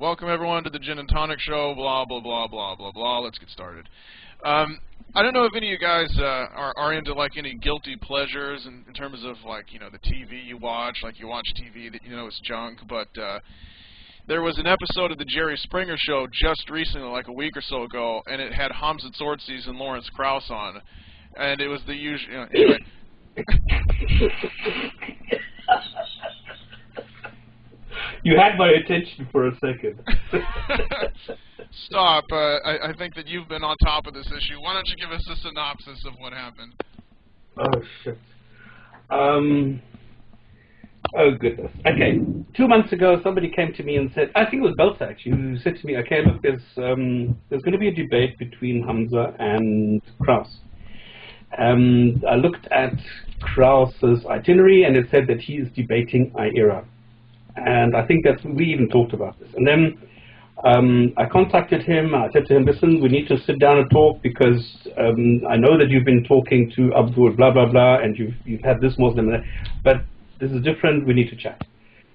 Welcome everyone to the Jinn and Tonic Show, blah, blah, blah, blah, blah, blah. Let's get started. I don't know if any of you guys are into, like, any guilty pleasures in terms of, like, you know, the TV you watch. Like, you watch TV that you know is junk, but there was an episode of the Jerry Springer Show just recently, like a week or so ago, and it had Hamza Tzortzis and Lawrence Krauss on. And it was the usual, you know, anyway. You had my attention for a second. Stop. I think that you've been on top of this issue. Why don't you give us a synopsis of what happened? Oh, shit. Oh, goodness. Okay. 2 months ago, somebody came to me and said, I think it was Belter, actually, who said to me, okay, look, there's going to be a debate between Hamza and Krauss. I looked at Krauss's itinerary, and it said that he is debating Ira. And I think that we even talked about this. And then I contacted him. I said to him, listen, we need to sit down and talk because I know that you've been talking to Abdul, blah, blah, blah, and you've had this Muslim, but this is different. We need to chat.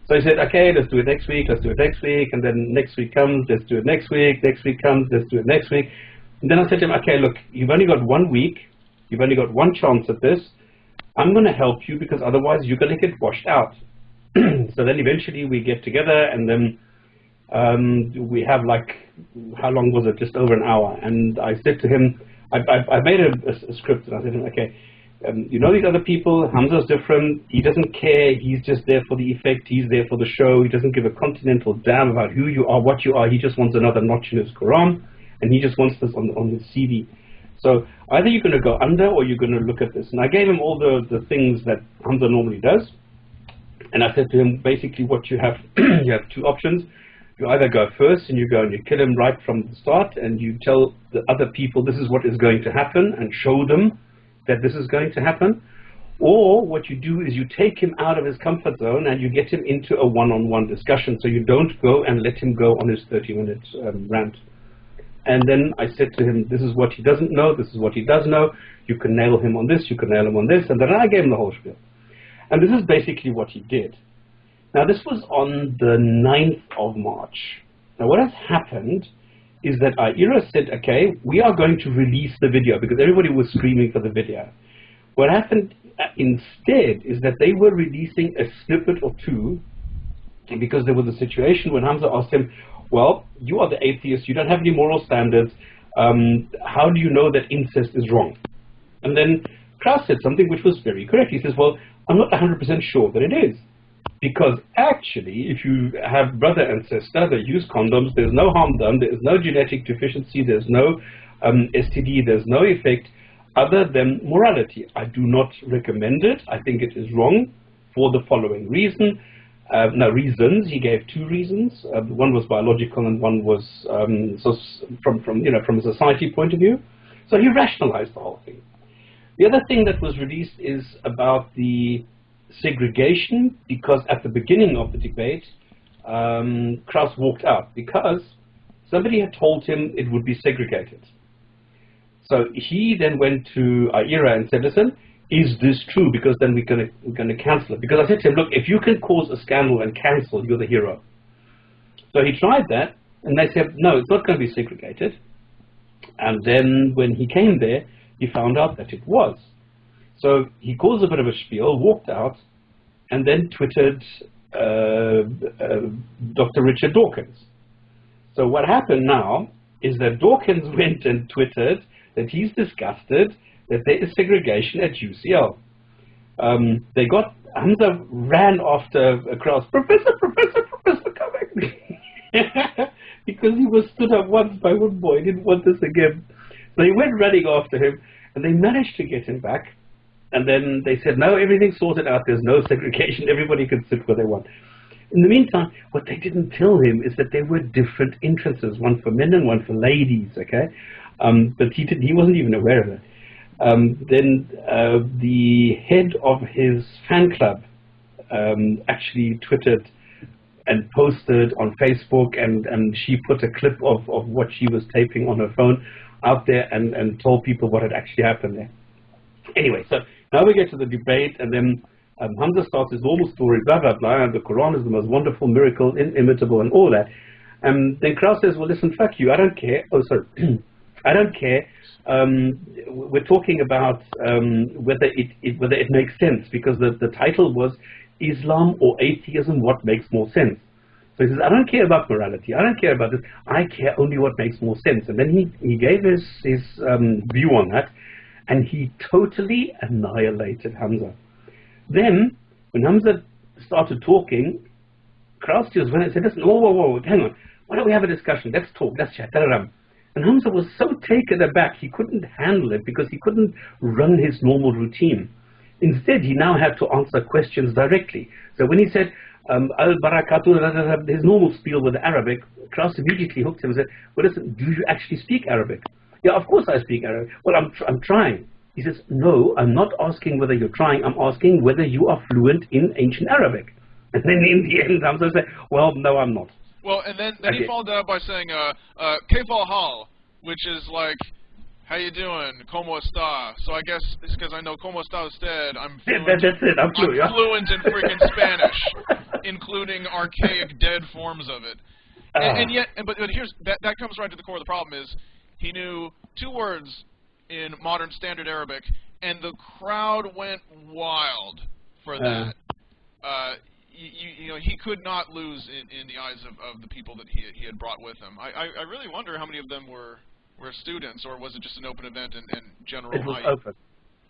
So he said, okay, let's do it next week. Let's do it next week. And then next week comes, let's do it next week. Next week comes, let's do it next week. And then I said to him, okay, look, you've only got 1 week. You've only got one chance at this. I'm going to help you because otherwise you're going to get washed out. So then eventually we get together, and then we have, like, how long was it? Just over an hour. And I said to him, I made a script, and I said to him, okay, you know these other people, Hamza's different, he doesn't care, he's just there for the effect, he's there for the show, he doesn't give a continental damn about who you are, what you are, he just wants another notch in his Quran, and he just wants this on his CV. So either you're going to go under or you're going to look at this. And I gave him all the things that Hamza normally does. And I said to him, basically what you have, you have 2 options. You either go first and you go and you kill him right from the start and you tell the other people this is what is going to happen and show them that this is going to happen. Or what you do is you take him out of his comfort zone and you get him into a one-on-one discussion. So you don't go and let him go on his 30-minute rant. And then I said to him, this is what he doesn't know, this is what he does know. You can nail him on this, you can nail him on this. And then I gave him the whole spiel. And this is basically what he did. Now, this was on the 9th of March. Now, what has happened is that Ira said, okay, we are going to release the video, because everybody was screaming for the video. What happened instead is that they were releasing a snippet or 2, because there was a situation when Hamza asked him, well, you are the atheist, you don't have any moral standards, how do you know that incest is wrong? And then Krauss said something which was very correct. He says, well, I'm not 100% sure that it is. Because actually, if you have brother and sister, they use condoms, there's no harm done, there's no genetic deficiency, there's no STD, there's no effect other than morality. I do not recommend it. I think it is wrong for the following reason. Reasons. He gave 2 reasons. One was biological and one was from a society point of view. So he rationalized the whole thing. The other thing that was released is about the segregation, because at the beginning of the debate, Krauss walked out because somebody had told him it would be segregated. So he then went to Ira and said, listen, is this true? Because then we're going to cancel it. Because I said to him, look, if you can cause a scandal and cancel, you're the hero. So he tried that, and they said, no, it's not going to be segregated. And then when he came there, he found out that it was. So he caused a bit of a spiel, walked out, and then twittered Dr. Richard Dawkins. So what happened now is that Dawkins went and twittered that he's disgusted that there is segregation at UCL. Hamza ran after Krauss, Professor, come back. Because he was stood up once by one boy, he didn't want this again. So he went running after him, and they managed to get him back. And then they said, no, everything's sorted out, there's no segregation, everybody can sit where they want. In the meantime, what they didn't tell him is that there were different entrances, one for men and one for ladies, okay? But he wasn't even aware of it. Then the head of his fan club actually twittered and posted on Facebook, and she put a clip of what she was taping on her phone out there and told people what had actually happened there. Anyway, so now we get to the debate, and then Hamza starts his normal story, blah, blah, blah, and the Quran is the most wonderful miracle, inimitable, and all that. Then Krauss says, well, listen, fuck you, I don't care. Oh, sorry. I don't care. We're talking about whether it makes sense, because the title was Islam or Atheism, what makes more sense? So he says, I don't care about morality, I don't care about this, I care only what makes more sense. And then he gave his view on that, and he totally annihilated Hamza. Then, when Hamza started talking, Krauss just went and said, listen, whoa, hang on, why don't we have a discussion, let's talk, let's chat, And Hamza was so taken aback, he couldn't handle it, because he couldn't run his normal routine. Instead, he now had to answer questions directly. So when he said, al-barakatuh, his normal spiel with Arabic, Krauss immediately hooked him and said, well, listen, do you actually speak Arabic? Yeah, of course I speak Arabic. Well, I'm trying. He says, no, I'm not asking whether you're trying, I'm asking whether you are fluent in ancient Arabic. And then in the end, Hamza said, well, no, I'm not. Well, and then he followed that up by saying, Kayf al-Hal, which is like, how you doing? Como esta? So I guess it's because I know como esta usted. I'm fluent, that's it. I'm fluent in freaking Spanish, including archaic dead forms of it. And yet, but here's that comes right to the core of the problem is he knew 2 words in modern standard Arabic, and the crowd went wild for that. You know, he could not lose in the eyes of the people that he had brought with him. I really wonder how many of them were students, or was it just an open event and general? It was open.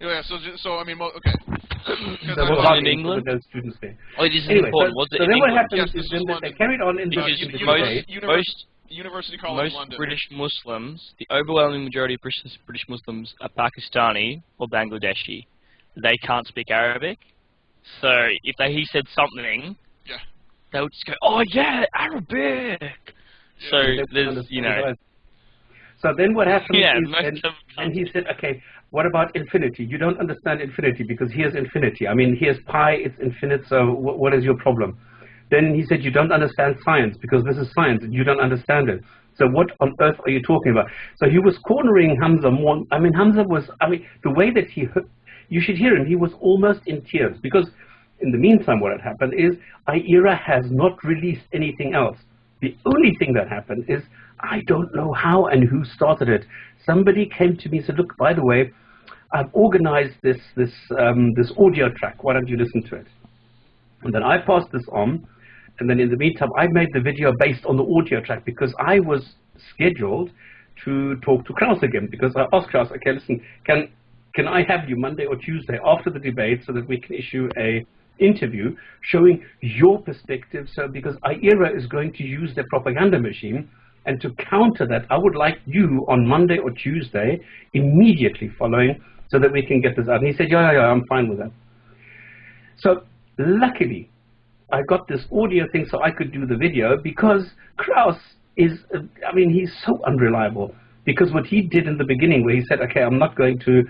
Yeah, so I mean, okay. Was it in England? With those students there. Oh, it is Anyway, important. Was it so in then what England? happened is then they carried on in University College most London. British Muslims, the overwhelming majority of British Muslims are Pakistani or Bangladeshi. They can't speak Arabic, so if he said something, they would just go, "Oh yeah, Arabic." Yeah. So there's, you know. So then what happened is, and he said, okay, what about infinity? You don't understand infinity, because here's infinity. I mean, here's pi, it's infinite, so what is your problem? Then he said, you don't understand science, because this is science, and you don't understand it. So what on earth are you talking about? So he was cornering Hamza more. I mean, Hamza was, the way that you should hear him, he was almost in tears, because in the meantime, what had happened is, IERA has not released anything else. The only thing that happened is, I don't know how and who started it. Somebody came to me and said, look, by the way, I've organized this audio track. Why don't you listen to it? And then I passed this on. And then in the meantime, I made the video based on the audio track, because I was scheduled to talk to Krauss again. Because I asked Krauss, okay, listen, can I have you Monday or Tuesday after the debate so that we can issue a interview showing your perspective? So because IERA is going to use their propaganda machine, and to counter that, I would like you on Monday or Tuesday, immediately following, so that we can get this out. And he said, yeah, I'm fine with that. So luckily, I got this audio thing so I could do the video, because Krauss is, he's so unreliable. Because what he did in the beginning, where he said, okay, I'm not going to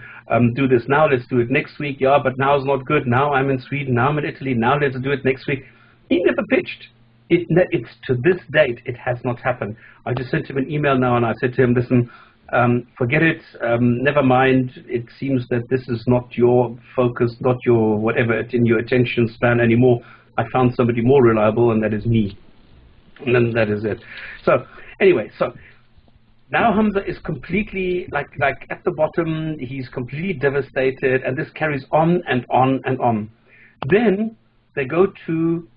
do this now, let's do it next week, yeah, but now's not good, now I'm in Sweden, now I'm in Italy, now let's do it next week. He never pitched. It's to this date, it has not happened. I just sent him an email now, and I said to him, listen, forget it, never mind, it seems that this is not your focus, not your whatever, in your attention span anymore. I found somebody more reliable, and that is me. And then that is it. So, anyway, so now Hamza is completely, like at the bottom, he's completely devastated, and this carries on and on and on. Then they go to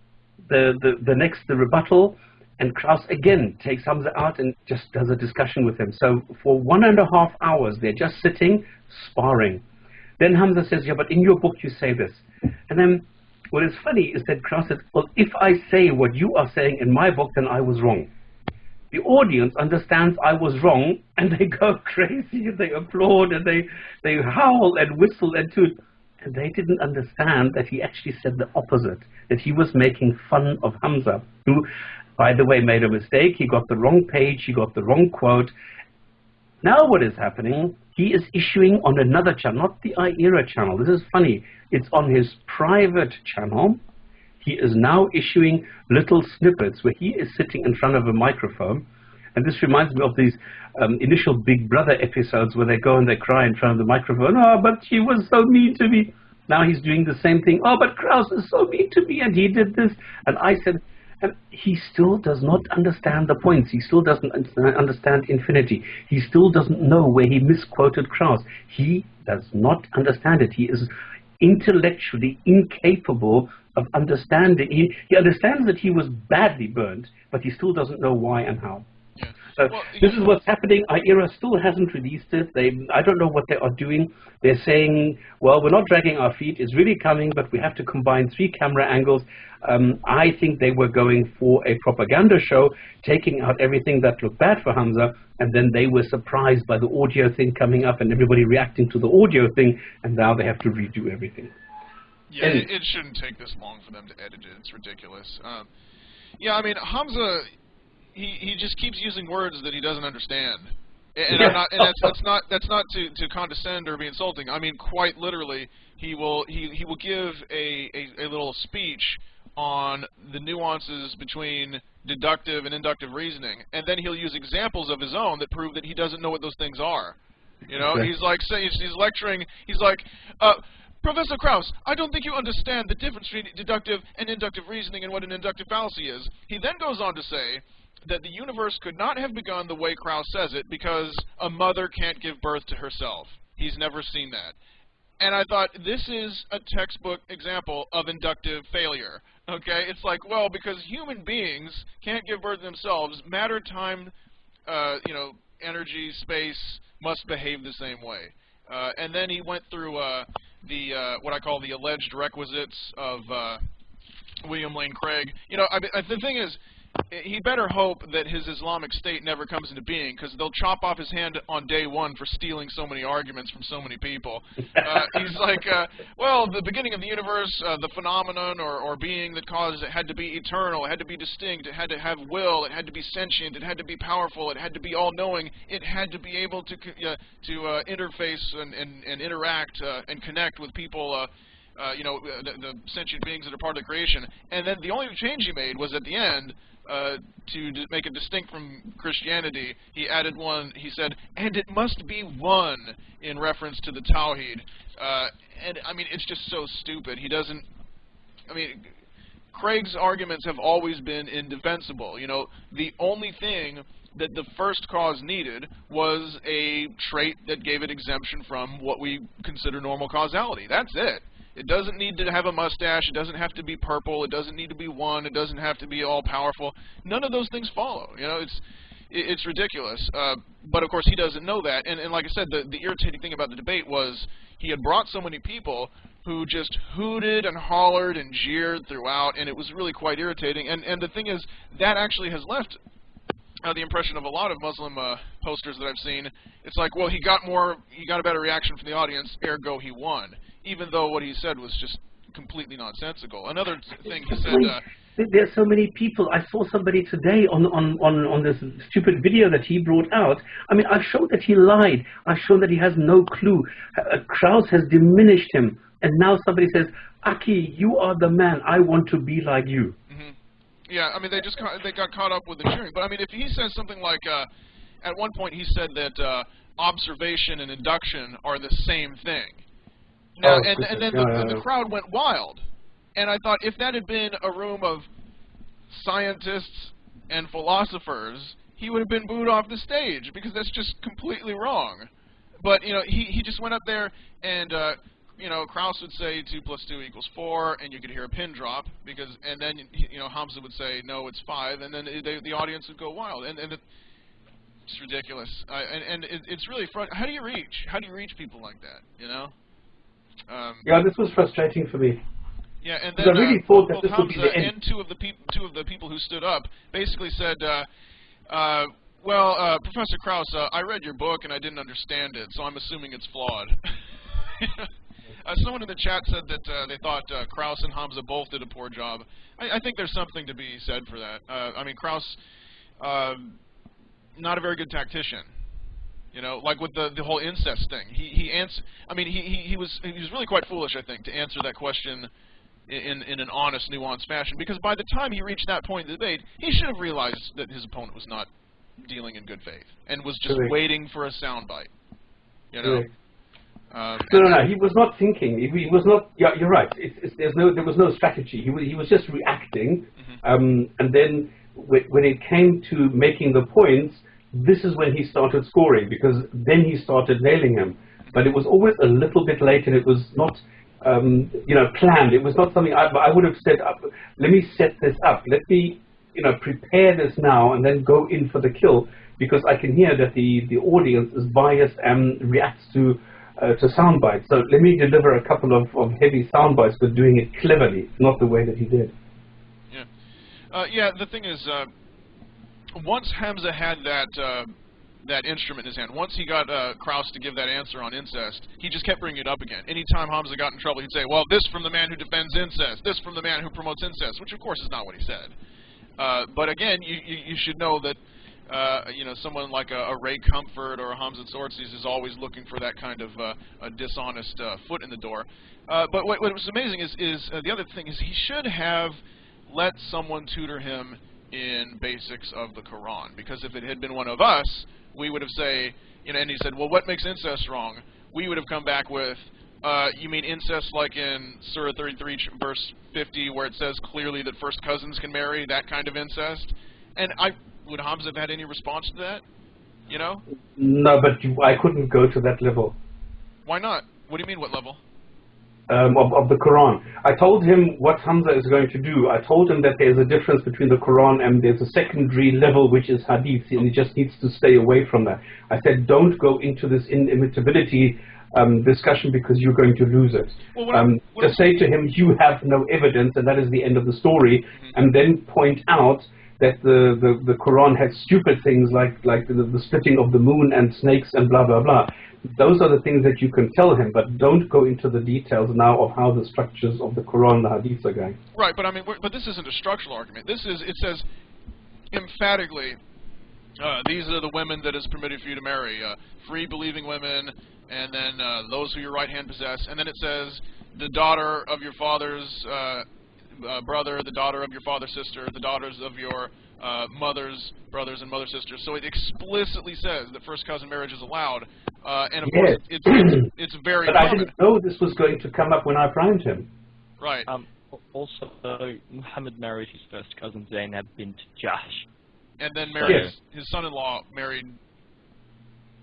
the rebuttal, and Krauss again takes Hamza out and just does a discussion with him. So for 1.5 hours, they're just sitting, sparring. Then Hamza says, yeah, but in your book you say this. And then what is funny is that Krauss says, well, if I say what you are saying in my book, then I was wrong. The audience understands I was wrong, and they go crazy, and they applaud, and they howl and whistle and toot. And they didn't understand that he actually said the opposite, that he was making fun of Hamza, who, by the way, made a mistake. He got the wrong page, he got the wrong quote. Now what is happening, he is issuing on another channel, not the IERA channel. This is funny. It's on his private channel. He is now issuing little snippets where he is sitting in front of a microphone. And this reminds me of these initial Big Brother episodes where they go and they cry in front of the microphone. Oh, but she was so mean to me. Now he's doing the same thing. Oh, but Krauss is so mean to me, and he did this. And I said, And he still does not understand the points. He still doesn't understand infinity. He still doesn't know where he misquoted Krauss. He does not understand it. He is intellectually incapable of understanding. He understands that he was badly burnt, but he still doesn't know why and how. Yeah. So Well, this is what's happening. IRA still hasn't released it. I don't know what they are doing. They're saying, well, we're not dragging our feet. It's really coming, but we have to combine 3 camera angles. I think they were going for a propaganda show, taking out everything that looked bad for Hamza, and then they were surprised by the audio thing coming up and everybody reacting to the audio thing, and now they have to redo everything. Yeah, it shouldn't take this long for them to edit it. It's ridiculous. Yeah, I mean, Hamza, he just keeps using words that he doesn't understand, and, that's not to condescend or be insulting. I mean, quite literally, he will give a little speech on the nuances between deductive and inductive reasoning, and then he'll use examples of his own that prove that he doesn't know what those things are. You know, he's like he's lecturing. He's like, Professor Krauss, I don't think you understand the difference between deductive and inductive reasoning and what an inductive fallacy is. He then goes on to say that the universe could not have begun the way Krauss says it because a mother can't give birth to herself. He's never seen that. And I thought, this is a textbook example of inductive failure. Okay? It's like, well, because human beings can't give birth to themselves, matter, time, energy, space must behave the same way. And then he went through what I call the alleged requisites of William Lane Craig. You know, the thing is, he better hope that his Islamic State never comes into being, because they'll chop off his hand on day one for stealing so many arguments from so many people. He's like, well, the beginning of the universe, the phenomenon or being that caused it had to be eternal, it had to be distinct, it had to have will, it had to be sentient, it had to be powerful, it had to be all-knowing, it had to be able to interface and interact and connect with people, the sentient beings that are part of the creation. And then the only change he made was at the end, to make it distinct from Christianity, he added one, he said, and it must be one, in reference to the Tawhid. And, I mean, it's just so stupid. He doesn't, I mean, Craig's arguments have always been indefensible. You know, the only thing that the first cause needed was a trait that gave it exemption from what we consider normal causality. That's it. It doesn't need to have a mustache. It doesn't have to be purple. It doesn't need to be one. It doesn't have to be all-powerful. None of those things follow. You know, it's ridiculous. But, of course, he doesn't know that. And like I said, the irritating thing about the debate was he had brought so many people who just hooted and hollered and jeered throughout, and it was really quite irritating. And the thing is, that actually has left the impression of a lot of Muslim posters that I've seen. It's like, well, he got a better reaction from the audience, ergo he won, even though what he said was just completely nonsensical. Another thing he said... There's so many people. I saw somebody today on this stupid video that he brought out. I mean, I've shown that he lied. I've shown that he has no clue. Krauss has diminished him. And now somebody says, Aki, you are the man. I want to be like you. Mm-hmm. Yeah, I mean, they got caught up with the cheering. But, I mean, if he says something like... at one point he said that observation and induction are the same thing. Now, and then the crowd went wild. And I thought, if that had been a room of scientists and philosophers, he would have been booed off the stage, because that's just completely wrong. But, you know, he just went up there, and, you know, Krauss would say 2 + 2 = 4, and you could hear a pin drop, and then, you know, Hamza would say, no, it's 5, and then the audience would go wild. And it's ridiculous. It's really how do you reach people like that, you know? Yeah, this was frustrating for me. Yeah, and then I really thought that both this would be the end. And two of the people who stood up basically said, well, Professor Krauss, I read your book and I didn't understand it, so I'm assuming it's flawed. Someone in the chat said that they thought Krauss and Hamza both did a poor job. I think there's something to be said for that. I mean, Krauss, not a very good tactician. You know, like with the whole incest thing. He was really quite foolish, I think, to answer that question in an honest, nuanced fashion, because by the time he reached that point in the debate, he should have realized that his opponent was not dealing in good faith and was just waiting for a soundbite. You know. No. He was not thinking. He was not. Yeah, you're right. There was no strategy. He was just reacting. And then when it came to making the points, this is when he started scoring, because then he started nailing him. But it was always a little bit late, and it was not, planned. It was not something I would have said. Let me set this up. Let me, prepare this now, and then go in for the kill, because I can hear that the audience is biased and reacts to sound bites. So let me deliver a couple of heavy sound bites, but doing it cleverly, not the way that he did. Yeah. The thing is, once Hamza had that instrument in his hand, once he got Krauss to give that answer on incest, he just kept bringing it up again. Anytime Hamza got in trouble, he'd say, well, this from the man who defends incest, this from the man who promotes incest, which of course is not what he said. But again, you should know that someone like a Ray Comfort or a Hamza Tzortzis is always looking for that kind of a dishonest foot in the door. But what was amazing is the other thing is he should have let someone tutor him in basics of the Quran, because if it had been one of us, we would have and he said, well, what makes incest wrong? We would have come back with, you mean incest like in Surah 33, verse 50, where it says clearly that first cousins can marry, that kind of incest? And would Hamza have had any response to that? No, but I couldn't go to that level. Why not? What do you mean, what level? Of the Quran. I told him what Hamza is going to do. I told him that there's a difference between the Quran and there's a secondary level, which is Hadith, and he just needs to stay away from that. I said, don't go into this inimitability discussion, because you're going to lose it. Well, just say to him, you have no evidence, and that is the end of the story, and then point out that the Quran had stupid things like the splitting of the moon and snakes and blah, blah, blah. Those are the things that you can tell him, but don't go into the details now of how the structures of the Quran, the Hadiths are going. Right, but I mean, but this isn't a structural argument. It says emphatically, these are the women that is permitted for you to marry, free believing women, and then those who your right hand possess, and then it says the daughter of your father's brother, the daughter of your father's sister, the daughters of your mother's brothers and mother's sisters. So it explicitly says that first cousin marriage is allowed, and of course it's very but common. I didn't know this was going to come up when I primed him. Right. Also, Muhammad married his first cousin Zainab bint Jahsh. And then married his son-in-law married...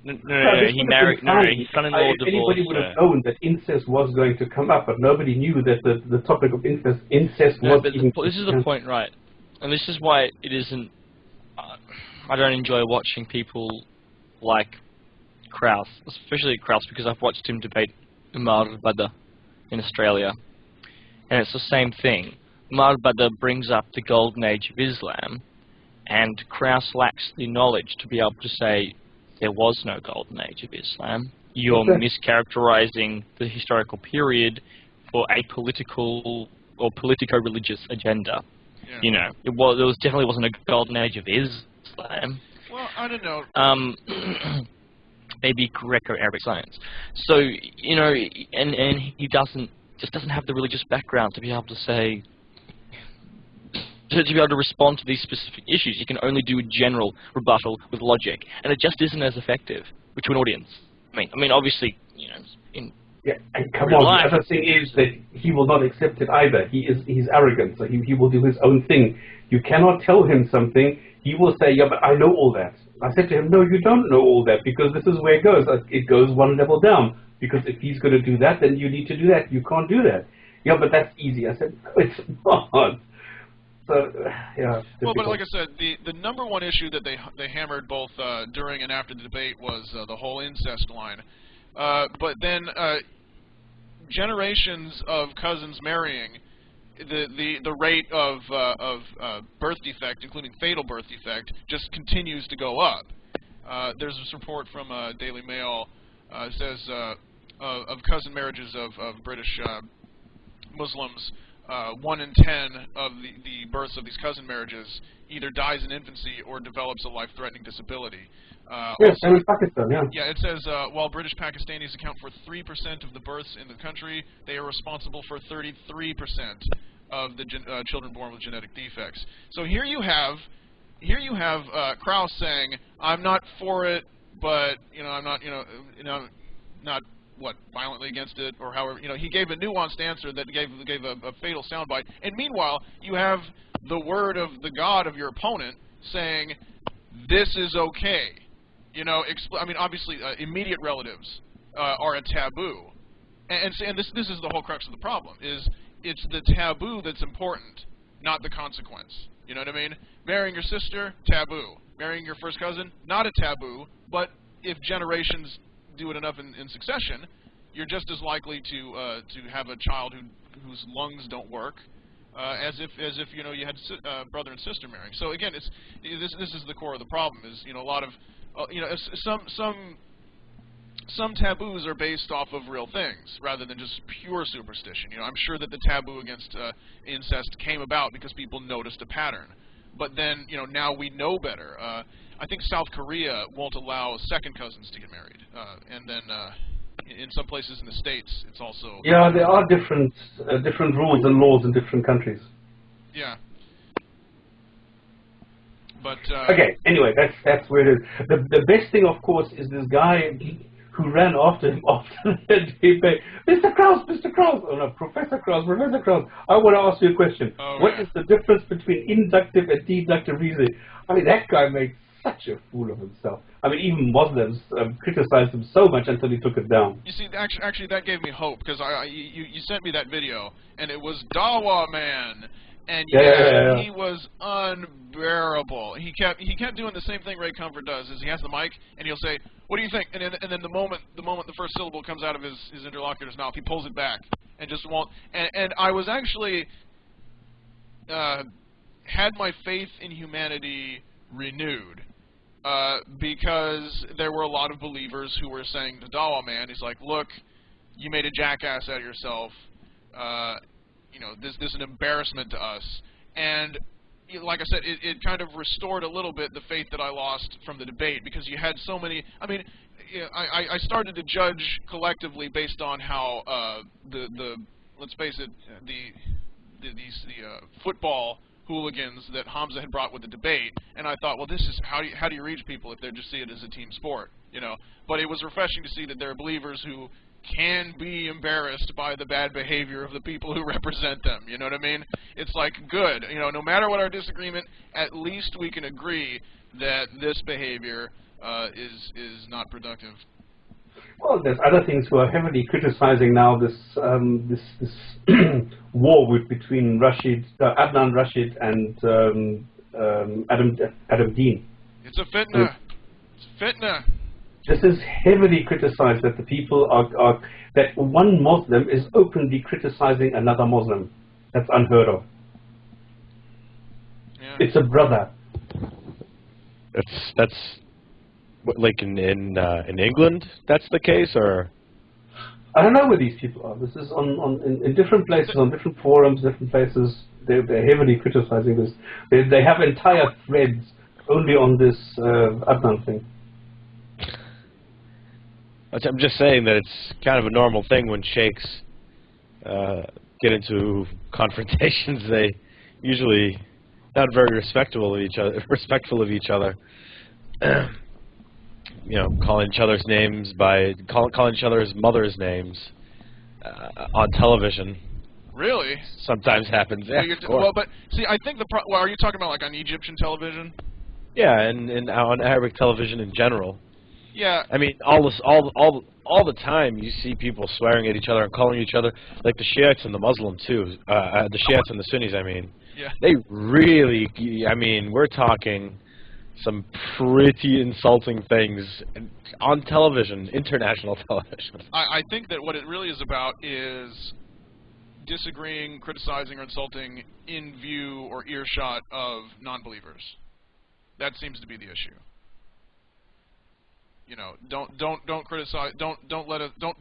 No, his son-in-law divorced. Anybody would have known that incest was going to come up, but nobody knew that the topic of incest was even... This is the point, right? And this is why it isn't... I don't enjoy watching people like Krauss, especially Krauss, because I've watched him debate Umar al-Badr in Australia. And it's the same thing. Umar al-Badr brings up the golden age of Islam, and Krauss lacks the knowledge to be able to say there was no golden age of Islam. You're mischaracterizing the historical period for a political or politico-religious agenda. Yeah. There definitely wasn't a golden age of Islam. Well, I don't know. Maybe Greco-Arabic science. So, and he doesn't have the religious background to be able to say, to be able to respond to these specific issues. You can only do a general rebuttal with logic, and it just isn't as effective to an audience. I mean, obviously, in and come on. The other thing is that he will not accept it either. He's arrogant, so he will do his own thing. You cannot tell him something. He will say, yeah, but I know all that. I said to him, no, you don't know all that, because this is where it goes. It goes one level down, because if he's going to do that, then you need to do that. You can't do that. Yeah, but that's easy. I said, no, it's not. So, yeah. Well, but like I said, the number one issue that they hammered both during and after the debate was the whole incest line. But then generations of cousins marrying, the rate of birth defect, including fatal birth defect, just continues to go up. There's this report from Daily Mail. It says of cousin marriages of British Muslims, 1 in 10 of the births of these cousin marriages either dies in infancy or develops a life-threatening disability. Yes, and in Pakistan, yeah. Yeah, it says, while British Pakistanis account for 3% of the births in the country, they are responsible for 33% of the children born with genetic defects. So here you have Krauss saying, I'm not for it, but, I'm not, not violently against it, or however, he gave a nuanced answer that gave a fatal soundbite. And meanwhile, you have the word of the God of your opponent saying, this is okay. I mean, obviously, immediate relatives are a taboo. And this is the whole crux of the problem, is it's the taboo that's important, not the consequence. You know what I mean? Marrying your sister, taboo. Marrying your first cousin, not a taboo, but if generations do it enough in succession, you're just as likely to have a child whose lungs don't work as if you had brother and sister marrying. So again, this is the core of the problem. Is a lot of some taboos are based off of real things rather than just pure superstition. I'm sure that the taboo against incest came about because people noticed a pattern. But then, now we know better. I think South Korea won't allow second cousins to get married. And then in some places in the States, it's also... Yeah, there are different rules and laws in different countries. Yeah. But... okay, anyway, that's where it is. The best thing, of course, is this guy who ran after him after the debate. Mr. Krauss, oh no, Professor Krauss, I want to ask you a question. Oh, what is the difference between inductive and deductive reasoning? I mean, that guy makes such a fool of himself. I mean, even Muslims criticized him so much until he took it down. You see, actually that gave me hope, because you sent me that video, and it was Dawa Man. And yeah, he was unbearable. He kept doing the same thing Ray Comfort does. Is he has the mic and he'll say, "What do you think?" And then the moment the first syllable comes out of his interlocutor's mouth, he pulls it back and just won't. And I was actually had my faith in humanity renewed because there were a lot of believers who were saying to Dawa Man, he's like, "Look, you made a jackass out of yourself. This is an embarrassment to us." And like I said, it kind of restored a little bit the faith that I lost from the debate, because you had so many. I mean, I started to judge collectively based on how let's face it, the football hooligans that Hamza had brought with the debate, and I thought, well, this is how do you reach people if they just see it as a team sport, But it was refreshing to see that there are believers who can be embarrassed by the bad behavior of the people who represent them. You know what I mean? It's like, good. No matter what our disagreement, at least we can agree that this behavior is not productive. Well, there's other things who are heavily criticizing now this war between Adnan Rashid and Adam Dean. It's a fitna. It's fitna. This is heavily criticized, that the people that one Muslim is openly criticizing another Muslim. That's unheard of. Yeah. It's a brother. That's like in England. That's the case, or I don't know where these people are. This is in different places, on different forums, different places. They're heavily criticizing this. They have entire threads only on this Adnan thing. I'm just saying that it's kind of a normal thing when sheikhs get into confrontations. They usually not very respectful of each other. Calling each other's names by calling each other's mothers' names on television. Really? Sometimes happens. Yeah, well, but see, I think are you talking about like on Egyptian television? Yeah, and on Arabic television in general. Yeah. I mean, all the time you see people swearing at each other and calling each other, like the Shiites and the Muslims too. The Shiites and the Sunnis, I mean. Yeah. They really, I mean, we're talking some pretty insulting things on television, international television. I think that what it really is about is disagreeing, criticizing, or insulting in view or earshot of non-believers. That seems to be the issue. Don't criticize, don't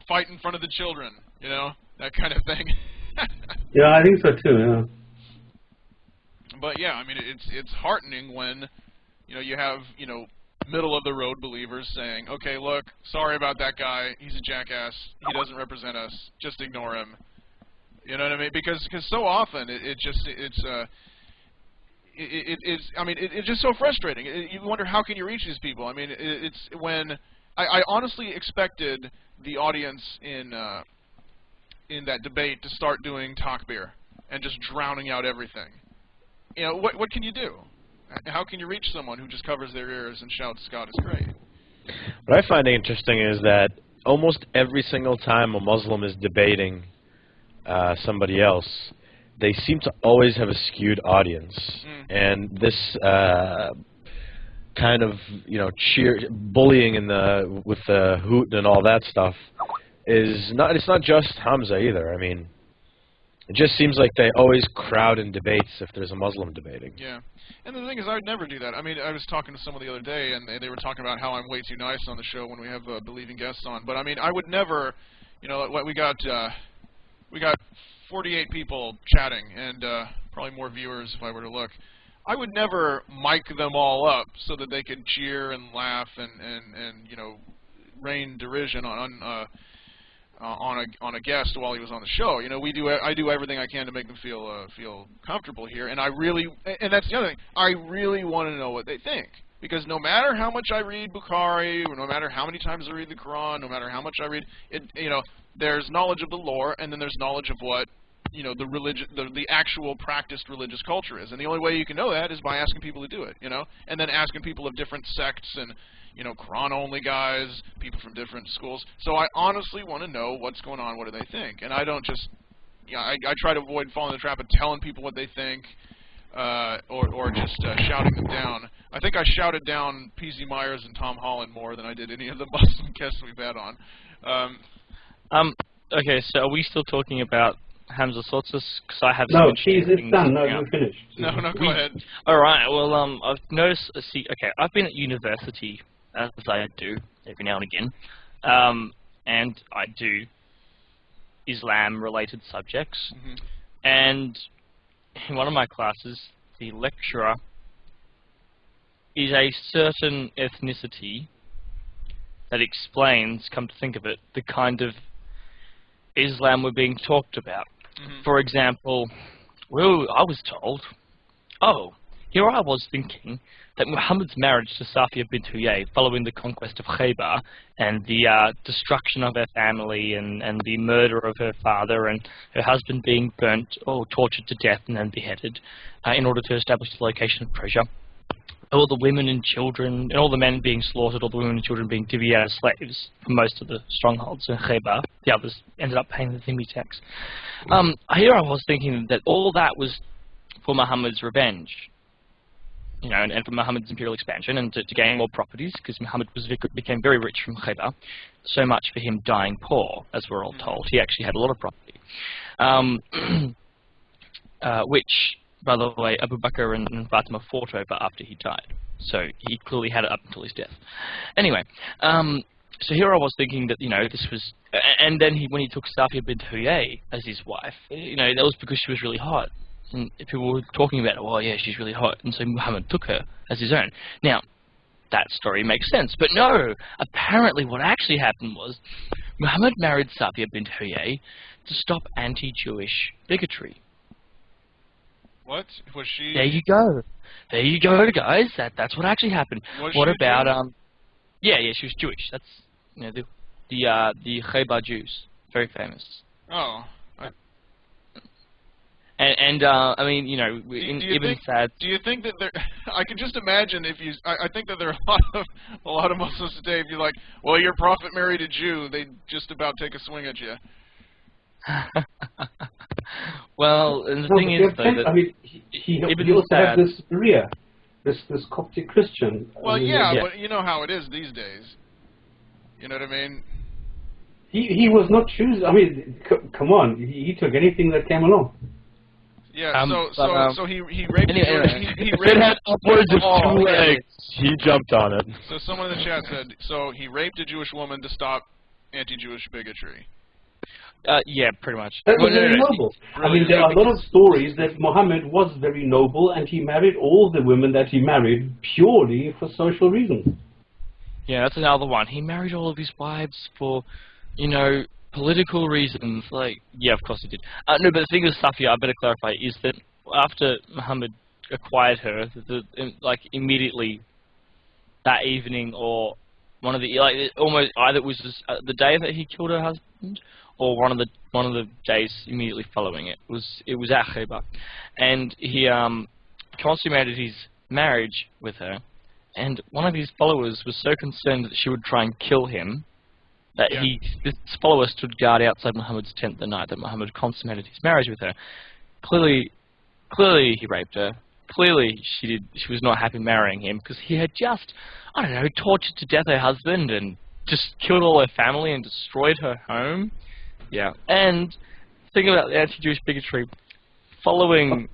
fight in front of the children, that kind of thing. Yeah, I think so too. Yeah. But yeah, I mean, it's heartening when you have middle of the road believers saying, okay, look, sorry about that guy, he's a jackass, he doesn't represent us, just ignore him. You know what I mean? Because so often it's just so frustrating. You wonder, how can you reach these people? I mean, it's when I honestly expected the audience in that debate to start doing takbir and just drowning out everything. You know, what can you do? How can you reach someone who just covers their ears and shouts, "God is great"? What I find interesting is that almost every single time a Muslim is debating somebody else, they seem to always have a skewed audience, and this kind of bullying with the hoot and all that stuff is not. It's not just Hamza either. I mean, it just seems like they always crowd in debates if there's a Muslim debating. Yeah, and the thing is, I would never do that. I mean, I was talking to someone the other day, and they were talking about how I'm way too nice on the show when we have believing guests on. But I mean, I would never, we got 48 people chatting, and probably more viewers if I were to look. I would never mic them all up so that they could cheer and laugh and rain derision on a guest while he was on the show. I do everything I can to make them feel comfortable here, and and that's the other thing. I really want to know what they think, because no matter how much I read Bukhari, or no matter how many times I read the Quran, no matter how much I read it, there's knowledge of the lore, and then there's knowledge of what the actual practiced religious culture is, and the only way you can know that is by asking people to do it, and then asking people of different sects and Quran-only guys, people from different schools. So I honestly want to know what's going on, what do they think, and I don't just, I try to avoid falling in the trap of telling people what they think, or just shouting them down. I think I shouted down P.Z. Myers and Tom Holland more than I did any of the Muslim guests we've had on. Okay, so are we still talking about Hamza Tzortzis? Because I have no, it's done. No, you're finished. No, go ahead. All right. Well, I've noticed. I've been at university, as I do every now and again, and I do Islam-related subjects. And in one of my classes, the lecturer is a certain ethnicity that explains, come to think of it, the kind of Islam we're being talked about. For example, well, I was told, here I was thinking that Muhammad's marriage to Safia bint Huyay following the conquest of Khaybar and the destruction of her family and the murder of her father and her husband being burnt or tortured to death and then beheaded in order to establish the location of treasure. All the women and children, and all the men being slaughtered, all the women and children being divvied out as slaves from most of the strongholds in Khaybar. The others ended up paying the dhimmi tax. Here I was thinking that all that was for Muhammad's revenge, and for Muhammad's imperial expansion and to gain more properties, because Muhammad became very rich from Khaybar. So much for him dying poor, as we're all told. He actually had a lot of property, which, by the way, Abu Bakr and Fatima fought over after he died. So he clearly had it up until his death. Anyway, so here I was thinking that, this was... And then when he took Safia bint Huyay as his wife, that was because she was really hot. And people were talking about, well, yeah, she's really hot. And so Muhammad took her as his own. Now, that story makes sense. But no, apparently what actually happened was Muhammad married Safia bint Huyay to stop anti-Jewish bigotry. What? Was she... There you go. There you go, guys. That's what actually happened. What about Yeah, she was Jewish. That's the Khaybar Jews, very famous. Oh. I mean, in Ibn Sa'd. Do you think that there? I can just imagine if you. I think that there are a lot of Muslims today. If you're like, well, your prophet married a Jew, they just about take a swing at you. Well, and the thing is, though, that he also had this Maria, this Coptic Christian. Well, but you know how it is these days. You know what I mean? He was not choosing. I mean, come on, he took anything that came along. Yeah, so he raped. He raped. It had upwards of 2 legs. He jumped on it. So someone in the chat said, so he raped a Jewish woman to stop anti-Jewish bigotry. Yeah, pretty much. That was very noble. Really, I mean, there are a lot of stories that Muhammad was very noble, and he married all the women that he married purely for social reasons. Yeah, that's another one. He married all of his wives for, political reasons. Yeah, of course he did. No, but the thing with Safia, I better clarify, is that after Muhammad acquired her, immediately that evening or One of the almost either it was the day that he killed her husband, or one of the days immediately following it. It was at Khaybar, and he consummated his marriage with her. And one of his followers was so concerned that she would try and kill him that this follower stood guard outside Muhammad's tent the night that Muhammad consummated his marriage with her. Clearly he raped her. Clearly she was not happy marrying him because he had just, I don't know, tortured to death her husband and just killed all her family and destroyed her home. Yeah. And think about the anti-Jewish bigotry. Following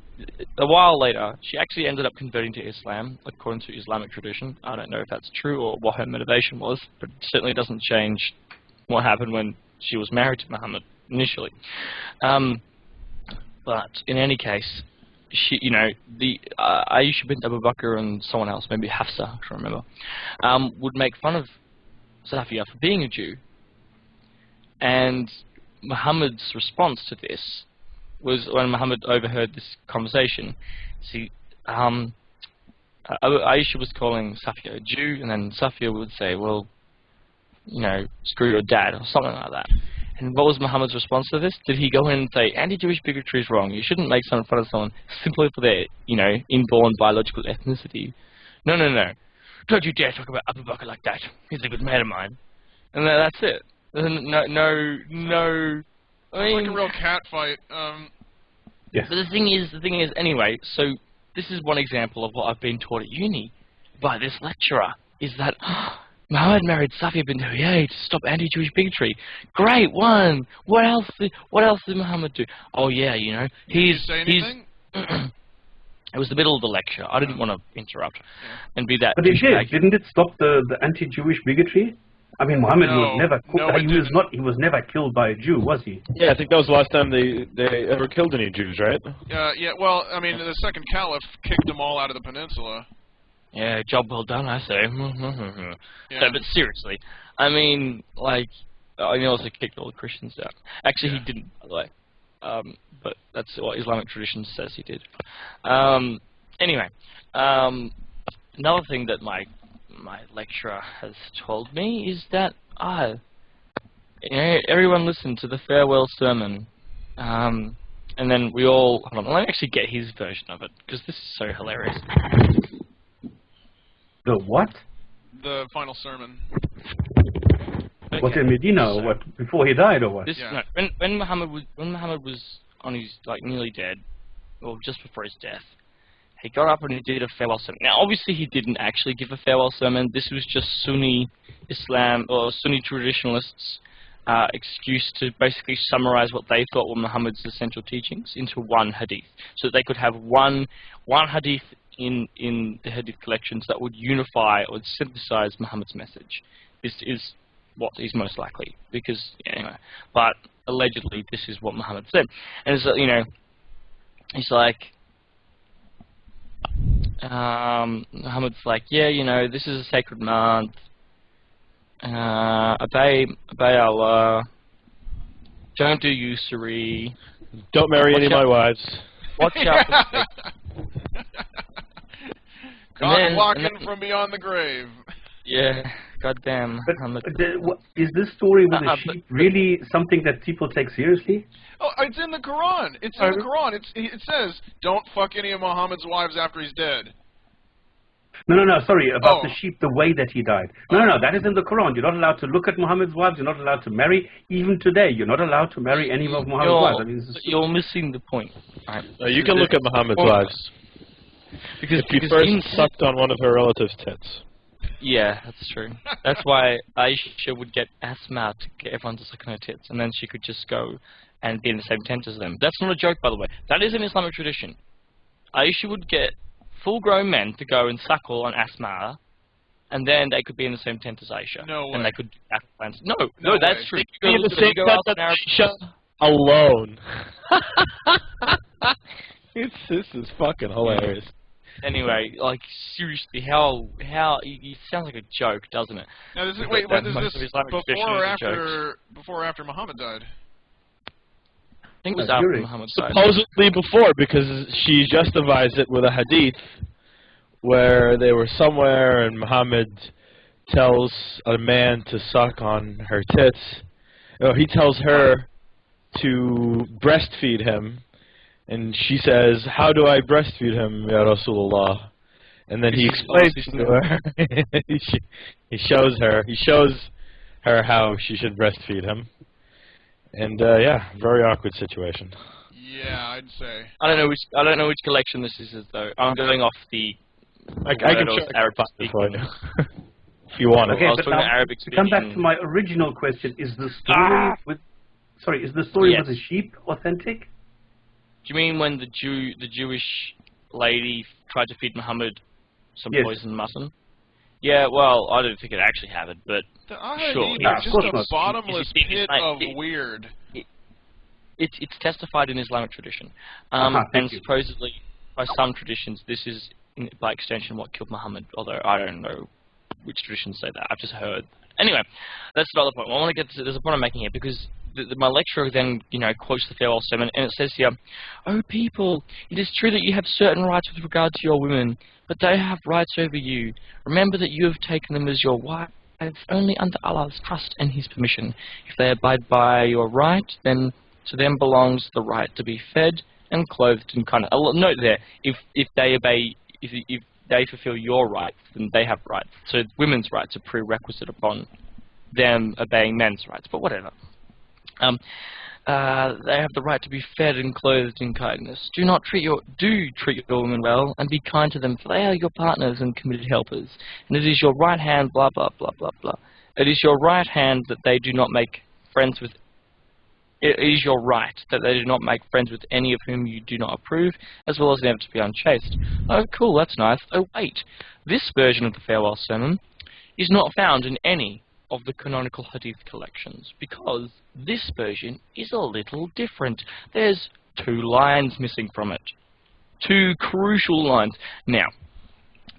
a while later, she actually ended up converting to Islam, according to Islamic tradition. I don't know if that's true or what her motivation was, but it certainly doesn't change what happened when she was married to Muhammad initially. But in any case, she, the Aisha bint Abu Bakr and someone else, maybe Hafsa, I can't remember, would make fun of Safiya for being a Jew. And Muhammad's response to this was, when Muhammad overheard this conversation, Aisha was calling Safiya a Jew, and then Safiya would say, well, screw your dad, or something like that. And what was Muhammad's response to this? Did he go in and say, anti-Jewish bigotry is wrong, you shouldn't make fun of someone simply for their, inborn biological ethnicity? No. Don't you dare talk about Abu Bakr like that. He's a good man of mine. And that's it. No. I mean, it's like a real cat fight. But the thing is, anyway, so this is one example of what I've been taught at uni by this lecturer, is that Muhammad married Safiya bint Huyay to stop anti-Jewish bigotry. Great one. What else did Muhammad do? Oh yeah, Did you say anything? It was the middle of the lecture. I didn't want to interrupt and be that. But it did. Didn't it stop the anti-Jewish bigotry? I mean, Muhammad was never. He was never killed by a Jew, was he? Yeah, I think that was the last time they ever killed any Jews, right? Yeah. Well, I mean, the second caliph kicked them all out of the peninsula. Yeah, job well done, I say. Yeah. No, but seriously, I mean, he also kicked all the Christians out. Actually, he didn't, by the way. But that's what Islamic tradition says he did. Anyway, another thing that my lecturer has told me is that everyone listened to the farewell sermon, and then we all. Hold on, let me actually get his version of it because this is so hilarious. The what? The final sermon. Okay. What, in Medina, or what, before he died, or what? No, when Muhammad was on his nearly dead, or just before his death, he got up and he did a farewell sermon. Now, obviously, he didn't actually give a farewell sermon. This was just Sunni Islam or Sunni traditionalists' excuse to basically summarize what they thought were Muhammad's essential teachings into one hadith, so that they could have one hadith in the hadith collections that would unify or synthesize Muhammad's message. This is what is most likely, because anyway. But allegedly, this is what Muhammad said, and it's he's like, Muhammad's like, yeah, this is a sacred month. Obey Allah. Don't do usury. Don't marry any of my wives. Watch out for God walking from beyond the grave. Yeah, goddamn. But is this story with the sheep really something that people take seriously? Oh, it's in the Quran. It's in the Quran. It says, don't fuck any of Muhammad's wives after he's dead. No, sorry, about the sheep, the way that he died. No, that is in the Quran. You're not allowed to look at Muhammad's wives. You're not allowed to marry. Even today, you're not allowed to marry any of Muhammad's wives. I mean, you're missing the point. Right. You can look at Muhammad's wives. Because if you first sucked on one of her relatives' tits. Yeah, that's true. That's why Aisha would get Asma to get everyone to suck on her tits, and then she could just go and be in the same tent as them. That's not a joke, by the way. That is an Islamic tradition. Aisha would get full-grown men to go and suckle on Asma, and then they could be in the same tent as Aisha. No way. And they could act plans. No, that's true. Be in the same tent as Aisha alone. This is fucking hilarious. Anyway, seriously, how it sounds like a joke, doesn't it? Now, is this before or after Muhammad died? I think it was after Muhammad died. Supposedly before, because she justifies it with a hadith where they were somewhere and Muhammad tells a man to suck on her tits. He tells her to breastfeed him, and she says, "How do I breastfeed him, Ya Rasulullah?" And then he explains to her. he shows her how she should breastfeed him. And yeah, very awkward situation. Yeah, I'd say. I don't know which collection this is though. I'm going off the. I can show Arabic for you. If you want. Okay, but now, Arabic to come back to my original question, is the story with the sheep authentic? Do you mean when the Jewish lady tried to feed Muhammad some poisoned mutton? Yeah, well, I don't think it actually happened, but sure. It's just a bottomless pit of weird. It's testified in Islamic tradition, and supposedly by some traditions, this is by extension what killed Muhammad. Although I don't know which traditions say that. I've just heard. Anyway, that's not the point. I want to get to, there's a point I'm making here because my lecturer then, quotes the farewell sermon, and it says here, "Oh people, it is true that you have certain rights with regard to your women, but they have rights over you. Remember that you have taken them as your wives only under Allah's trust and His permission. If they abide by your right, then to them belongs the right to be fed and clothed and kind of." Note there, if they obey, if they fulfill your rights, then they have rights. So women's rights are prerequisite upon them obeying men's rights. But whatever. They have the right to be fed and clothed in kindness. Do treat your women well and be kind to them, for they are your partners and committed helpers. And it is your right hand, blah blah blah blah blah. It is your right hand that they do not make friends with. It is your right that they do not make friends with any of whom you do not approve, as well as never to be unchaste. Oh, cool, that's nice. Oh, wait. This version of the farewell sermon is not found in any of the canonical hadith collections, because this version is a little different. There's 2 lines missing from it. 2 crucial lines. Now,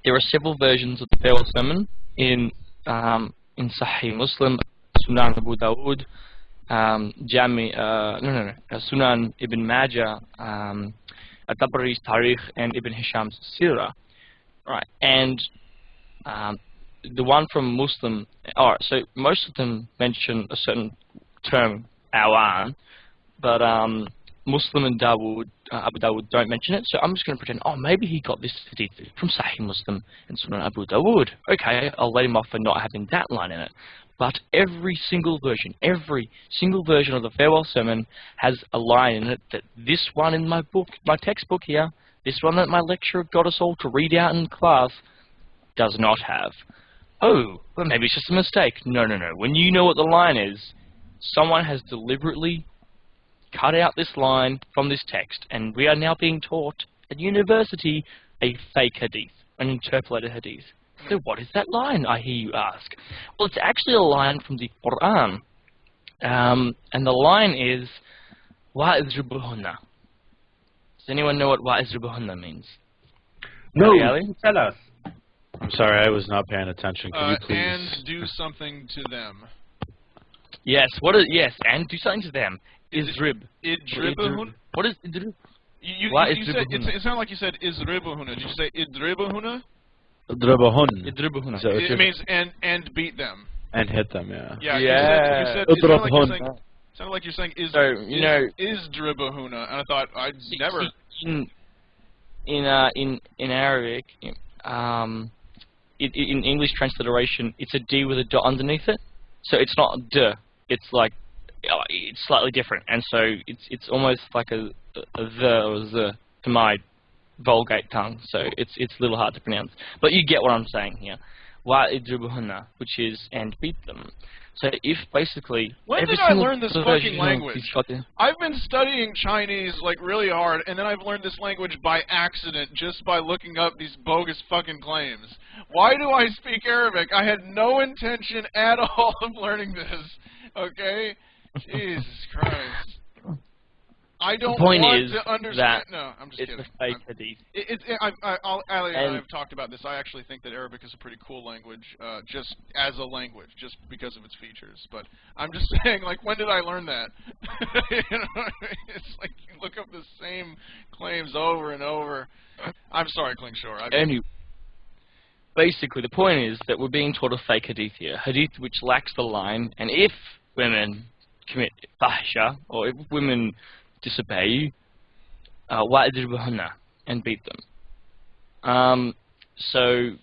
there are several versions of the farewell sermon in Sahih Muslim, Sunan Abu Dawud, Sunan Ibn Majah, At-Tabari's Tarikh, and Ibn Hisham's Sirah. Right, and the one from Muslim, so most of them mention a certain term, awan, but Muslim and Abu Dawud don't mention it, so I'm just going to pretend, maybe he got this hadith from Sahih Muslim and Sunan Abu Dawud. Okay, I'll let him off for not having that line in it. But every single version of the farewell sermon has a line in it that this one in my book, my textbook here, this one that my lecturer got us all to read out in class, does not have. Oh, well maybe it's just a mistake. No. When you know what the line is, someone has deliberately cut out this line from this text, and we are now being taught at university a fake hadith, an interpolated hadith. So what is that line, I hear you ask? Well, it's actually a line from the Quran. And the line is, وَإِذْرِبُهُنَّ. Does anyone know what وَإِذْرِبُهُنَّ means? No, tell us. I'm sorry, I was not paying attention. Can you please? And do something to them. Yes, and do something to them. Idrib. Idribuhun? What is idrib? You said, it sounded like you said Izribuhuna. Did you say Idribuhuna? Idribuhun. It means and beat them. And hit them, yeah. Yeah. You said it sounded like you're saying Izdribuhuna, and I thought I'd never. In Arabic, in English transliteration, it's a D with a dot underneath it, so it's not D. It's like it's slightly different, and so it's almost like a the or the to my Vulgate tongue, so it's a little hard to pronounce. But you get what I'm saying here. Wa'idrubuhunna, which is and beat them. So if basically when did I learn this fucking language? I've been studying Chinese like really hard, and then I've learned this language by accident just by looking up these bogus fucking claims. Why do I speak Arabic? I had no intention at all of learning this. Okay? Jesus Christ. I don't want to understand. No, I'm just kidding. It's a fake hadith. Ali and I have talked about this. I actually think that Arabic is a pretty cool language, just as a language, just because of its features. But I'm just saying, like, when did I learn that? It's like you look up the same claims over and over. I'm sorry, Klingschor. basically, the point is that we're being taught a fake hadith here. Hadith which lacks the line, and if women commit fahisha, or if women disobey, وَأَدْرِبُهُنَّ, and beat them. So,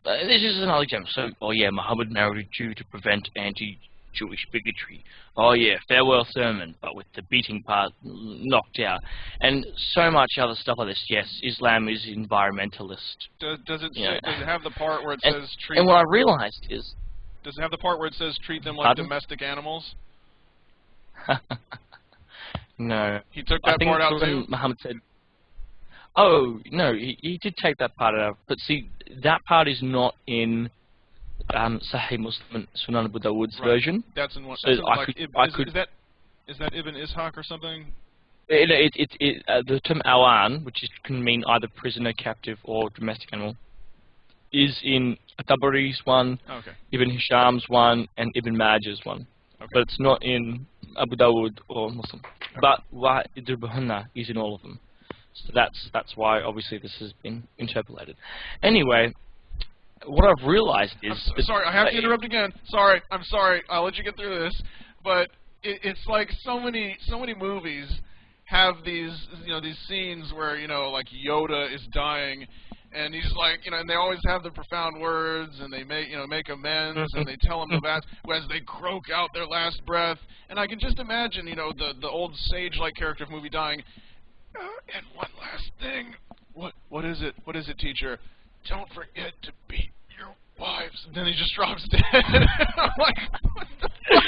this is another example. So, oh yeah, Muhammad married a Jew to prevent anti-Jewish bigotry. Oh yeah, farewell sermon, but with the beating part knocked out. And so much other stuff like this. Yes, Islam is environmentalist. Does it have the part where it says treat... And what I realized is... Does it have the part where it says treat them like domestic animals? No. He took that part out too? Muhammad said... Oh, no, he did take that part out. But see, that part is not in Sahih Muslim Sunan Abu Dawud's version. That's in one. So is that Ibn Ishaq or something? The term awan, which can mean either prisoner, captive, or domestic animal, is in Tabari's one, Ibn Hisham's one, and Ibn Majah's one. Okay. But it's not in Abu Dawud or Muslim. But Wa'idrubuhunna is in all of them. So that's why, obviously, this has been interpolated. Anyway, what I've realized is... sorry, I have to interrupt again. Sorry, I'm sorry. I'll let you get through this. But it's like so many movies have these, these scenes where, like Yoda is dying, and he's like, and they always have the profound words, and they make amends, and they tell him as they croak out their last breath. And I can just imagine, the old sage-like character of movie dying. And one last thing. What is it? What is it, teacher? Don't forget to beat your wives. And then he just drops dead. I'm like, what the fuck?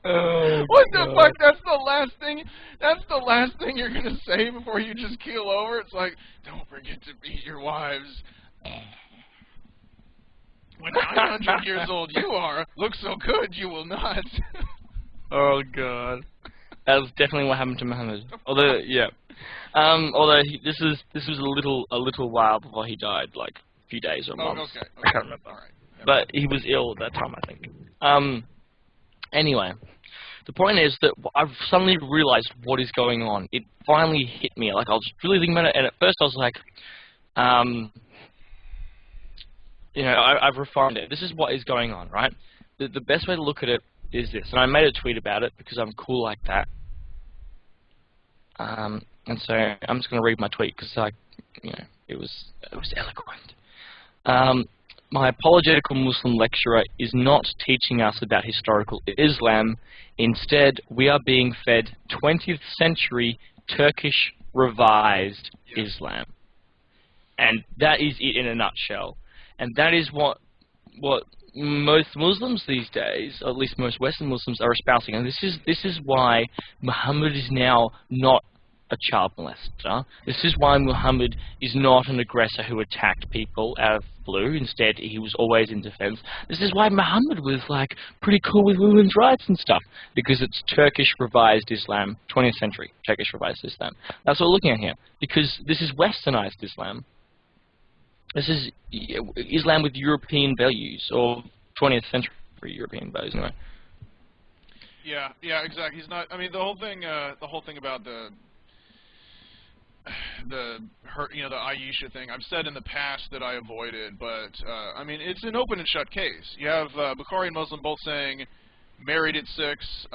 Oh, what the fuck? That's the last thing. That's the last thing you're gonna say before you just keel over. It's like, don't forget to beat your wives. When 900 years old you are, look so good you will not. Oh God, that was definitely what happened to Muhammad. Although, yeah. Although this was a little while before he died, like a few days or months. Okay. I can't remember. All right. But he was ill at that time, I think. Anyway, the point is that I've suddenly realized what is going on. It finally hit me. Like, I was really thinking about it, and at first I was like, I've refined it. This is what is going on, right? The best way to look at it is this, and I made a tweet about it because I'm cool like that. And so I'm just going to read my tweet because, it was eloquent. My apologetical Muslim lecturer is not teaching us about historical Islam. Instead, we are being fed 20th century Turkish revised Islam. And that is it in a nutshell. And that is what most Muslims these days, or at least most Western Muslims, are espousing. And this is why Muhammad is now not a child molester. This is why Muhammad is not an aggressor who attacked people out of the blue. Instead, he was always in defense. This is why Muhammad was, like, pretty cool with women's rights and stuff, because it's Turkish revised Islam, 20th century Turkish revised Islam. That's what we're looking at here, because this is westernized Islam. This is Islam with European values, or 20th century European values, anyway. Yeah, exactly. He's not. I mean, the whole thing about the Aisha thing, I've said in the past that I avoided, but I mean, it's an open and shut case. You have Bukhari and Muslim both saying married at 6,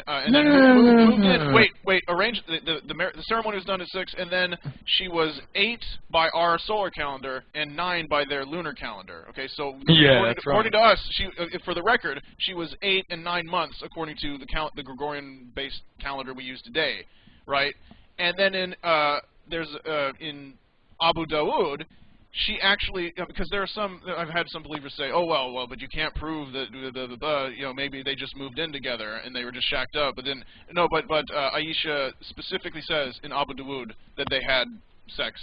and then moved in. Wait, arranged the ceremony was done at 6, and then she was 8 by our solar calendar and 9 by their lunar calendar. Okay, so according to us, she, for the record, she was 8 and 9 months according to the Gregorian-based calendar we use today, right? And then in in Abu Dawud, she actually, because there are some, I've had some believers say, oh well, but you can't prove that maybe they just moved in together and they were just shacked up. But then no, but Aisha specifically says in Abu Dawud that they had sex.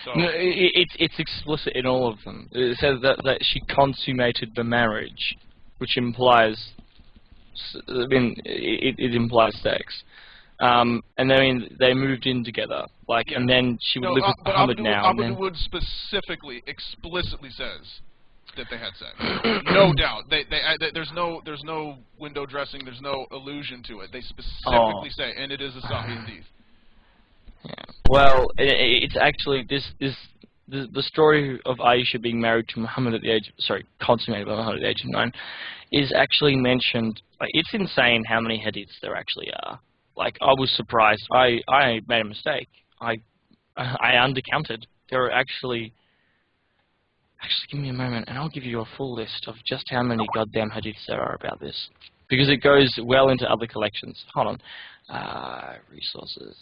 So no, it's explicit in all of them. It says that she consummated the marriage, which implies, I mean, it implies sex. And then they moved in together, and then she would live with Muhammad now. Abu Dawud specifically, explicitly says that they had sex. No doubt. There's no window dressing. There's no allusion to it. They specifically say, and it is a Sahih hadith. Yeah. Well, it's actually this the story of Aisha being married to Muhammad at the age, consummated by Muhammad at the age of 9, is actually mentioned. Like, it's insane how many hadiths there actually are. Like, I was surprised. I made a mistake. I undercounted. There are actually give me a moment, and I'll give you a full list of just how many goddamn hadiths there are about this, because it goes well into other collections. Hold on, resources.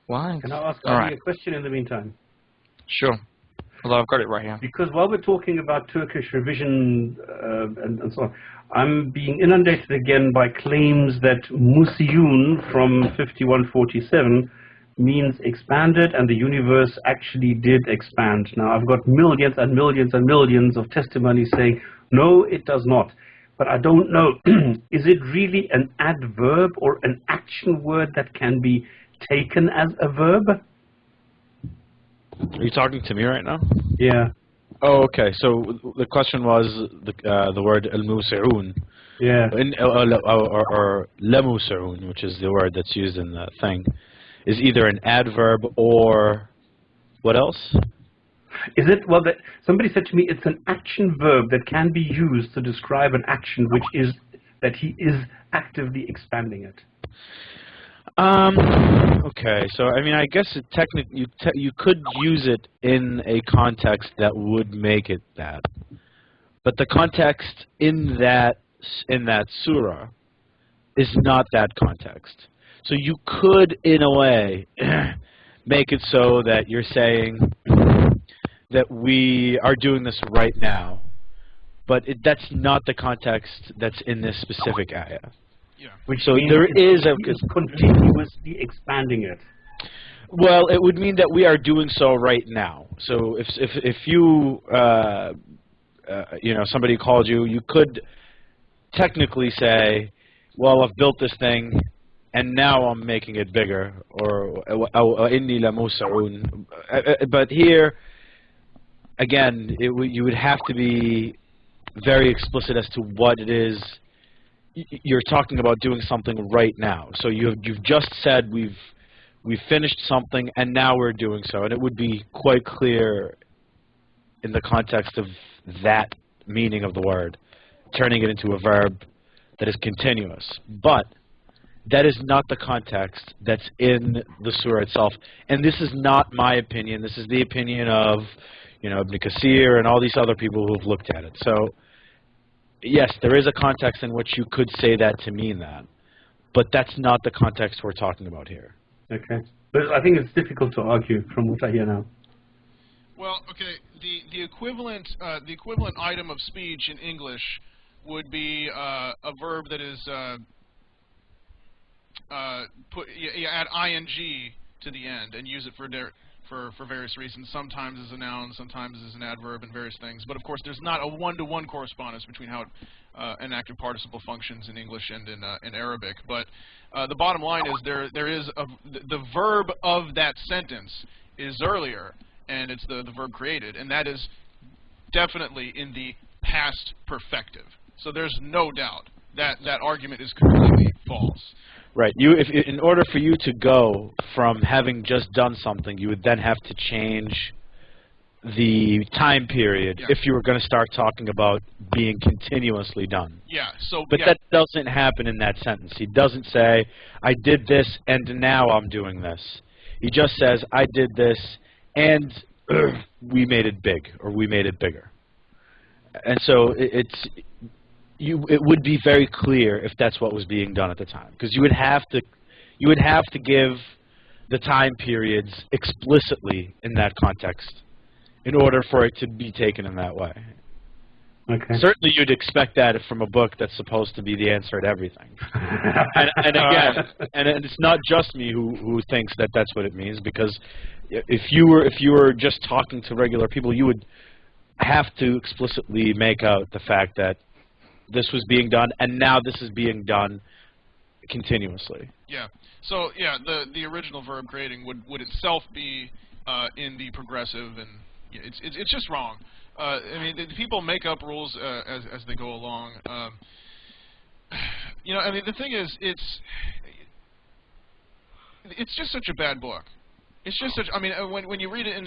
Why? Can I ask Ali a question in the meantime? Sure. Although I've got it right here. Because while we're talking about Turkish revision and so on, I'm being inundated again by claims that Musiyun from 5147 means expanded, and the universe actually did expand. Now, I've got millions and millions and millions of testimonies saying, no, it does not. But I don't know, is it really an adverb or an action word that can be taken as a verb? Are you talking to me right now? Yeah. Oh, okay. So the question was the word al-musi'un. Yeah. Or la-musi'un, which is the word that's used in the thing, is either an adverb or what else? Is it, well, somebody said to me it's an action verb that can be used to describe an action, which is that he is actively expanding it. Okay, so I mean, I guess you could use it in a context that would make it that, but the context in that surah is not that context. So you could, in a way, make it so that you're saying that we are doing this right now, but that's not the context that's in this specific ayah. Yeah. Which so there is continuously expanding it. Well, it would mean that we are doing so right now. So if you somebody called you, you could technically say, well, I've built this thing, and now I'm making it bigger, or inni la musa'un. But here, again, you would have to be very explicit as to what it is you're talking about doing something right now. So you've just said we've finished something, and now we're doing so, and it would be quite clear in the context of that meaning of the word, turning it into a verb that is continuous. But that is not the context that's in the surah itself. And this is not my opinion. This is the opinion of, Ibn Kathir and all these other people who've looked at it. So, yes, there is a context in which you could say that to mean that. But that's not the context we're talking about here. Okay. But I think it's difficult to argue from what I hear now. Well, okay, the equivalent item of speech in English would be a verb that is you add ing to the end and use it for various reasons. Sometimes as a noun, sometimes as an adverb, and various things. But of course, there's not a one-to-one correspondence between how an active participle functions in English and in Arabic. But the bottom line is there is the verb of that sentence is earlier, and it's the verb created, and that is definitely in the past perfective. So there's no doubt that that argument is completely false. Right. In order for you to go from having just done something, you would then have to change the time period if you were going to start talking about being continuously done. Yeah. So, but that doesn't happen in that sentence. He doesn't say, I did this and now I'm doing this. He just says, I did this and we made it big, or we made it bigger. And so it would be very clear if that's what was being done at the time, because you would have to give the time periods explicitly in that context in order for it to be taken in that way. Okay. Certainly, you'd expect that from a book that's supposed to be the answer to everything. and again, and it's not just me who thinks that that's what it means, because if you were just talking to regular people, you would have to explicitly make out the fact that this was being done, and now this is being done continuously. Yeah. So yeah, the original verb creating would itself be in the progressive, and it's just wrong. I mean, people make up rules as they go along. I mean, the thing is, it's just such a bad book. It's just such. I mean, when you read it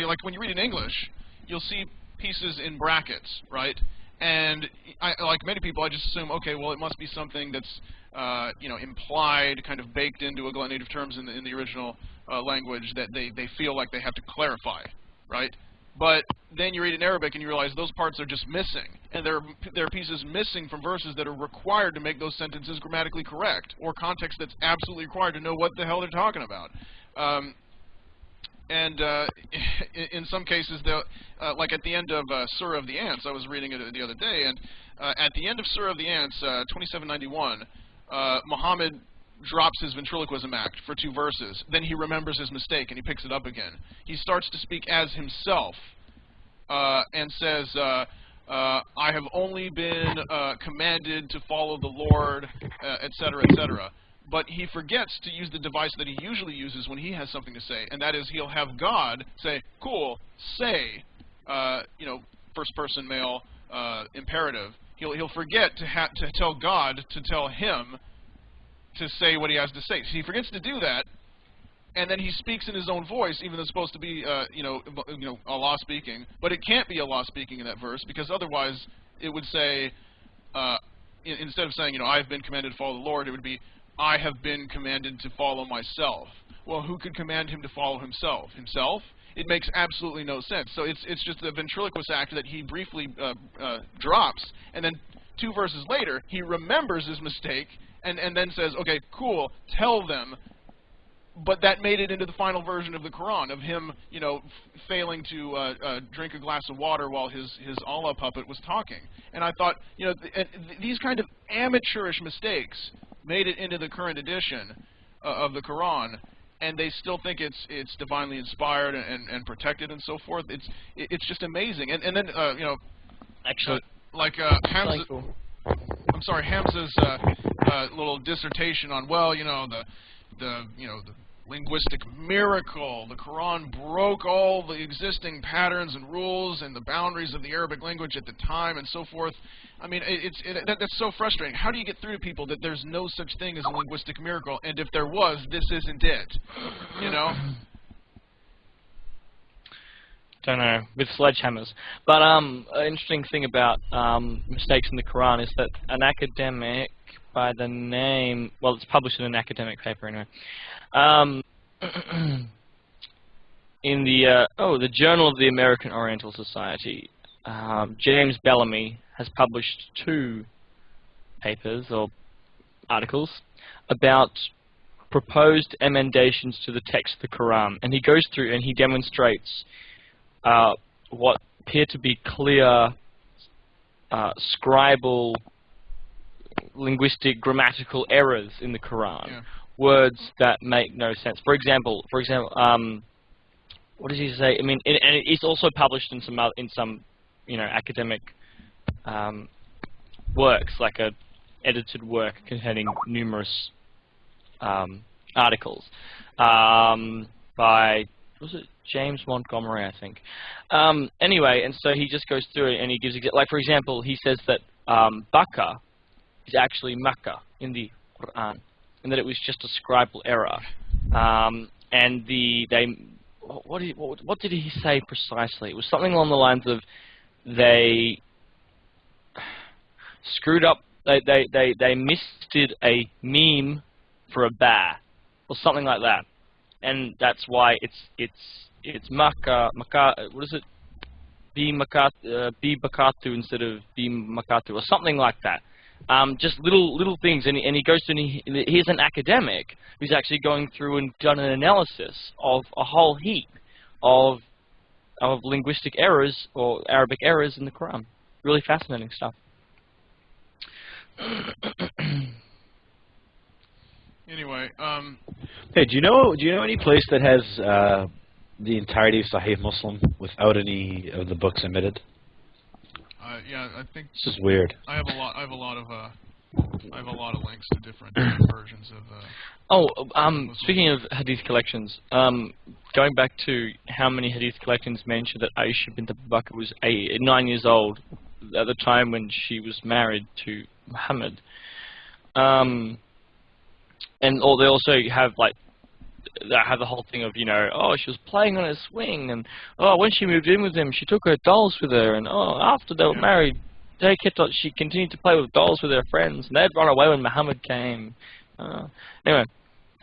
like when you read in English, you'll see pieces in brackets, right? And like many people, I just assume, okay, well, it must be something that's implied, kind of baked into a native terms in the original language that they feel like they have to clarify, right? But then you read in Arabic and you realize those parts are just missing, and there are pieces missing from verses that are required to make those sentences grammatically correct, or context that's absolutely required to know what the hell they're talking about. In some cases, like at the end of Surah of the Ants, I was reading it the other day, and at the end of Surah of the Ants, 2791, Muhammad drops his ventriloquism act for 2 verses. Then he remembers his mistake and he picks it up again. He starts to speak as himself and says, I have only been commanded to follow the Lord, etc., etc. But he forgets to use the device that he usually uses when he has something to say, and that is he'll have God say, cool, say, first person male imperative. He'll forget to tell God to tell him to say what he has to say. So he forgets to do that, and then he speaks in his own voice, even though it's supposed to be, Allah speaking. But it can't be Allah speaking in that verse, because otherwise it would say, instead of saying, I've been commanded to follow the Lord, it would be, I have been commanded to follow myself. Well, who could command him to follow himself? Himself? It makes absolutely no sense. So it's just a ventriloquist act that he briefly drops, and then 2 verses later, he remembers his mistake, and then says, okay, cool, tell them. But that made it into the final version of the Quran, of him, failing to drink a glass of water while his Allah puppet was talking. And I thought, these kind of amateurish mistakes made it into the current edition of the Quran, and they still think it's divinely inspired and protected and so forth. It's just amazing. And then actually, Hamza, cool. I'm sorry, Hamza's little dissertation on the linguistic miracle. The Quran broke all the existing patterns and rules and the boundaries of the Arabic language at the time and so forth. I mean, that's so frustrating. How do you get through to people that there's no such thing as a linguistic miracle, and if there was, this isn't it? Don't know, with sledgehammers. But an interesting thing about mistakes in the Quran is that an academic by the name, well, it's published in an academic paper anyway, in the Journal of the American Oriental Society, James Bellamy has published 2 papers or articles about proposed emendations to the text of the Quran, and he goes through and he demonstrates what appear to be clear scribal, linguistic, grammatical errors in the Quran. Yeah. Words that make no sense. For example, what does he say? I mean, and it's also published in some academic works, like a edited work containing numerous articles by, was it James Montgomery, I think. Anyway, and so he just goes through it and he gives, like for example, he says that Baka is actually Makkah in the Quran, and that it was just a scribal error. And what did he say precisely? It was something along the lines of they screwed up. They misted a meme for a ba, or something like that, and that's why it's Makkah. What is it? Be Bakatu instead of Be Makatu, or something like that. Just little things, and he goes to, and he's an academic who's actually going through and done an analysis of a whole heap of linguistic errors or Arabic errors in the Quran. Really fascinating stuff. Anyway, hey, do you know any place that has the entirety of Sahih Muslim without any of the books omitted? yeah, I think this is weird. I have a lot of links to different versions of. Speaking of hadith collections, going back to how many hadith collections mention that Aisha bint Abu Bakr was 9 years old at the time when she was married to Muhammad. And they also have like they have the whole thing of, you know, oh, she was playing on a swing, and oh, when she moved in with him, she took her dolls with her, and oh, after they were married, she continued to play with dolls with her friends, and they'd run away when Muhammad came. Anyway,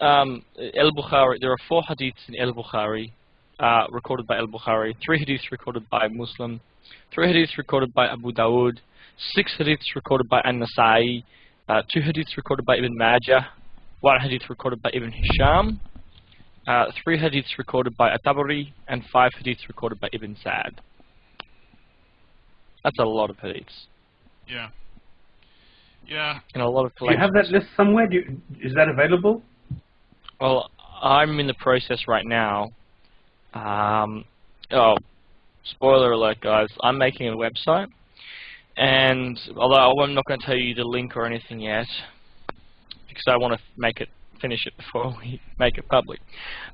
Al-Bukhari, there are 4 hadiths in Al-Bukhari, recorded by Al-Bukhari, 3 hadiths recorded by Muslim, 3 hadiths recorded by Abu Dawood, 6 hadiths recorded by An-Nasai, 2 hadiths recorded by Ibn Majah, 1 hadith recorded by Ibn Hisham, 3 hadiths recorded by At-Tabari, and 5 hadiths recorded by Ibn Sa'd. That's a lot of hadiths. Yeah. Yeah. And a lot of Do you have that list somewhere? Is that available? Well, I'm in the process right now. Oh, spoiler alert, guys. I'm making a website. And although I'm not going to tell you the link or anything yet, because I want to finish it before we make it public.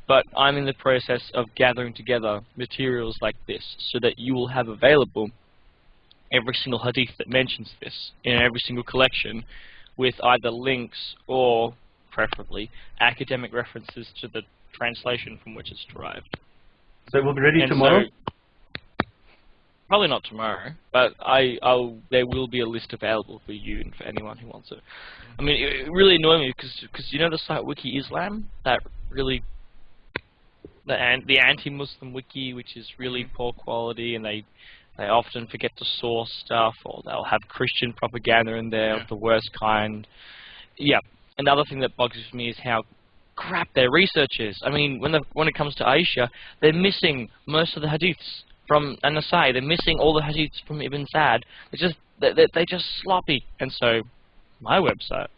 But I'm in the process of gathering together materials like this so that you will have available every single hadith that mentions this in every single collection with either links or, preferably, academic references to the translation from which it's derived. So it will be ready tomorrow? So, probably not tomorrow, but there will be a list available for you and for anyone who wants it. I mean, it really annoyed me because you know the site Wiki Islam? That really... the anti-Muslim wiki, which is really poor quality, and they often forget to source stuff, or they'll have Christian propaganda in there of the worst kind. Yeah. Another thing that bugs me is how crap their research is. I mean, when it comes to Aisha, they're missing most of the hadiths from An-Nasai. They're missing all the hadiths from Ibn Sa'd. They're just sloppy. And so, my website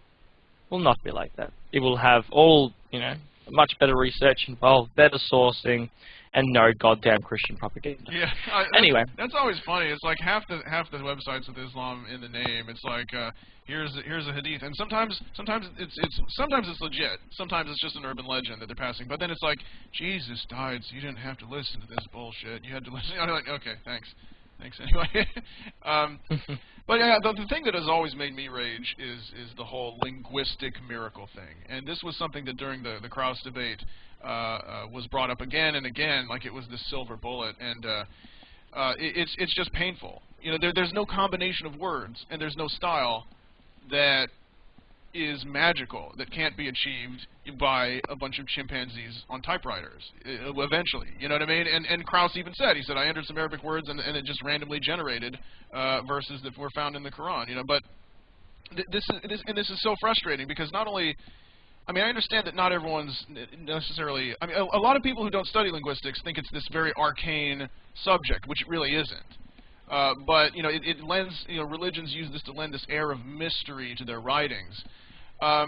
will not be like that. It will have all, you know, much better research involved, better sourcing, and no goddamn Christian propaganda. Yeah. Anyway, that's always funny. It's like half the websites with Islam in the name. It's like here's a hadith, and sometimes it's legit. Sometimes it's just an urban legend that they're passing. But then it's like Jesus died, so you didn't have to listen to this bullshit. You had to listen. I'm like, okay, thanks anyway. But yeah, the thing that has always made me rage is the whole linguistic miracle thing, and this was something that during the Krauss debate was brought up again and again, like it was this silver bullet, and it's just painful. You know, there's no combination of words, and there's no style that is magical, that can't be achieved by a bunch of chimpanzees on typewriters eventually. You know what I mean? And Krauss even said, he said, I entered some Arabic words and it just randomly generated verses that were found in the Quran. You know, but this is so frustrating because not only, I mean, I understand that not everyone's necessarily, I mean, a lot of people who don't study linguistics think it's this very arcane subject, which it really isn't. But, you know, it lends, you know, religions use this to lend this air of mystery to their writings. But,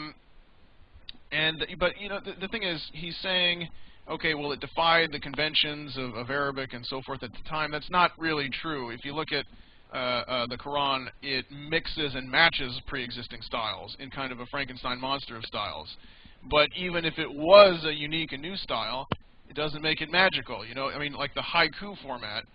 you know, the thing is, he's saying, okay, well, it defied the conventions of Arabic and so forth at the time. That's not really true. If you look at the Quran, it mixes and matches pre-existing styles in kind of a Frankenstein monster of styles. But even if it was a unique and new style, it doesn't make it magical. You know, I mean, like the haiku format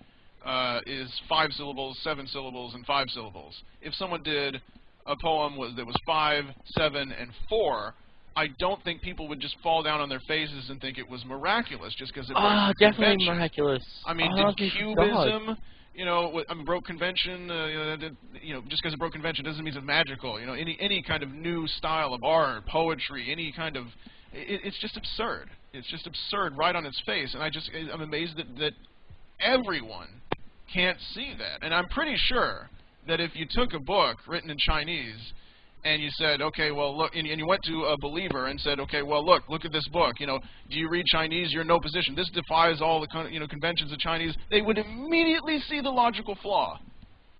is 5 syllables, 7 syllables, and 5 syllables. If someone did a poem that was 5, 7, and 4, I don't think people would just fall down on their faces and think it was miraculous just because it broke definitely convention. Miraculous. I mean, did Cubism, you know, broke convention, you know, just because it broke convention doesn't mean it's magical. You know, any kind of new style of art, poetry, any kind of, it's just absurd. It's just absurd right on its face, and I'm amazed that everyone can't see that. And I'm pretty sure that if you took a book written in Chinese and you said, okay, well, look, and you went to a believer and said, okay, well, look at this book. You know, do you read Chinese? You're in no position. This defies all the conventions of Chinese. They would immediately see the logical flaw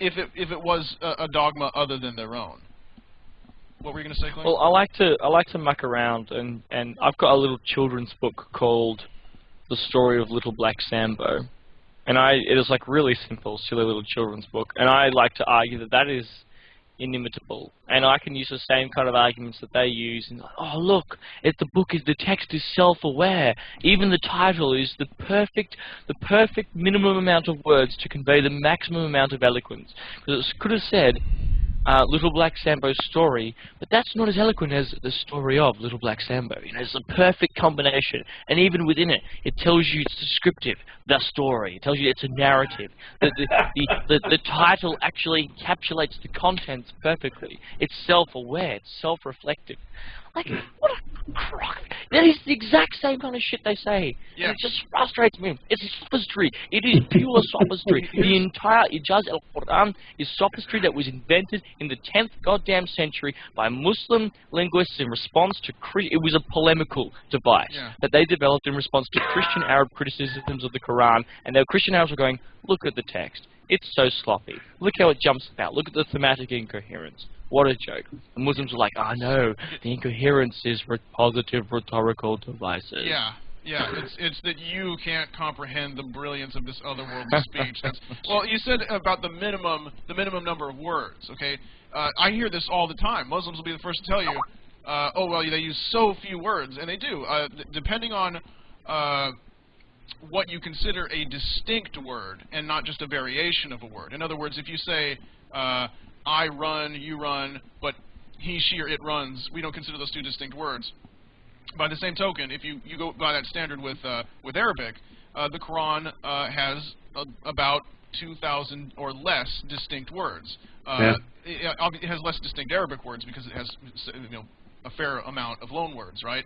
if it was a dogma other than their own. What were you going to say, Clint? Well, I like to muck around, and I've got a little children's book called The Story of Little Black Sambo. And it is like really simple, silly little children's book. And I like to argue that is inimitable. And I can use the same kind of arguments that they use. And like, oh look, the text is self-aware. Even the title is the perfect minimum amount of words to convey the maximum amount of eloquence. Because it could have said, Little Black Sambo's story, but that's not as eloquent as the story of Little Black Sambo. You know, it's a perfect combination, and even within it, it tells you it's descriptive, the story. It tells you it's a narrative. The title actually encapsulates the contents perfectly. It's self-aware, it's self-reflective. Like, what a crock. That is the exact same kind of shit they say. Yeah. And it just frustrates me. It's sophistry. It is pure sophistry. The entire Ijaz al-Quran is sophistry that was invented in the 10th goddamn century by Muslim linguists in response to... It was a polemical device that they developed in response to Christian Arab criticisms of the Quran. And the Christian Arabs were going, look at the text. It's so sloppy. Look how it jumps about. Look at the thematic incoherence. What a joke. The Muslims are like, oh no, the incoherence is positive rhetorical devices. Yeah, it's that you can't comprehend the brilliance of this otherworldly speech. Well, you said about the minimum number of words, okay? I hear this all the time. Muslims will be the first to tell you, oh, well, they use so few words, and they do. Depending on what you consider a distinct word and not just a variation of a word. In other words, if you say, I run, you run, but he, she, or it runs, we don't consider those two distinct words. By the same token, if you go by that standard with Arabic, the Quran has about 2,000 or less distinct words. It has less distinct Arabic words because it has a fair amount of loan words, right?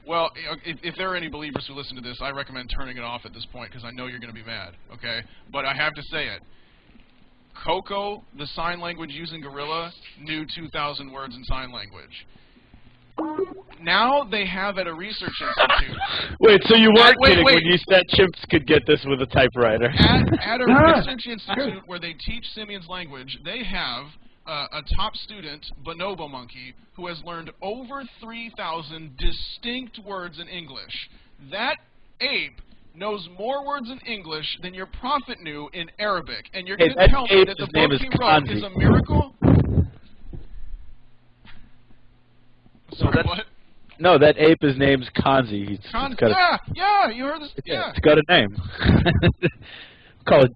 Well, if there are any believers who listen to this, I recommend turning it off at this point because I know you're going to be mad, okay? But I have to say it. Coco, the sign language using gorilla, knew 2,000 words in sign language. Now they have at a research institute... Wait, so you weren't kidding when you said chimps could get this with a typewriter? At a research institute where they teach simians language, they have a top student, Bonobo Monkey, who has learned over 3,000 distinct words in English. That ape knows more words in English than your prophet knew in Arabic. And you're going to tell me that the book he wrote is a miracle? Sorry, what? No, that ape, his name's Kanzi. Yeah, you heard this? Yeah. It's got a name.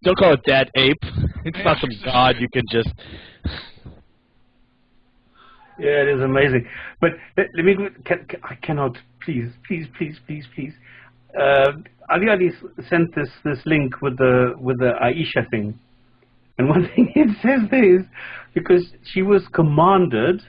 Don't call it that ape. It's not some god you can just... Yeah, it is amazing. But let me... I cannot... Please. Ali sent this link with the Aisha thing, and one thing it says there is because she was commanded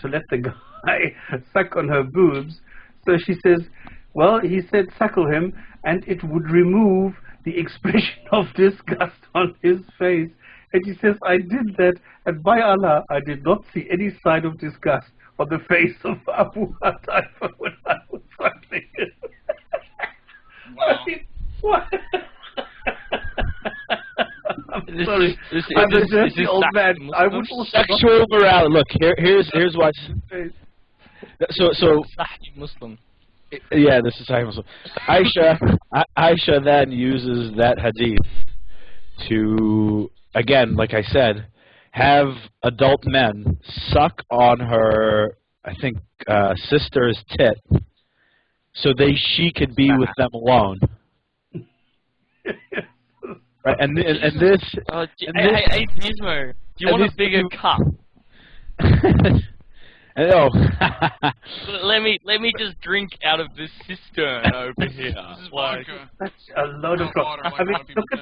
to let the guy suck on her boobs, so she says, well, he said suckle him, and it would remove the expression of disgust on his face, and she says, I did that, and by Allah, I did not see any sign of disgust on the face of Abu Hanifa when I was suckling him. Wow. What? I'm sorry. I'm a dirty old man. I would also sexual morality. Look, here's what's... So Muslim. Yeah, this is Sahih Muslim. Aisha then uses that hadith to, again, like I said, have adult men suck on her, I think, sister's tit, so she could be with them alone. Right, and this... Hey, Atheismo, do you want a bigger cup? Oh. let me just drink out of this cistern over here. This is vodka. That's a load of water, like I mean,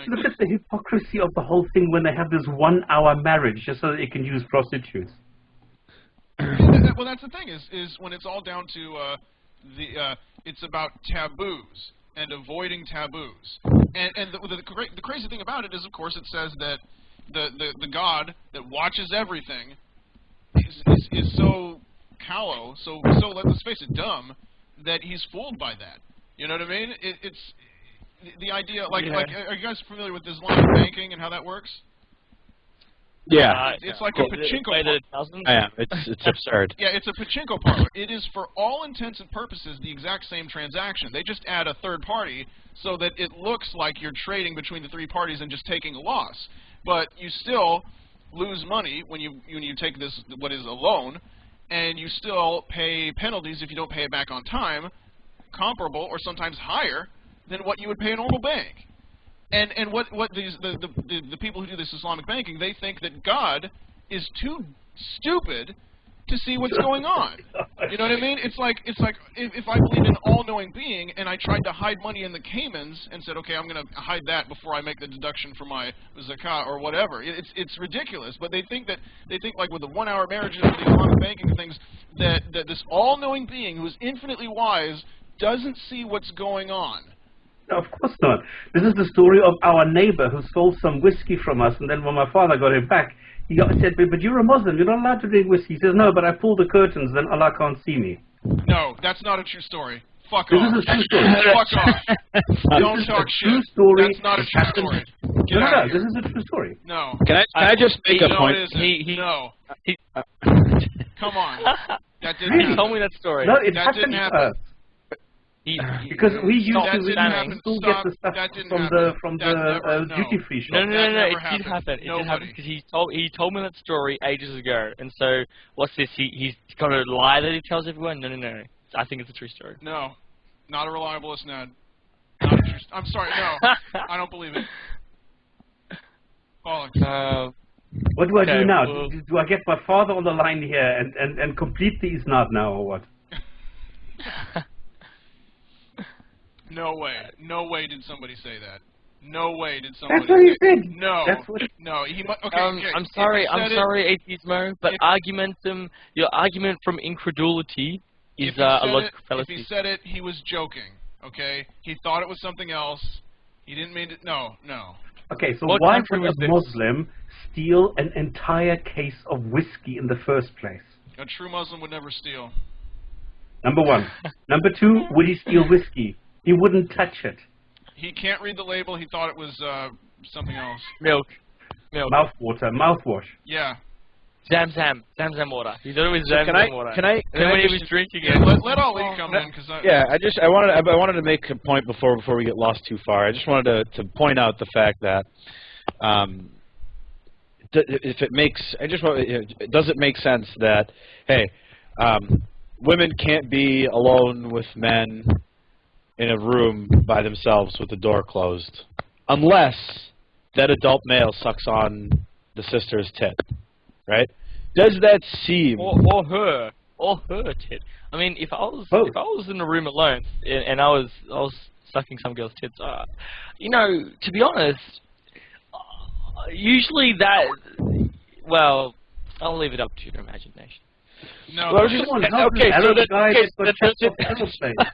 look at the hypocrisy of the whole thing when they have this 1-hour marriage just so that they can use prostitutes. Well, that's the thing is when it's all down to it's about taboos and avoiding taboos. And the crazy thing about it is, of course, it says that the God that watches everything is so callow, so let's face it, dumb, that he's fooled by that. You know what I mean? It's the idea. Like, are you guys familiar with Islamic banking and how that works? Yeah. It's like a pachinko parlor. Yeah, it's absurd. Yeah, it's a pachinko parlor. It is, for all intents and purposes, the exact same transaction. They just add a third party so that it looks like you're trading between the three parties and just taking a loss. But you still lose money when you take this, what is a loan, and you still pay penalties if you don't pay it back on time, comparable or sometimes higher than what you would pay a normal bank. And what the people who do this Islamic banking, they think that God is too stupid to see what's going on. You know what I mean? It's like if I believe in an all-knowing being and I tried to hide money in the Caymans and said, okay, I'm going to hide that before I make the deduction for my zakah or whatever. It's ridiculous. But they think like with the 1-hour marriages and the Islamic banking and things that this all-knowing being who is infinitely wise doesn't see what's going on. No, of course not. This is the story of our neighbor who stole some whiskey from us, and then when my father got it back, he said, but you're a Muslim, you're not allowed to drink whiskey. He says, no, but I pulled the curtains, then Allah can't see me. No, that's not a true story. Fuck this off. This is a true story. Fuck off. Don't talk shit. True story. That's not a true story. Get no, out of here. This is a true story. No. Can I just make a point? It isn't. No. Come on. That didn't He happen. told me that story. No, it That happened didn't happen. Because we used That to didn't happen. still Stop. get the stuff That didn't from happen. the No. duty-free shop. No, That it never did happened. happen. It did happen Nobody. because he told me that story ages ago. And so, what's this? He's got a lie that he tells everyone? No. I think it's a true story. No. Not a reliable isnad. Not a true I'm sorry, no. I don't believe it. Bollocks. What do I do now? Well, Do I get my father on the line here and complete the isnad now, or what? No way. No way did somebody say that. No way did somebody That's what he say said. No. That's what No. He okay, okay. I'm sorry, Atheismo, but if- your argument from incredulity is If he a said logical If fallacy. he said it, he was joking. Okay? He thought it was something else. He didn't mean it. No. Okay, so What why country would was a this? Muslim steal an entire case of whiskey in the first place? A true Muslim would never steal. Number one. Number two, would he steal whiskey? He wouldn't touch it. He can't read the label. He thought it was something else. Milk. Mouthwash. Yeah. Zamzam water. He thought it was Zamzam water. Can I And then when he just- was drinking Yeah, it, let Ali come in because I wanted to make a point before we get lost too far. I just wanted to point out the fact that if it makes does it make sense that hey, women can't be alone with men in a room by themselves with the door closed unless that adult male sucks on the sister's tit, right? Does that seem or her tit? I mean, if I was in a room alone and I was sucking some girl's tits, to be honest, usually that. Well, I'll leave it up to your imagination. no. Well,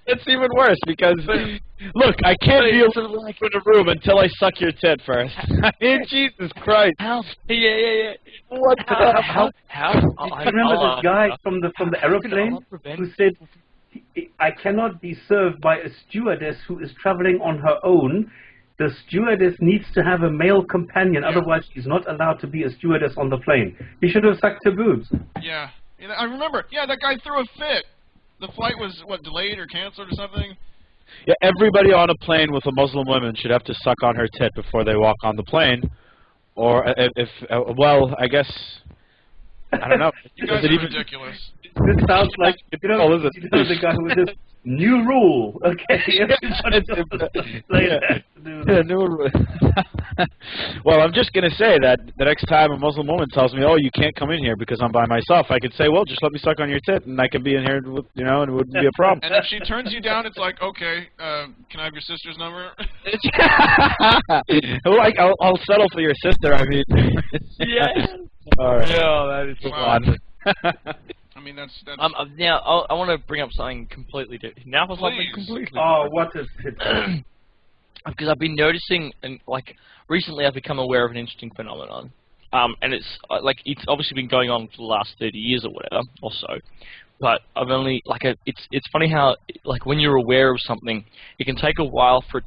that's even worse because look, I can't be alone in a room until I suck your tit first. I mean, Jesus Christ! How? Yeah. What? How? You remember this guy from the aeroplane who said, "I cannot be served by a stewardess who is traveling on her own. The stewardess needs to have a male companion, otherwise she's not allowed to be a stewardess on the plane." He should have sucked her boobs. Yeah. I remember. Yeah, that guy threw a fit. The flight was, delayed or canceled or something? Yeah, everybody on a plane with a Muslim woman should have to suck on her tit before they walk on the plane. Or I guess, I don't know. You guys are ridiculous. This sounds like, the guy who was just, new rule, okay? New rule. Well, I'm just going to say that the next time a Muslim woman tells me, oh, you can't come in here because I'm by myself, I could say, well, just let me suck on your tit and I can be in here, and it wouldn't be a problem. And if she turns you down, it's like, okay, can I have your sister's number? I'll settle for your sister, I mean. Yeah. All right. Yeah, that is fun. I mean, that's now, I want to bring up something completely different. Now for something completely Oh, what is it? Because I've been noticing, and recently I've become aware of an interesting phenomenon. And it's obviously been going on for the last 30 years or whatever, or so. But I've only it's funny how when you're aware of something, it can take a while for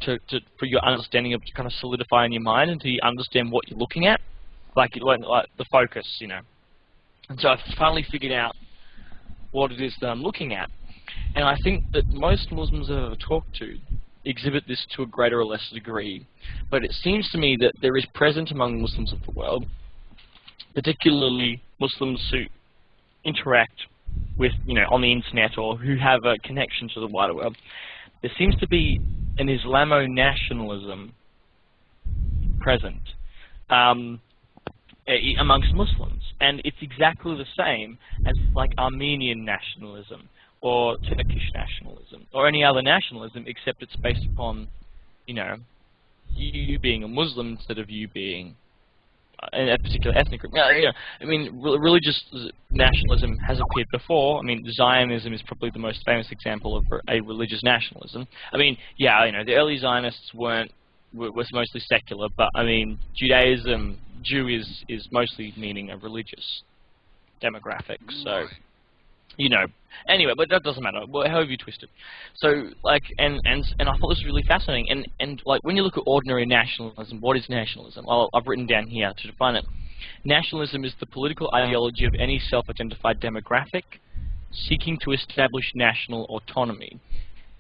your understanding of it to kind of solidify in your mind until you understand what you're looking at, like the focus, And so I've finally figured out what it is that I'm looking at. And I think that most Muslims I've ever talked to exhibit this to a greater or lesser degree. But it seems to me that there is present among Muslims of the world, particularly Muslims who interact with, on the internet or who have a connection to the wider world, there seems to be an Islamo-nationalism present. amongst Muslims, and it's exactly the same as like Armenian nationalism or Turkish nationalism or any other nationalism, except it's based upon, you know, you being a Muslim instead of you being a particular ethnic group. I mean, religious nationalism has appeared before. I mean, Zionism is probably the most famous example of a religious nationalism. I mean, yeah, you know, the early Zionists was mostly secular, but I mean, Judaism, Jew is mostly meaning a religious demographic. So, you know, anyway, but that doesn't matter. However you twist it. So, like, and I thought this was really fascinating. And like, when you look at ordinary nationalism, what is nationalism? Well, I've written down here to define it. Nationalism is the political ideology of any self-identified demographic seeking to establish national autonomy.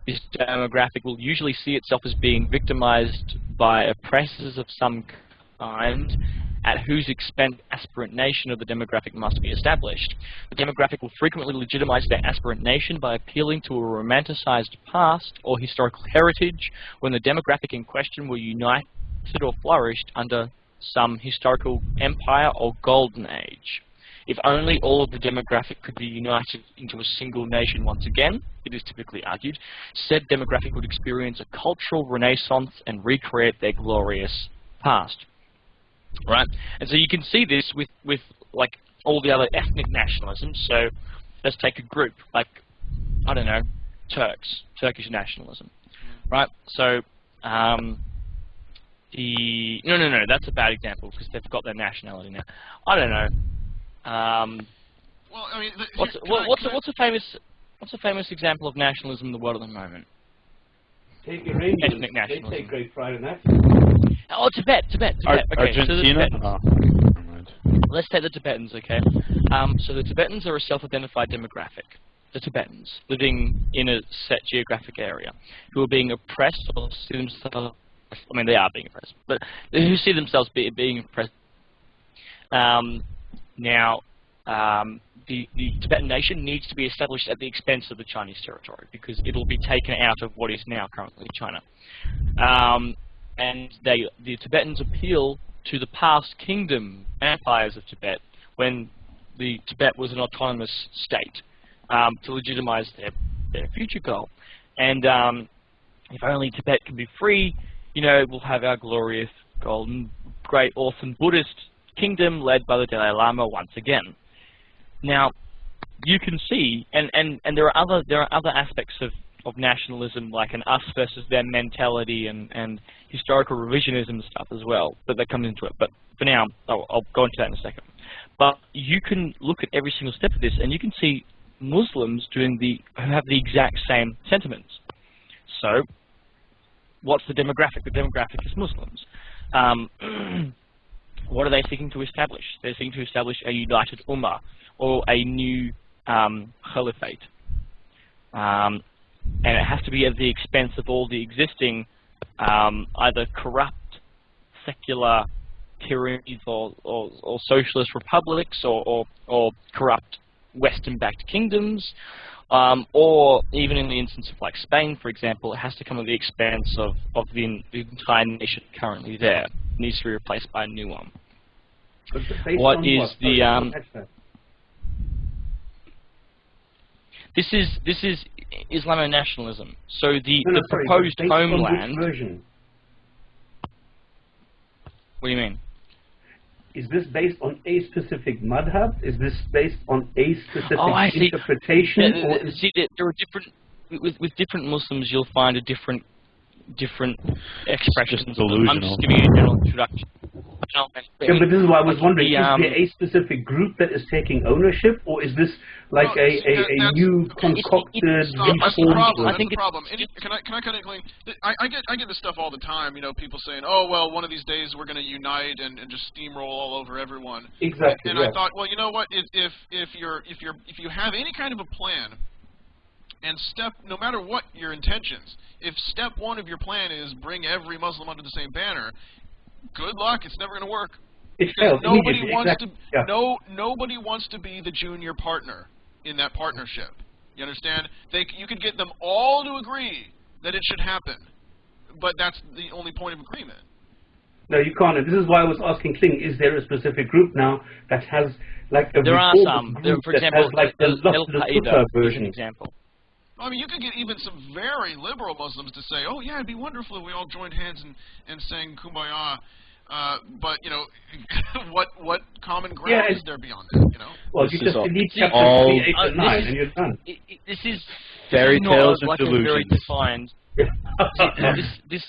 This demographic will usually see itself as being victimized by oppressors of some kind, at whose expense aspirant nation of the demographic must be established. The demographic will frequently legitimize their aspirant nation by appealing to a romanticized past or historical heritage when the demographic in question were united or flourished under some historical empire or golden age. If only all of the demographic could be united into a single nation once again, it is typically argued, said demographic would experience a cultural renaissance and recreate their glorious past. Right, and so you can see this with like all the other ethnic nationalisms. So let's take a group like, I don't know, Turkish nationalism, right? So no, that's a bad example because they've got their nationality now. I don't know. Well, I mean, what's a famous example of nationalism in the world at the moment? Take Iranians. Ethnic nationalism. They take great pride in that. Oh, Tibet. Okay, Argentina? So let's take the Tibetans, okay? So the Tibetans are a self-identified demographic. The Tibetans, living in a set geographic area, who are being oppressed or see themselves, I mean, they are being oppressed, but who see themselves being oppressed. Now, the Tibetan nation needs to be established at the expense of the Chinese territory because it will be taken out of what is now currently China. And the Tibetans appeal to the past kingdom empires of Tibet when the Tibet was an autonomous state to legitimize their future goal. And if only Tibet can be free, you know, we'll have our glorious, golden, great, awesome Buddhist kingdom led by the Dalai Lama once again. Now, you can see, and there are other aspects of nationalism, like an us versus them mentality and historical revisionism stuff as well, but that comes into it. But for now, I'll go into that in a second. But you can look at every single step of this, and you can see Muslims who have the exact same sentiments. So, what's the demographic? The demographic is Muslims. What are they seeking to establish? They're seeking to establish a united ummah, or a new caliphate. And it has to be at the expense of all the existing either corrupt, secular tyrannies or socialist republics or corrupt Western-backed kingdoms, or even in the instance of like Spain, for example, it has to come at the expense of the entire nation currently there. It needs to be replaced by a new one. What is the This is Islamo-nationalism. So the proposed homeland. What do you mean? Is this based on a specific madhab? Is this based on a specific interpretation? There are different with different Muslims. You'll find a different expressions. I'm just giving you a general introduction. Yeah, but this is why I was wondering, is there a specific group that is taking ownership, or is this like a new concocted reformed? That's the problem. Can I kind of explain? I get this stuff all the time. You know, people saying, "Oh, well, one of these days we're going to unite and just steamroll all over everyone." Exactly. And I thought, well, you know what? If you have any kind of a plan, and no matter what your intentions, if step one of your plan is bring every Muslim under the same banner, good luck. It's never going to work. Nobody wants to be the junior partner in that partnership. You understand? You could get them all to agree that it should happen, but that's the only point of agreement. No, you can't. And this is why I was asking Kling, is there a specific group now that has like a There are some. For example, like the Al-Qaeda is an version? example. I mean, you could get even some very liberal Muslims to say, "Oh yeah, it'd be wonderful if we all joined hands and sang Kumbaya." But you know, what common ground is there beyond that? You know. Well, you just delete chapters 3, 8, and 9, and you're done. This is fairy tales and like delusions. A very defined. This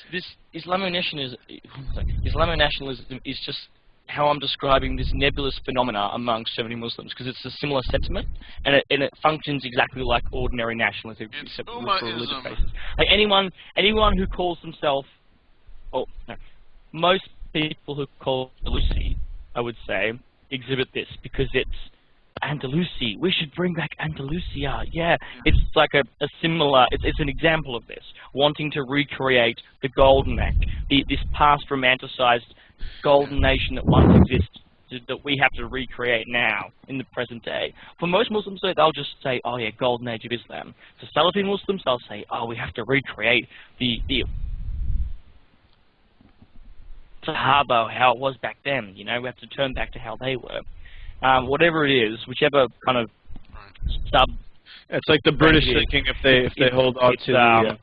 Islamo-nationalism is just how I'm describing this nebulous phenomena amongst so many Muslims, because it's a similar sentiment, and it functions exactly like ordinary nationalism, except for religious basis. Like anyone who calls themselves, most people who call Andalusi, I would say, exhibit this, because it's Andalusi. We should bring back Andalusia. Yeah, it's like a similar. It's an example of this, wanting to recreate the golden age, this past romanticized golden nation that once existed, that we have to recreate now in the present day. For most Muslims, they'll just say, "Oh yeah, golden age of Islam." For Salafi Muslims, they'll say, "Oh, we have to recreate the Sahaba, how it was back then. You know, we have to turn back to how they were." Whatever it is, whichever kind of sub. It's like the British thinking if they hold on to the.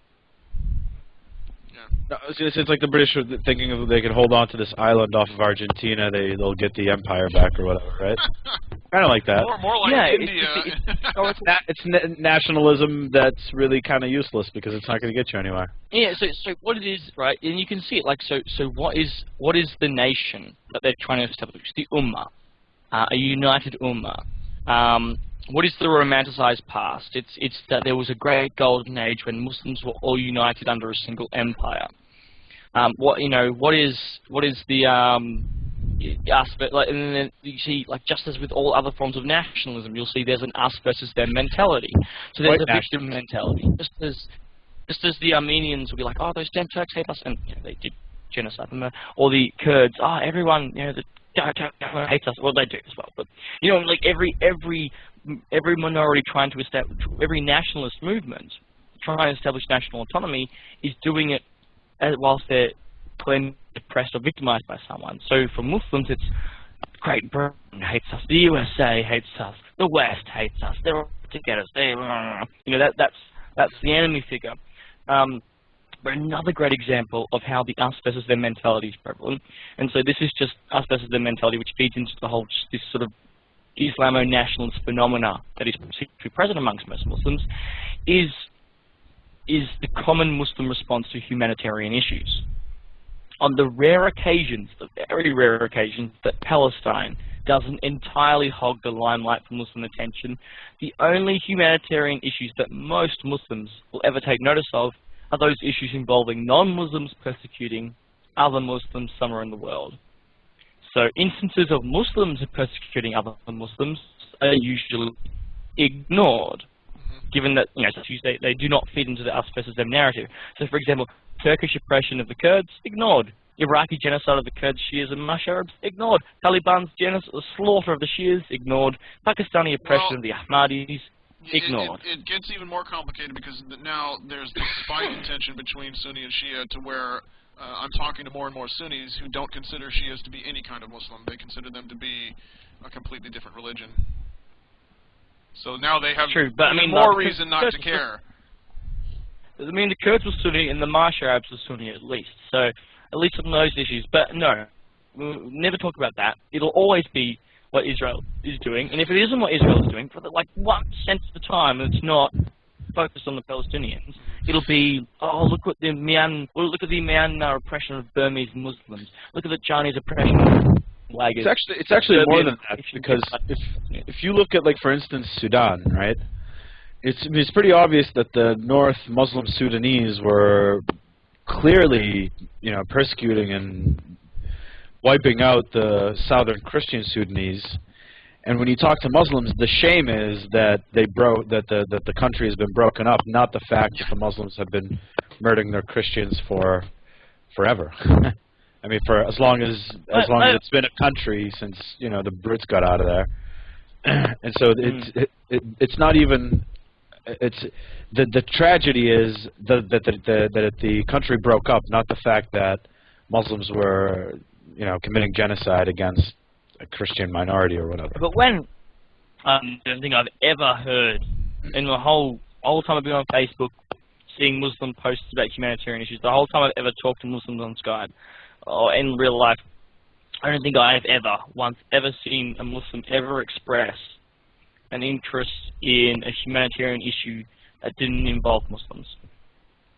It's like the British are thinking if they can hold on to this island off of Argentina, they'll get the empire back or whatever, right? Kind of like that. More like India. It's nationalism that's really kind of useless because it's not going to get you anywhere. Yeah. So what it is, right? And you can see it. Like so what is the nation that they're trying to establish? The Ummah. A united Ummah. What is the romanticized past? It's that there was a great golden age when Muslims were all united under a single empire. What is the aspect? Like, and then you see, like, just as with all other forms of nationalism, you'll see there's an us versus them mentality. So there's a victim mentality. Just as the Armenians will be like, "Oh, those damn Turks hate us," and they did genocide them, or the Kurds, everyone, the hates us. Well, they do as well, but like every minority trying to establish, every nationalist movement trying to establish national autonomy is doing it whilst they're claiming oppressed or victimized by someone. So for Muslims, it's Great Britain hates us, the USA hates us, the West hates us. They're all to get us. That's the enemy figure. But another great example of how the us versus them mentality is prevalent, and so this is just us versus them mentality, which feeds into the whole this sort of Islamo-nationalist phenomena that is present amongst most Muslims, is the common Muslim response to humanitarian issues. On the rare occasions, the very rare occasions, that Palestine doesn't entirely hog the limelight for Muslim attention, the only humanitarian issues that most Muslims will ever take notice of are those issues involving non-Muslims persecuting other Muslims somewhere in the world. So instances of Muslims persecuting other Muslims are usually ignored, given that they do not fit into the us versus them narrative. So, for example, Turkish oppression of the Kurds, ignored. Iraqi genocide of the Kurds, Shias, and Musharrafs, ignored. Taliban's slaughter of the Shias, ignored. Pakistani oppression of the Ahmadis, ignored. It gets even more complicated because now there's this spike tension between Sunni and Shia to where I'm talking to more and more Sunnis who don't consider Shias to be any kind of Muslim. They consider them to be a completely different religion. So now they have more reason not to care. I mean, the Kurds were Sunni and the Musharrafs were Sunni at least. So at least on those issues. But no, we'll never talk about that. It'll always be what Israel is doing. And if it isn't what Israel is doing, for like 1% of the time, it's not focused on the Palestinians. It'll be, look at the Myanmar oppression of Burmese Muslims. Look at the Chinese oppression of Uyghurs. It's actually more than that, because if you look at, like, for instance, Sudan, right? It's pretty obvious that the North Muslim Sudanese were clearly, persecuting and wiping out the Southern Christian Sudanese. And when you talk to Muslims, the shame is that that the country has been broken up, not the fact that the Muslims have been murdering their Christians forever. I mean, for as long as it's been a country since the Brits got out of there, and so it's not even. It's the tragedy is that the country broke up, not the fact that Muslims were, committing genocide against a Christian minority or whatever. But when I don't think I've ever heard in the whole time I've been on Facebook, seeing Muslim posts about humanitarian issues, the whole time I've ever talked to Muslims on Skype or in real life, I don't think I've once seen a Muslim ever express an interest in a humanitarian issue that didn't involve Muslims.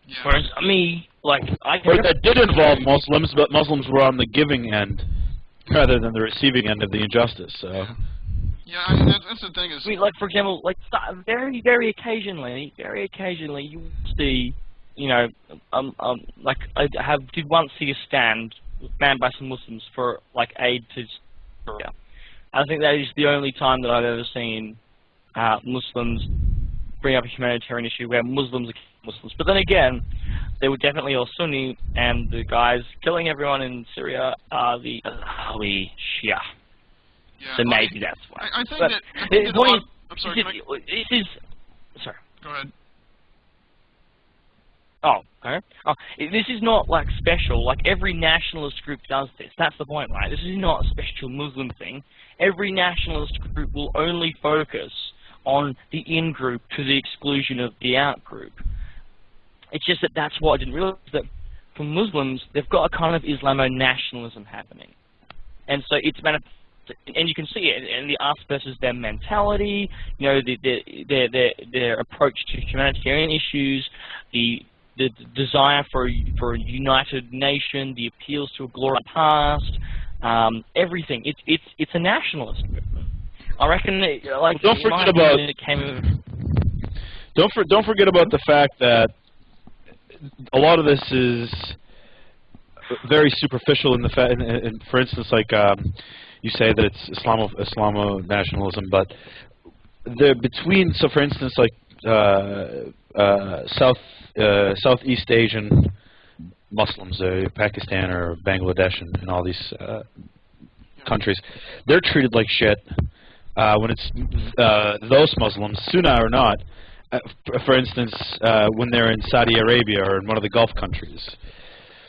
Yeah. Whereas me, Or that did involve Muslims, but Muslims were on the giving end rather than the receiving end of the injustice. So. Yeah, I mean, that's the thing is. I mean, like, for example, like very occasionally, you see, like I did once see a stand manned by some Muslims for like aid to Syria. I think that is the only time that I've ever seen Muslims bring up a humanitarian issue where Muslims are Muslims. But then again, they were definitely all Sunni, and the guys killing everyone in Syria are the Shia. Yeah, So maybe that's why. I think but that. I'm sorry. Sorry. Go ahead. Oh, okay. Oh, this is not like special. Like every nationalist group does this. That's the point, right? This is not a special Muslim thing. Every nationalist group will only focus on the in-group to the exclusion of the out-group. It's just that that's what I didn't realize, that for Muslims, they've got a kind of Islamo-nationalism happening. And so it's and you can see it in the us versus them mentality, their approach to humanitarian issues, the desire for a united nation, the appeals to a glorious past, everything. It's a nationalist movement. I reckon, don't forget about don't forget about the fact that a lot of this is very superficial in the fact. For instance, like you say that it's Islamo-nationalism, but between. So, for instance, like Southeast Asian Muslims, Pakistan or Bangladesh, and all these countries, they're treated like shit. When it's those Muslims, Sunni or not, for instance, when they're in Saudi Arabia or in one of the Gulf countries.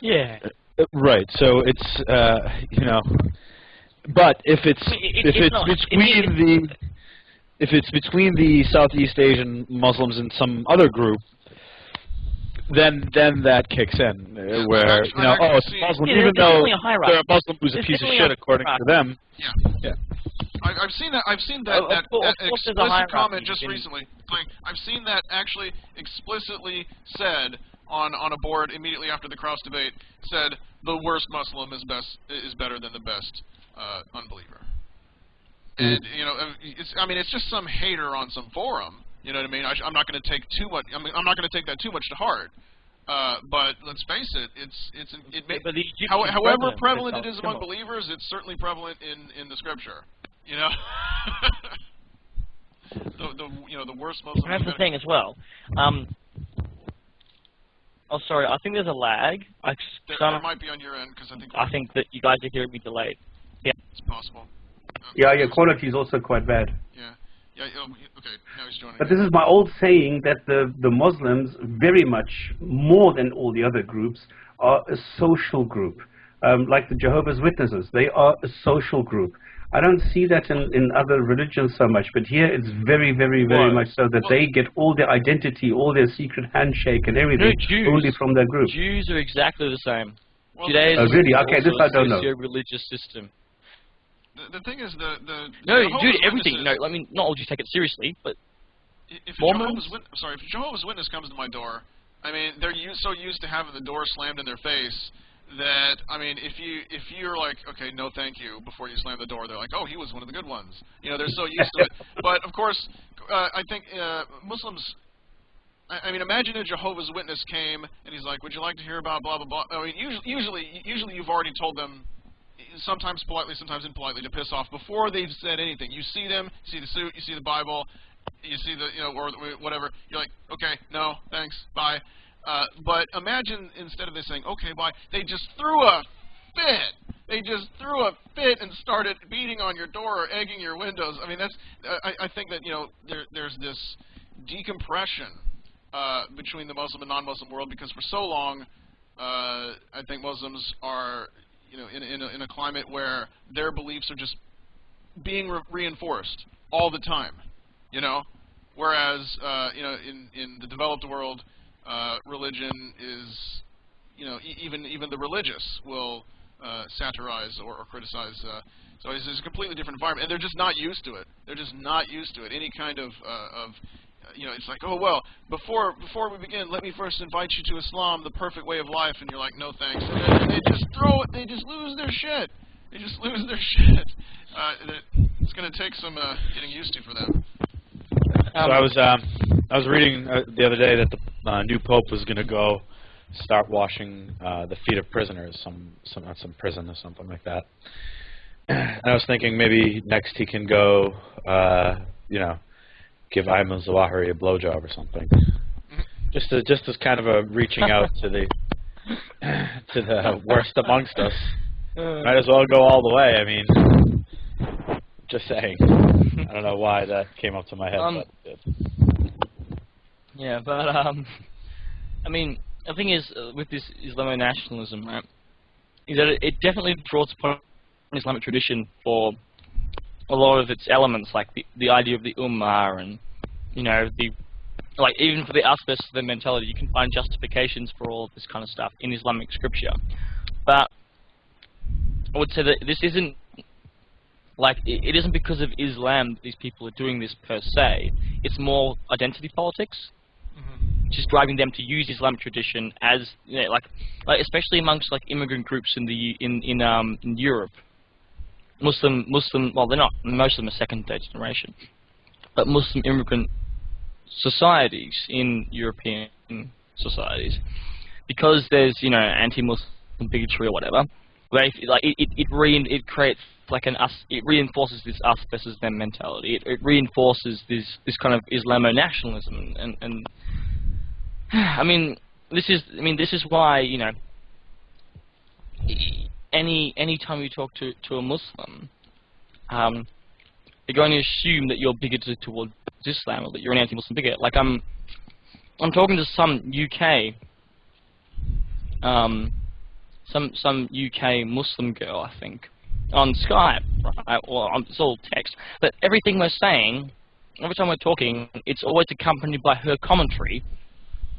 Yeah. Right. So it's but if it's between the Southeast Asian Muslims and some other group, then that kicks in, where it's a Muslim, even though they're a Muslim who's a piece of shit according to them. Yeah. I've seen that. I've seen that explicit comment just recently. I've seen that actually explicitly said on a board immediately after the Krauss debate. Said the worst Muslim is better than the best unbeliever. And it's just some hater on some forum. You know what I mean? I'm not going to take too much. I'm not going to take that too much to heart. But let's face it, however prevalent it is among believers, it's certainly prevalent in the scripture. The worst Muslim. That's the thing as well. Oh, sorry. I think there's a lag. There might be on your end because I think that you guys are hearing me delayed. Yeah. It's possible. Yeah, your quality is also quite bad. Yeah. Yeah. Okay. Now he's joining. But this is my old saying that the Muslims, very much more than all the other groups, are a social group. Like the Jehovah's Witnesses, they are a social group. I don't see that in other religions so much, but here it's very, very, very much so that they get all their identity, all their secret handshake and everything only from their group. Jews are exactly the same. Well, Judaism really? is Okay, this I don't know. a religious system. The thing is, no, dude, everything. No, I mean, not all Jews take it seriously, but if Jehovah's Witness comes to my door, I mean, they're so used to having the door slammed in their face that, I mean, if you're like, okay, no thank you, before you slam the door, they're like, oh, he was one of the good ones. They're so used to it. But, of course, I think Muslims, I mean, imagine a Jehovah's Witness came, and he's like, would you like to hear about blah, blah, blah. I mean, usually you've already told them, sometimes politely, sometimes impolitely, to piss off before they've said anything. You see them, you see the suit, you see the Bible, you see the, or whatever. You're like, okay, no, thanks, bye. But imagine instead of they saying, okay, bye, they just threw a fit. They just threw a fit and started beating on your door or egging your windows. I mean, that's. I think that there's this decompression between the Muslim and non-Muslim world because for so long, I think Muslims are, in a climate where their beliefs are just being reinforced all the time, whereas in the developed world, religion is, even the religious will satirize or criticize. So it's a completely different environment, and they're just not used to it. They're just not used to it. Any kind of it's like, oh well, before we begin, let me first invite you to Islam, the perfect way of life, and you're like, no thanks. And then they just throw it. They just lose their shit. They just lose their shit. It's going to take some getting used to for them. So I was reading the other day that the new pope was going to go start washing the feet of prisoners, at some prison or something like that. And I was thinking maybe next he can go, give Ayman Zawahiri a blowjob or something, just as kind of a reaching out to the worst amongst us. Might as well go all the way. I mean, just saying. I don't know why that came up to my head, but it did. Yeah, but I mean, the thing is with this Islamo-nationalism, right, is that it definitely draws upon Islamic tradition for a lot of its elements, like the idea of the ummah, and even for the us versus them mentality, you can find justifications for all of this kind of stuff in Islamic scripture. But I would say that this isn't it isn't because of Islam that these people are doing this per se. It's more identity politics, just driving them to use Islamic tradition as especially amongst immigrant groups in Europe. Muslim, well, they're not, most of them are second, third generation, but Muslim immigrant societies in European societies, because there's, anti-Muslim bigotry or whatever, it creates it reinforces this us versus them mentality. It reinforces this kind of Islamo-nationalism, and I mean, this is why, any time you talk to a Muslim, they're going to assume that you're bigoted towards Islam, or that you're an anti-Muslim bigot. Like I'm talking to some UK Muslim girl, I think, on Skype, right? Or it's all text, but everything we're saying, every time we're talking, it's always accompanied by her commentary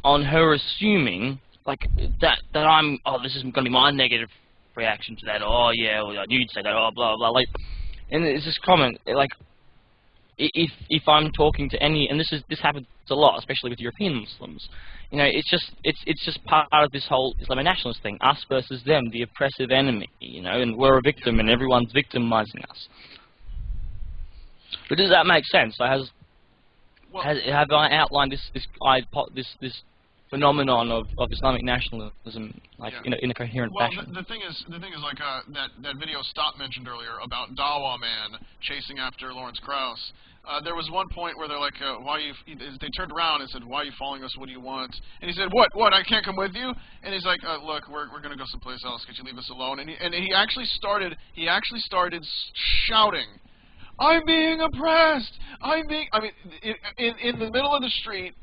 on her assuming that I'm, this is going to be my negative reaction to that. Oh yeah, well, I knew you'd say that. Oh blah blah. And it's this comment if I'm talking to any, and this happens a lot, especially with European Muslims. It's just part of this whole Islamo-nationalist thing, us versus them, the oppressive enemy. And we're a victim, and everyone's victimizing us. But does that make sense? Have I outlined this phenomenon of Islamic nationalism in a coherent fashion? The thing is that video Stop mentioned earlier about Dawa Man chasing after Lawrence Krauss. There was one point where they're like, they turned around and said, "Why are you following us? What do you want?" And he said, "What? I can't come with you?" And he's like, "Look, we're going to go someplace else. Could you leave us alone?" And he actually started shouting, "I'm being oppressed! I mean, in the middle of the street,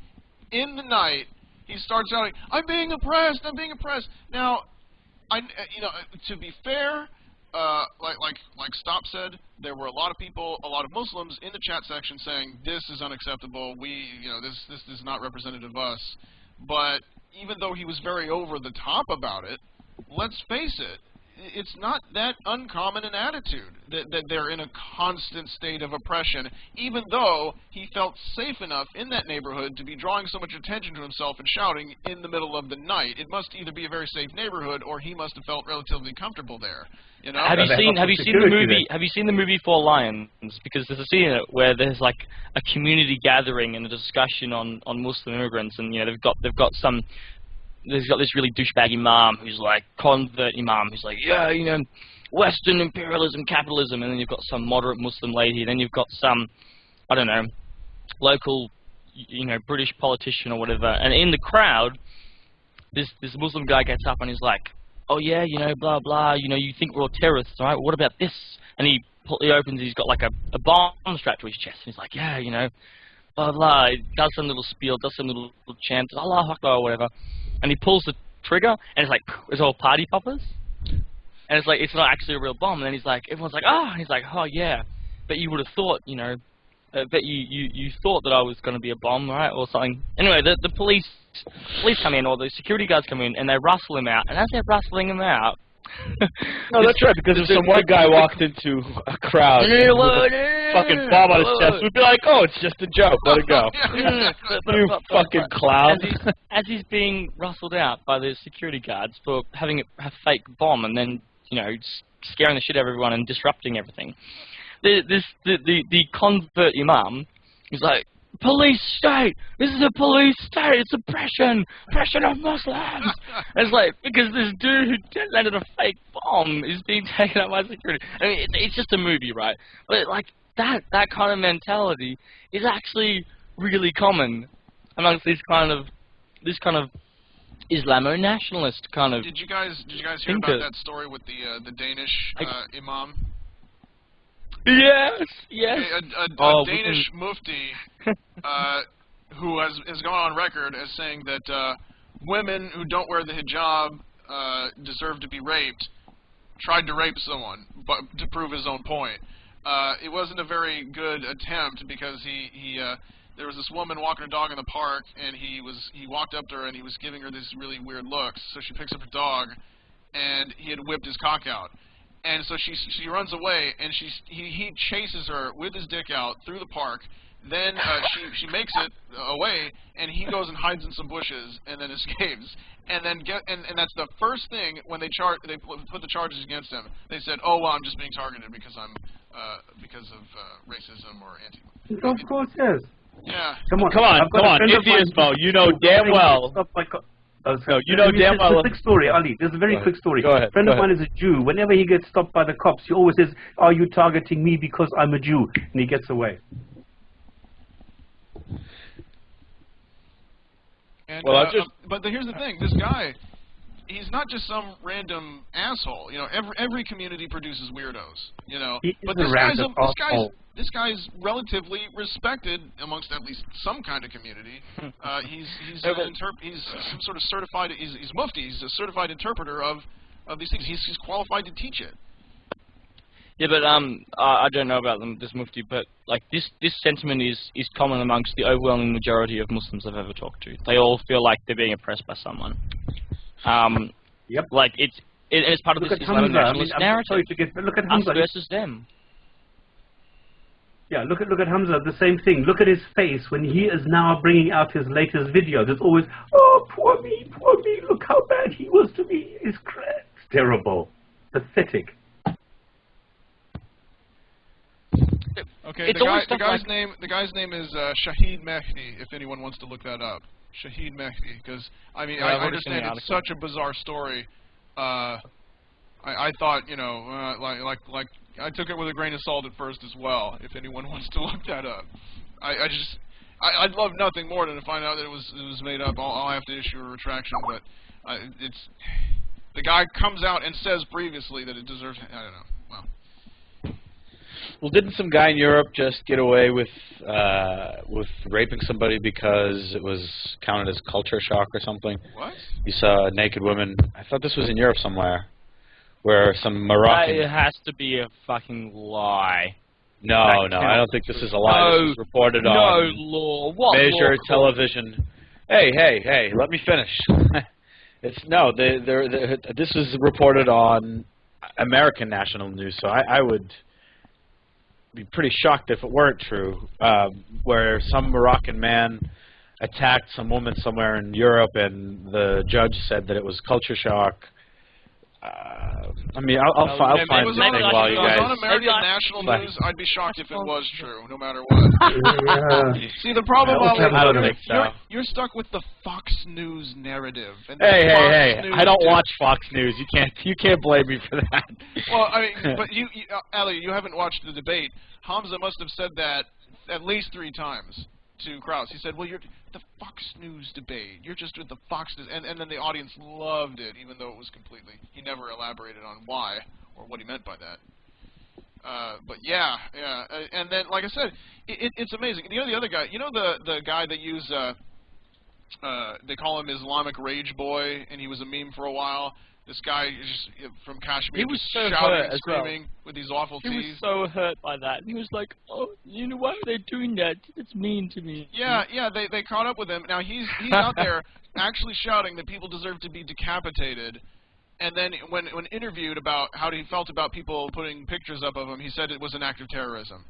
in the night, he starts shouting, "I'm being oppressed! I'm being oppressed!" Now, to be fair, like Stop said, there were a lot of people, a lot of Muslims in the chat section saying this is unacceptable. This is not representative of us. But even though he was very over the top about it, let's face it, it's not that uncommon an attitude that they're in a constant state of oppression, even though he felt safe enough in that neighborhood to be drawing so much attention to himself and shouting in the middle of the night. It must either be a very safe neighborhood, or he must have felt relatively comfortable there. Have you seen the movie Four Lions? Because there's a scene in it where there's like a community gathering and a discussion on Muslim immigrants, and they've got this really douchebag imam who's like convert imam who's like, yeah, Western imperialism, capitalism, and then you've got some moderate Muslim lady, and then you've got some, I don't know, local, British politician or whatever, and in the crowd, this Muslim guy gets up and he's like, oh yeah, blah blah, you think we're all terrorists, right? What about this? And he opens, he's got like a bomb strapped to his chest, and he's like, yeah, blah blah. He does some little spiel, does some little chant, Allah Akbar or whatever. And he pulls the trigger, and it's like, it's all party poppers. And it's like, it's not actually a real bomb. And then he's like, everyone's like, ah, and he's like, oh yeah, but you would have thought, you know, bet you thought that I was going to be a bomb, right, or something. Anyway, the police come in, or the security guards come in, and they rustle him out. And as they're rustling him out, no, that's right, because if some white guy walked into a crowd with a fucking bomb on his chest, we'd be like, oh, it's just a joke, let it go. You fucking clown. As he's being rustled out by the security guards for having a fake bomb and then, you know, scaring the shit out of everyone and disrupting everything, the convert imam is like, police state! This is a police state! It's oppression of Muslims! And it's like, because this dude who detonated a fake bomb is being taken out by security. I mean, it's just a movie, right? But like, that kind of mentality is actually really common amongst this kind of Islamo-nationalist kind of. Did you guys hear about that story with the Danish imam? Yes. A Danish mufti who has gone on record as saying that women who don't wear the hijab deserve to be raped, tried to rape someone, but to prove his own point. It wasn't a very good attempt because there was this woman walking her dog in the park, and he walked up to her and he was giving her these really weird looks. So she picks up her dog, and he had whipped his cock out. And so she runs away, and he chases her with his dick out through the park. Then she makes it away, and he goes and hides in some bushes, and then escapes. And then and that's the first thing when they put the charges against him. They said, "Oh well, I'm just being targeted because because of racism or anti." Of course, yes. Yeah. Come on, Atheismo, you know damn well. No, you know damn well. There's a quick story, Ali. There's a very quick story. Go ahead. A friend of mine is a Jew. Whenever he gets stopped by the cops, he always says, "Are you targeting me because I'm a Jew?" And he gets away. And, but here's the thing: this guy, he's not just some random asshole. You know, every community produces weirdos. You know, but this guy's relatively respected amongst at least some kind of community. He's some sort of certified. He's mufti. He's a certified interpreter of these things. He's qualified to teach it. Yeah, but I don't know about this mufti, but like this sentiment is common amongst the overwhelming majority of Muslims I've ever talked to. They all feel like they're being oppressed by someone. Yep. Like it's part of this Islamo-nationalist narrative. Look at Hamza. Us versus them. Yeah, look at Hamza, the same thing. Look at his face when he is now bringing out his latest video. There's always, oh, poor me, look how bad he was to me. It's terrible. Pathetic. Okay, the guy's name is Shahid Mehdi, if anyone wants to look that up. Shahid Mehdi, because, I mean, I understand it's such a bizarre story. I thought, you know, like I took it with a grain of salt at first as well. If anyone wants to look that up, I'd love nothing more than to find out that it was made up. I'll have to issue a retraction, but the guy comes out and says previously that it deserves. I don't know. Well, didn't some guy in Europe just get away with raping somebody because it was counted as culture shock or something? What? You saw naked women. I thought this was in Europe somewhere, where some Moroccan. It has to be a fucking lie. No, I don't think this is a lie. This was reported on major television. Hey, let me finish. This was reported on American national news, so I would be pretty shocked if it weren't true, where some Moroccan man attacked some woman somewhere in Europe, and the judge said that it was culture shock. I mean, I'll find the thing while you guys. If it was on American national news, I'd be shocked if it was true, no matter what. See, the problem you're stuck with the Fox News narrative. And hey! I don't watch Fox News. You can't blame me for that. Well, I mean, but Ali, you haven't watched the debate. Hamza must have said that at least 3 times to Krauss. He said, "Well, you're the Fox News debate. You're just with the Fox News," and then the audience loved it, even though it was completely. He never elaborated on why or what he meant by that. But yeah, and then like I said, it's amazing. You know the other guy. You know the guy that used they call him Islamic Rage Boy, and he was a meme for a while. This guy is just from Kashmir, he was just so shouting hurt and as screaming well. with these awful He teas. was so hurt by that. He was like, "Oh, you know, why are they doing that? It's mean to me." Yeah, they caught up with him. Now he's out there actually shouting that people deserve to be decapitated. And then when interviewed about how he felt about people putting pictures up of him, he said it was an act of terrorism.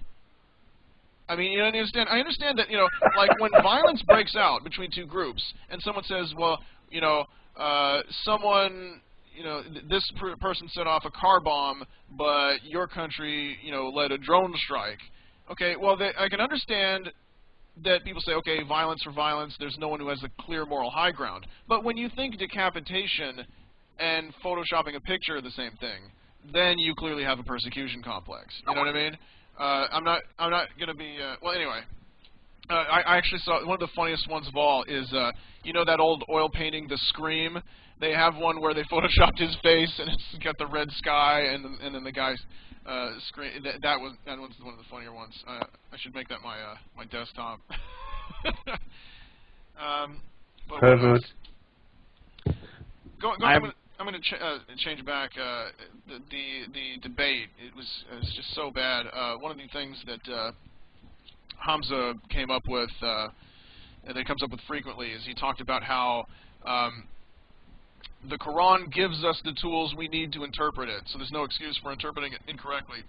I mean, you understand? I understand that, like when violence breaks out between two groups, and someone says, well, someone, this person set off a car bomb, but your country, led a drone strike. Okay, well, I can understand that people say, okay, violence for violence, there's no one who has a clear moral high ground. But when you think decapitation and photoshopping a picture are the same thing, then you clearly have a persecution complex. You know what I mean? I'm not going to be... well, anyway. I actually saw... One of the funniest ones of all is, that old oil painting, The Scream? They have one where they photoshopped his face, and it's got the red sky, and then the guy's scream... That one's one of the funnier ones. I should make that my desktop. Pervert. I'm going to change back the debate. It was just so bad. One of the things that Hamza came up with, and that he comes up with frequently, is he talked about how the Quran gives us the tools we need to interpret it, so there's no excuse for interpreting it incorrectly.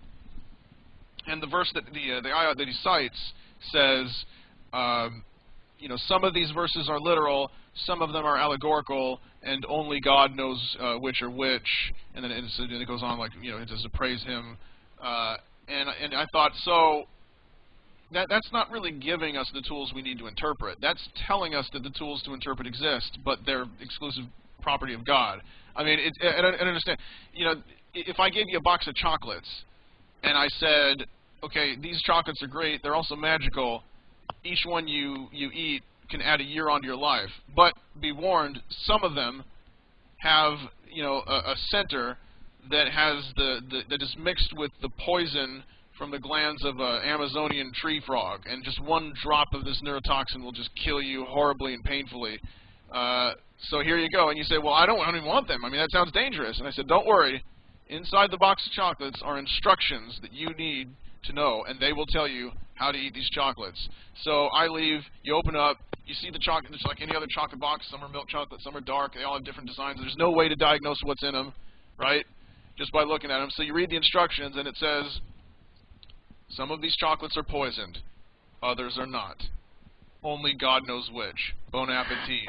And the verse that the ayah that he cites says, some of these verses are literal, some of them are allegorical, and only God knows which are which. And then it goes on, like, it says to praise Him. And I thought, so that's not really giving us the tools we need to interpret. That's telling us that the tools to interpret exist, but they're exclusive property of God. I mean, I don't understand. If I gave you a box of chocolates, and I said, okay, these chocolates are great, they're also magical, each one you eat can add a year onto your life. But be warned, some of them have, a center that has that is mixed with the poison from the glands of an Amazonian tree frog, and just one drop of this neurotoxin will just kill you horribly and painfully. So here you go, and you say, well, I don't even want them. I mean, that sounds dangerous. And I said, don't worry. Inside the box of chocolates are instructions that you need to know, and they will tell you how to eat these chocolates. So I leave, you open up, you see the chocolate, it's like any other chocolate box. Some are milk chocolate, some are dark, they all have different designs. There's no way to diagnose what's in them, right, just by looking at them. So you read the instructions, and it says, some of these chocolates are poisoned, others are not. Only God knows which. Bon appetit.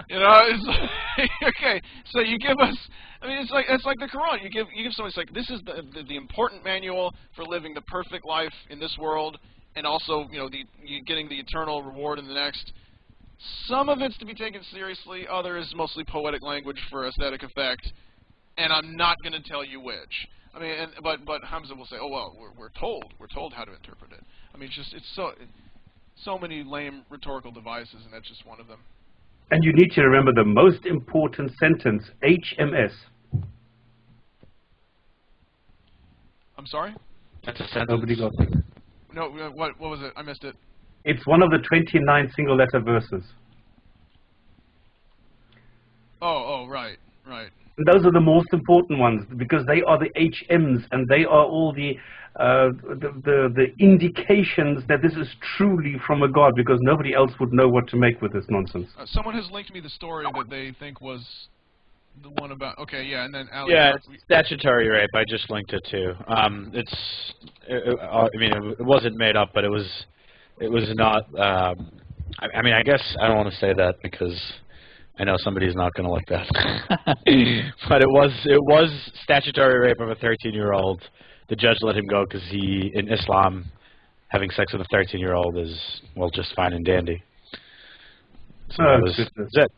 It's like, okay. So you give us. I mean, it's like the Quran. You give somebody, it's like, this is the important manual for living the perfect life in this world, and also getting the eternal reward in the next. Some of it's to be taken seriously. Other is mostly poetic language for aesthetic effect, and I'm not going to tell you which. I mean, but Hamza will say, oh well, we're told how to interpret it. I mean, it's so many lame rhetorical devices, and that's just one of them. And you need to remember the most important sentence, HMS. I'm sorry? That's a sentence. Nobody got it. No, what was it? I missed it. It's one of the 29 single-letter verses. Oh, right. And those are the most important ones, because they are the HMs, and they are all the indications that this is truly from a God, because nobody else would know what to make with this nonsense. Someone has linked me the story that they think was the one about... Okay, yeah, and then Ali... Yeah, it's statutory rape. I just linked it too. I mean, it wasn't made up, but it was not... I mean, I guess I don't want to say that because I know somebody's not going to like that. But it was statutory rape of a 13-year-old. The judge let him go because in Islam, having sex with a 13-year-old is, well, just fine and dandy. So that's it.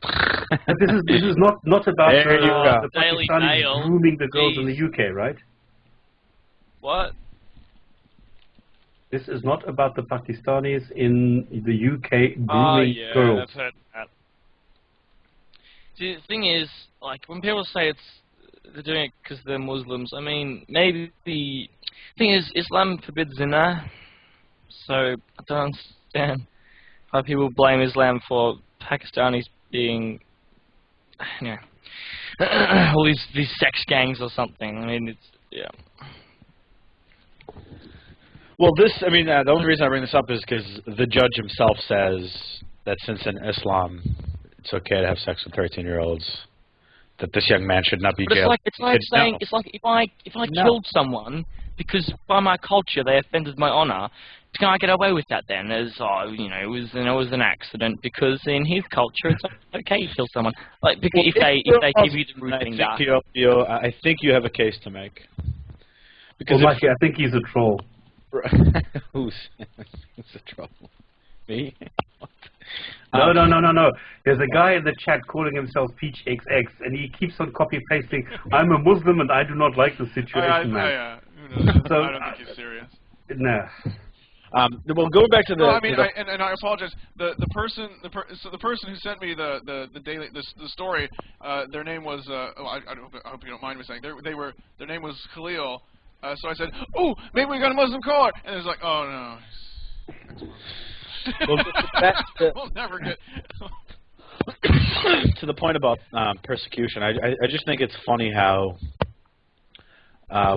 This is not about the Daily Pakistanis Mail. grooming the girls Jeez. in the UK, right? What? This is not about the Pakistanis in the UK grooming girls. I've heard that. See, the thing is, like, when people say they're doing it because they're Muslims, I mean, maybe the thing is, Islam forbids zina, so I don't understand how people blame Islam for Pakistanis being, you know, all these sex gangs or something. I mean, it's yeah. Well, I mean, the only reason I bring this up is because the judge himself says that since in Islam it's okay to have sex with 13-year-olds, that this young man should not be jailed. It's like saying, it's like if I killed someone because by my culture they offended my honor, can I get away with that then? As you know, it was an accident because in his culture it's okay to kill someone. Like because if they give you the root thing, I think you have a case to make. Because well, Mikey, I think he's a troll. Who's the trouble? Me? No. There's a guy in the chat calling himself Peach XX, and he keeps on copy-pasting, I'm a Muslim and I do not like the situation, man. Who knows? So, I don't think he's serious. No. Well, going back to the... No, I mean, and I apologize. The person who sent me the story, their name was... I hope you don't mind me saying. Their name was Khalil. So I said, "Oh, maybe we got a Muslim caller," and it was like, "Oh no." Well, we'll never get to the point about persecution. I just think it's funny how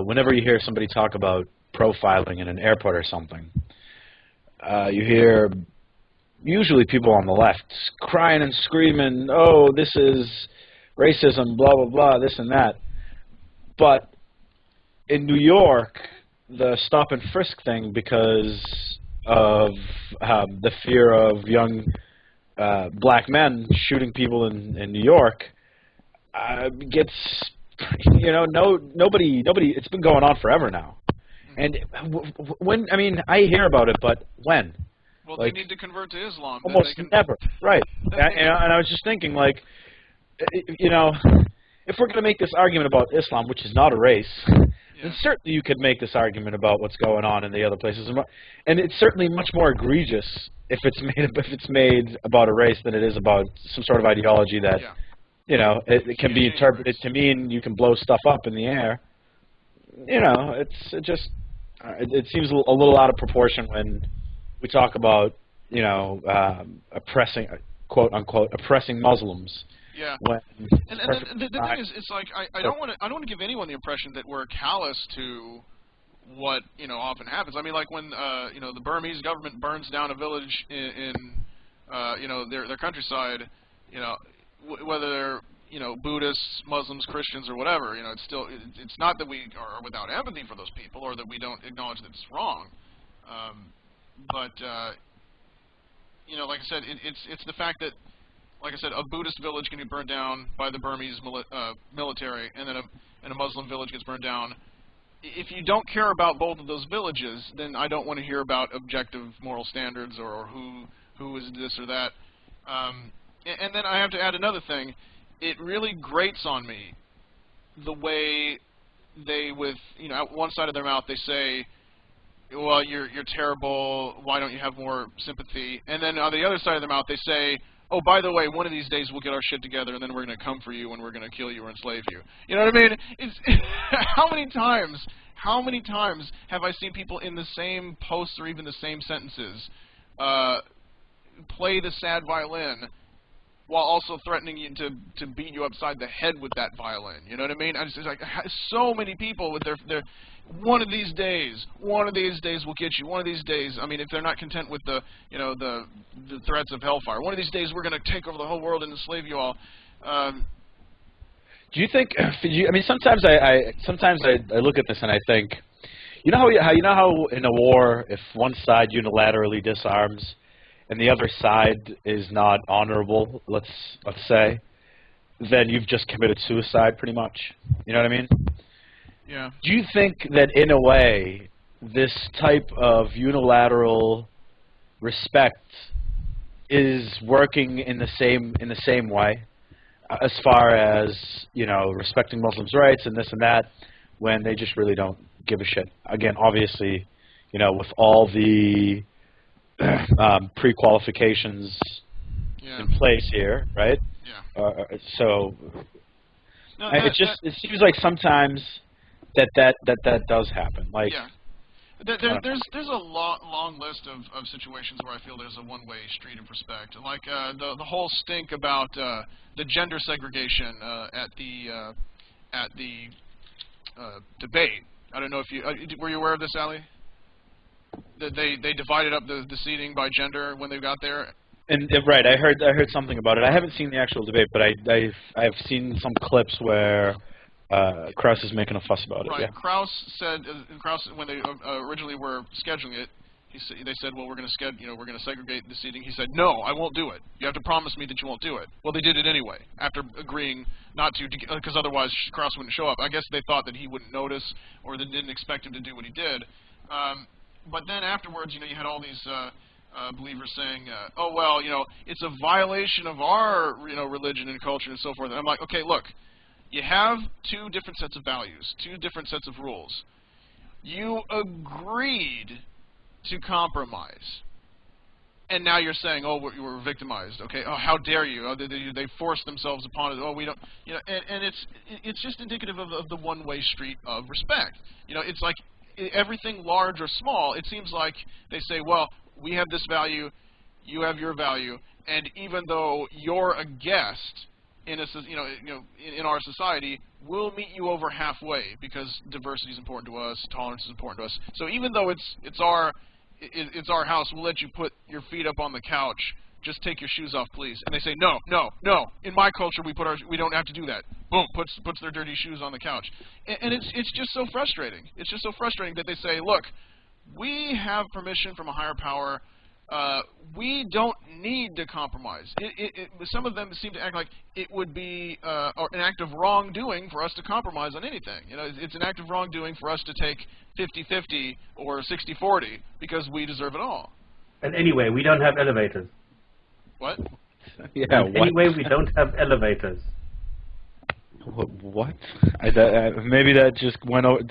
whenever you hear somebody talk about profiling in an airport or something, you hear usually people on the left crying and screaming, "Oh, this is racism, blah blah blah, this and that," but in New York, the stop and frisk thing, because of the fear of young black men shooting people in New York, gets, you know, nobody. It's been going on forever now. And when, I mean, I hear about it, but when? Well, like, they need to convert to Islam. Almost never. Right. And I was just thinking, like, you know, if we're going to make this argument about Islam, which is not a race, then certainly you could make this argument about what's going on in the other places, and it's certainly much more egregious if it's made about a race than it is about some sort of ideology that, you know, it can be interpreted to mean you can blow stuff up in the air. You know, it seems a little out of proportion when we talk about, you know, oppressing, quote unquote, oppressing Muslims. Yeah, and the thing is, it's like I don't want to give anyone the impression that we're callous to what, you know, often happens. I mean, like when you know, the Burmese government burns down a village in you know, their countryside, you know, whether they're, you know, Buddhists, Muslims, Christians, or whatever, you know, it's not that we are without empathy for those people or that we don't acknowledge that it's wrong, but you know, like I said, it's the fact that, like I said, a Buddhist village can be burned down by the Burmese military, and then a Muslim village gets burned down. If you don't care about both of those villages, then I don't want to hear about objective moral standards or who is this or that. And then I have to add another thing. It really grates on me the way they, with, you know, at one side of their mouth they say, "Well, you're terrible. Why don't you have more sympathy?" And then on the other side of their mouth they say, "Oh, by the way, one of these days we'll get our shit together, and then we're going to come for you, and we're going to kill you or enslave you." You know what I mean? It's how many times have I seen people in the same posts or even the same sentences play the sad violin while also threatening you to beat you upside the head with that violin? You know what I mean? It's like so many people with their one of these days we'll get you. One of these days, I mean, if they're not content with the, you know, the threats of hellfire, one of these days we're going to take over the whole world and enslave you all. Do you think? I mean, sometimes I look at this and I think, you know how in a war, if one side unilaterally disarms and the other side is not honorable, let's say, then you've just committed suicide, pretty much. You know what I mean? Yeah. Do you think that, in a way, this type of unilateral respect is working in the same way, as far as, you know, respecting Muslims' rights and this and that, when they just really don't give a shit? Again, obviously, you know, with all the pre-qualifications in place here, right? Yeah. So it seems like sometimes that does happen. Like, There's a long list of situations where I feel there's a one-way street in respect, like the whole stink about the gender segregation at the debate. I don't know if you were you aware of this, Ali? That they divided up the seating by gender when they got there. And right, I heard something about it. I haven't seen the actual debate, but I've seen some clips where Krauss is making a fuss about it. Right. Yeah. Krauss said, when they originally were scheduling it, they said, well, we're going to segregate the seating. He said, no, I won't do it. You have to promise me that you won't do it. Well, they did it anyway, after agreeing not to, because otherwise Krauss wouldn't show up. I guess they thought that he wouldn't notice, or they didn't expect him to do what he did. But then afterwards, you had all these believers saying, oh, well, it's a violation of our, religion and culture and so forth. And I'm like, okay, look. You have two different sets of values, two different sets of rules. You agreed to compromise. And now you're saying, oh, you were victimized. Okay, oh, how dare you? Oh, they forced themselves upon it. Oh, we don't, and it's just indicative of the one-way street of respect. It's like everything large or small, it seems like they say, well, we have this value, you have your value, and even though you're a guest, in our society, we'll meet you over halfway because diversity is important to us, tolerance is important to us. So even though it's our house, we'll let you put your feet up on the couch. Just take your shoes off, please. And they say, no. In my culture, we don't have to do that. Boom, puts their dirty shoes on the couch. And it's just so frustrating. It's just so frustrating that they say, look, we have permission from a higher power. We don't need to compromise. Some of them seem to act like it would be an act of wrongdoing for us to compromise on anything. It's an act of wrongdoing for us to take 50-50 or 60-40 because we deserve it all. And anyway, we don't have elevators. What? Yeah. Anyway, we don't have elevators. What? Maybe that just went over.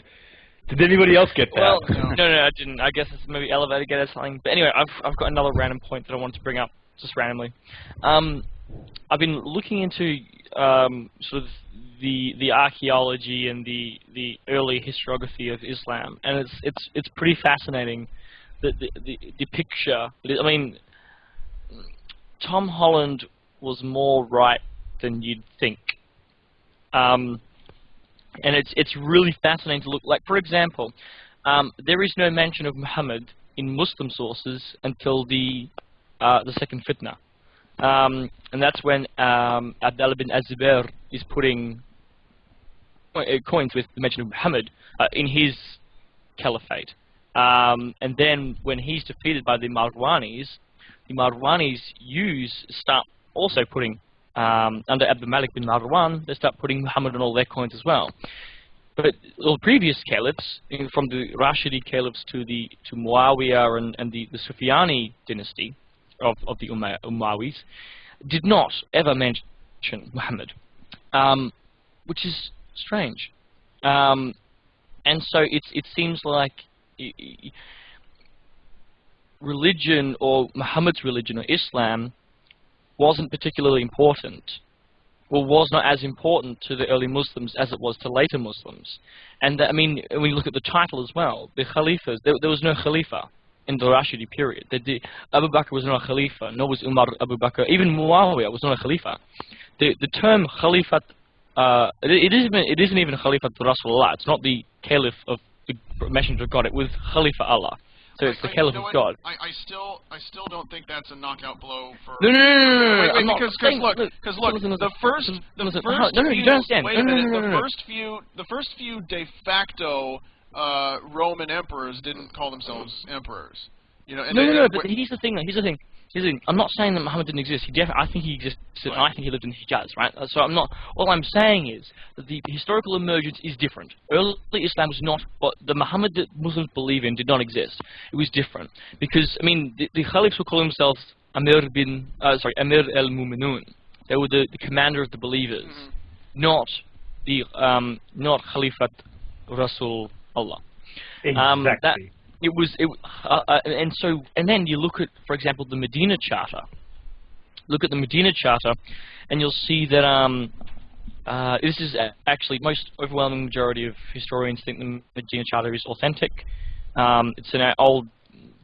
Did anybody else get that? Well, no, I didn't. I guess it's maybe elevator get or something. But anyway, I've got another random point that I wanted to bring up, just randomly. I've been looking into sort of the archaeology and the early historiography of Islam, and it's pretty fascinating. The picture. I mean, Tom Holland was more right than you'd think. And it's really fascinating to look. Like, for example, there is no mention of Muhammad in Muslim sources until the second fitna, and that's when Abdullah bin Az-Zubair is putting coins with the mention of Muhammad in his caliphate, and then when he's defeated by the Marwanis start also putting. Under Abdul Malik bin Marwan, they start putting Muhammad on all their coins as well. But all previous caliphs, from the Rashidi caliphs to Muawiyah and the Sufyani dynasty of the Umayyas, did not ever mention Muhammad, which is strange. And so it seems like religion, or Muhammad's religion, or Islam, wasn't particularly important, or was not as important to the early Muslims as it was to later Muslims. And I mean, when you look at the title as well, the Khalifas, there was no Khalifa in the Rashidi period. Abu Bakr was not a Khalifa, nor was Umar Abu Bakr. Even Muawiyah was not a Khalifa. The term Khalifat, it isn't even Khalifat Rasulullah. It's not the Caliph of the Messenger of God. It was Khalifa Allah. So it's the Caliph of God. I still don't think that's a knockout blow for. No. Wait, because look, the first few de facto Roman emperors didn't call themselves emperors. But here's the thing. I'm not saying that Muhammad didn't exist. I think he existed. Right. And I think he lived in Hijaaz, right? So I'm not. All I'm saying is that the historical emergence is different. Early Islam was not what the Muhammad that Muslims believe in did not exist. It was different because I mean the Caliphs would call themselves Amir al-Mu'minun. They were the commander of the believers, not Khalifat Rasul Allah. Exactly. And then you look at, for example, the Medina Charter. Look at the Medina Charter, and you'll see that this is actually most overwhelming majority of historians think the Medina Charter is authentic. It's an old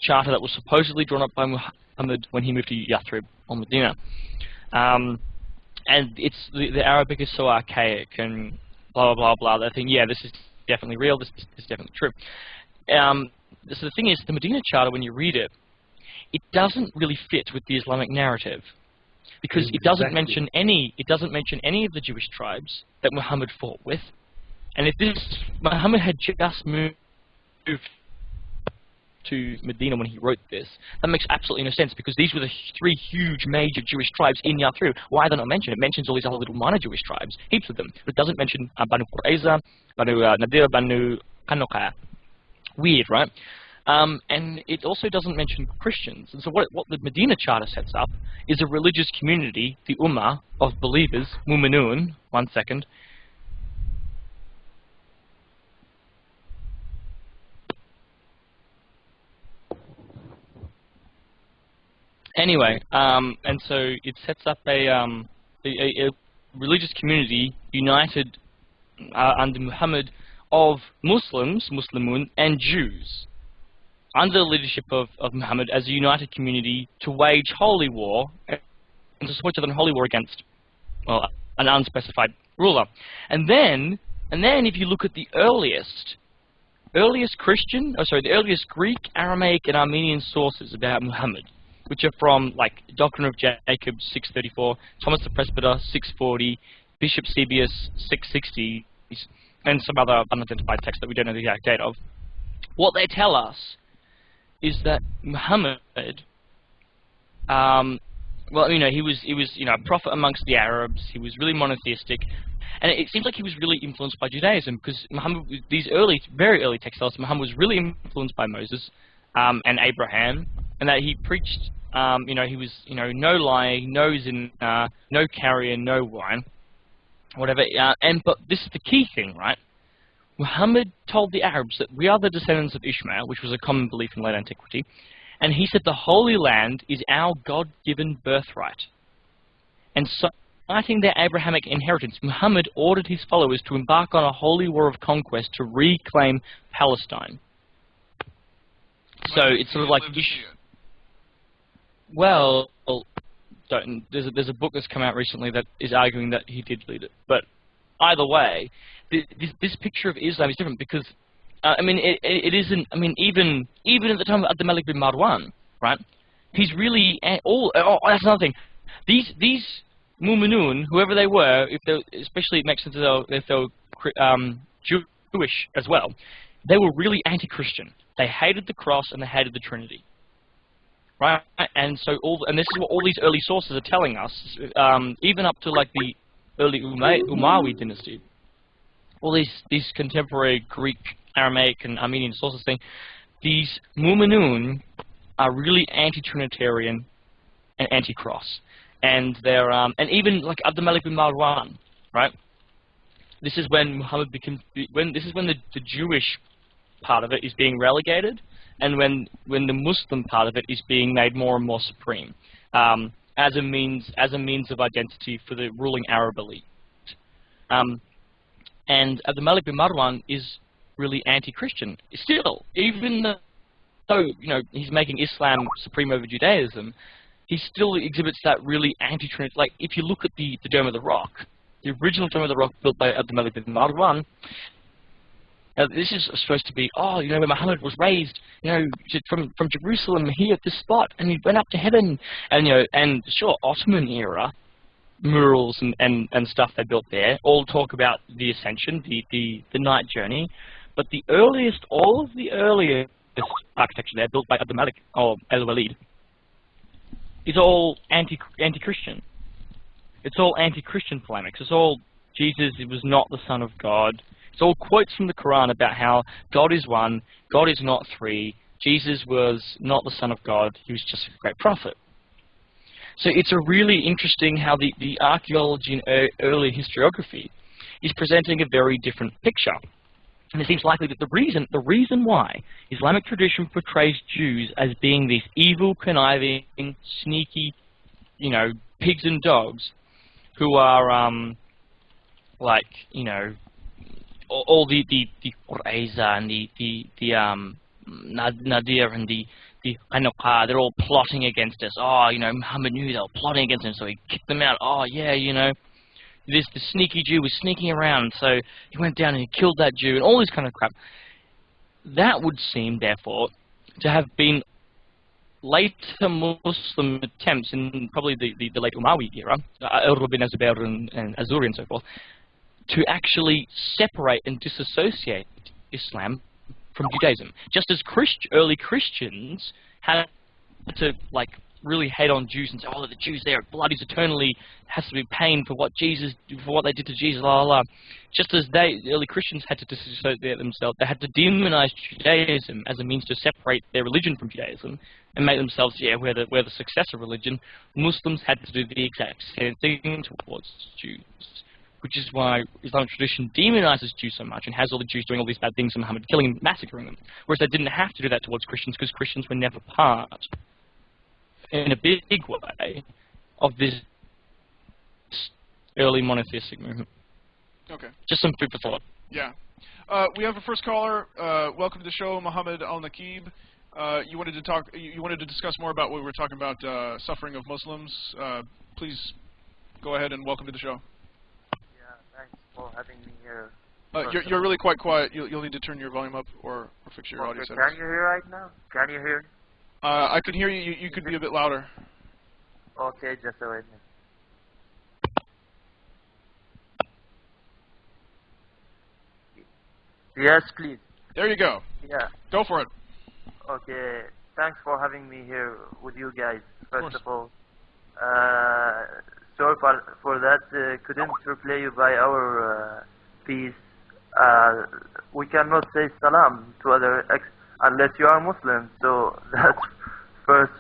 charter that was supposedly drawn up by Muhammad when he moved to Yathrib or Medina. And it's the Arabic is so archaic and blah blah blah blah. They think, yeah, this is definitely real. This is definitely true. So the thing is, the Medina Charter, when you read it, it doesn't really fit with the Islamic narrative, because it doesn't mention any of the Jewish tribes that Muhammad fought with. And if Muhammad had just moved to Medina when he wrote this, that makes absolutely no sense, because these were the three huge major Jewish tribes in Yathrib. Why are they not mentioned? It mentions all these other little minor Jewish tribes, heaps of them, but it doesn't mention Banu Qurayza, Banu Nadir, Banu Qanuqa. Weird, right? And it also doesn't mention Christians. And so what the Medina Charter sets up is a religious community, the Ummah of believers, Mu'minun. 1 second. Anyway, and so it sets up a religious community united under Muhammad of Muslims, Muslimun, and Jews, under the leadership of Muhammad as a united community to wage holy war, and to switch on holy war against, well, an unspecified ruler. And then if you look at the earliest Greek, Aramaic, and Armenian sources about Muhammad, which are from, like, Doctrine of Jacob, 634, Thomas the Presbyter, 640, Bishop Sebius, 660, and some other unidentified texts that we don't know the exact date of. What they tell us is that Muhammad, well, you know, he was a prophet amongst the Arabs. He was really monotheistic, and it seems like he was really influenced by Judaism, because Muhammad, these very early texts tell us Muhammad was really influenced by Moses and Abraham, and that he preached, he was, no lying, no zina, no carrion, no wine, whatever. But this is the key thing, right? Muhammad told the Arabs that we are the descendants of Ishmael, which was a common belief in late antiquity, and he said the Holy Land is our God-given birthright. And citing their Abrahamic inheritance, Muhammad ordered his followers to embark on a holy war of conquest to reclaim Palestine. So it's sort of like, well, there's a book that's come out recently that is arguing that he did lead it. But either way, this picture of Islam is different, because it isn't. I mean, even at the time of Abd al-Malik bin Marwan, right? He's really that's another thing. These Mu'minun, whoever they were, especially it makes sense if they were Jewish as well, they were really anti-Christian. They hated the cross and they hated the Trinity, right? And so this is what all these early sources are telling us, even up to like the early Umayyad dynasty. All these contemporary Greek, Aramaic, and Armenian sources think these Mu'minun are really anti-Trinitarian and anti-cross, and they're and even like Abd al-Malik bin Marwan, right? This is when Muhammad this is when the Jewish part of it is being relegated, and when the Muslim part of it is being made more and more supreme, as a means of identity for the ruling Arab elite. And Abd al-Malik bin Marwan is really anti-Christian still, even though he's making Islam supreme over Judaism. He still exhibits that really anti-Trinity. Like, if you look at the Dome of the Rock, the original Dome of the Rock built by Abd al-Malik bin Marwan, this is supposed to be, where Muhammad was raised, from Jerusalem here at this spot, and he went up to heaven, and sure, Ottoman era murals and stuff they built there all talk about the ascension, the night journey, but all of the earliest architecture there built by Abd al-Malik or al-Walid is all anti-Christian. It's all anti-Christian polemics. It's all Jesus was not the Son of God. It's all quotes from the Quran about how God is one, God is not three, Jesus was not the Son of God, he was just a great prophet. So it's a really interesting how the archaeology and early historiography is presenting a very different picture. And it seems likely that the reason why Islamic tradition portrays Jews as being these evil, conniving, sneaky, pigs and dogs, who are all the Qurayza and the Nadir and the Qanuqa, they're all plotting against us. Oh, you know, Muhammad knew they were plotting against him, so he kicked them out. Oh, yeah, you know, the sneaky Jew was sneaking around, so he went down and he killed that Jew, and all this kind of crap. That would seem, therefore, to have been later Muslim attempts in probably the late Umayyi era, Urwa bin Zubayr and Azuri and so forth, to actually separate and disassociate Islam from Judaism. Just as early Christians had to, like, really hate on Jews and say, oh, the Jews, their blood is eternally, has to be paying for what they did to Jesus, la la la. Just as the early Christians had to disassociate themselves, they had to demonize Judaism as a means to separate their religion from Judaism and make themselves, we're the successor religion. Muslims had to do the exact same thing towards Jews, which is why Islamic tradition demonizes Jews so much and has all the Jews doing all these bad things and Muhammad killing and massacring them, whereas they didn't have to do that towards Christians because Christians were never part, in a big way, of this early monotheistic movement. Okay. Just some food for thought. Yeah. We have a first caller. Welcome to the show, Mohammed Al-Nakib. You wanted to talk. You wanted to discuss more about what we were talking about, suffering of Muslims. Please go ahead and welcome to the show. Yeah, thanks for having me here. You're really quite quiet. You'll need to turn your volume up or fix your audio settings. Can you hear right now? Can you hear? I can hear you. You could be a bit louder. Okay, just a minute. Yes, please. There you go. Yeah. Go for it. Okay. Thanks for having me here with you guys. First of all, sorry for that. Couldn't reply you by our piece. We cannot say salam to other unless you are Muslim. So that's first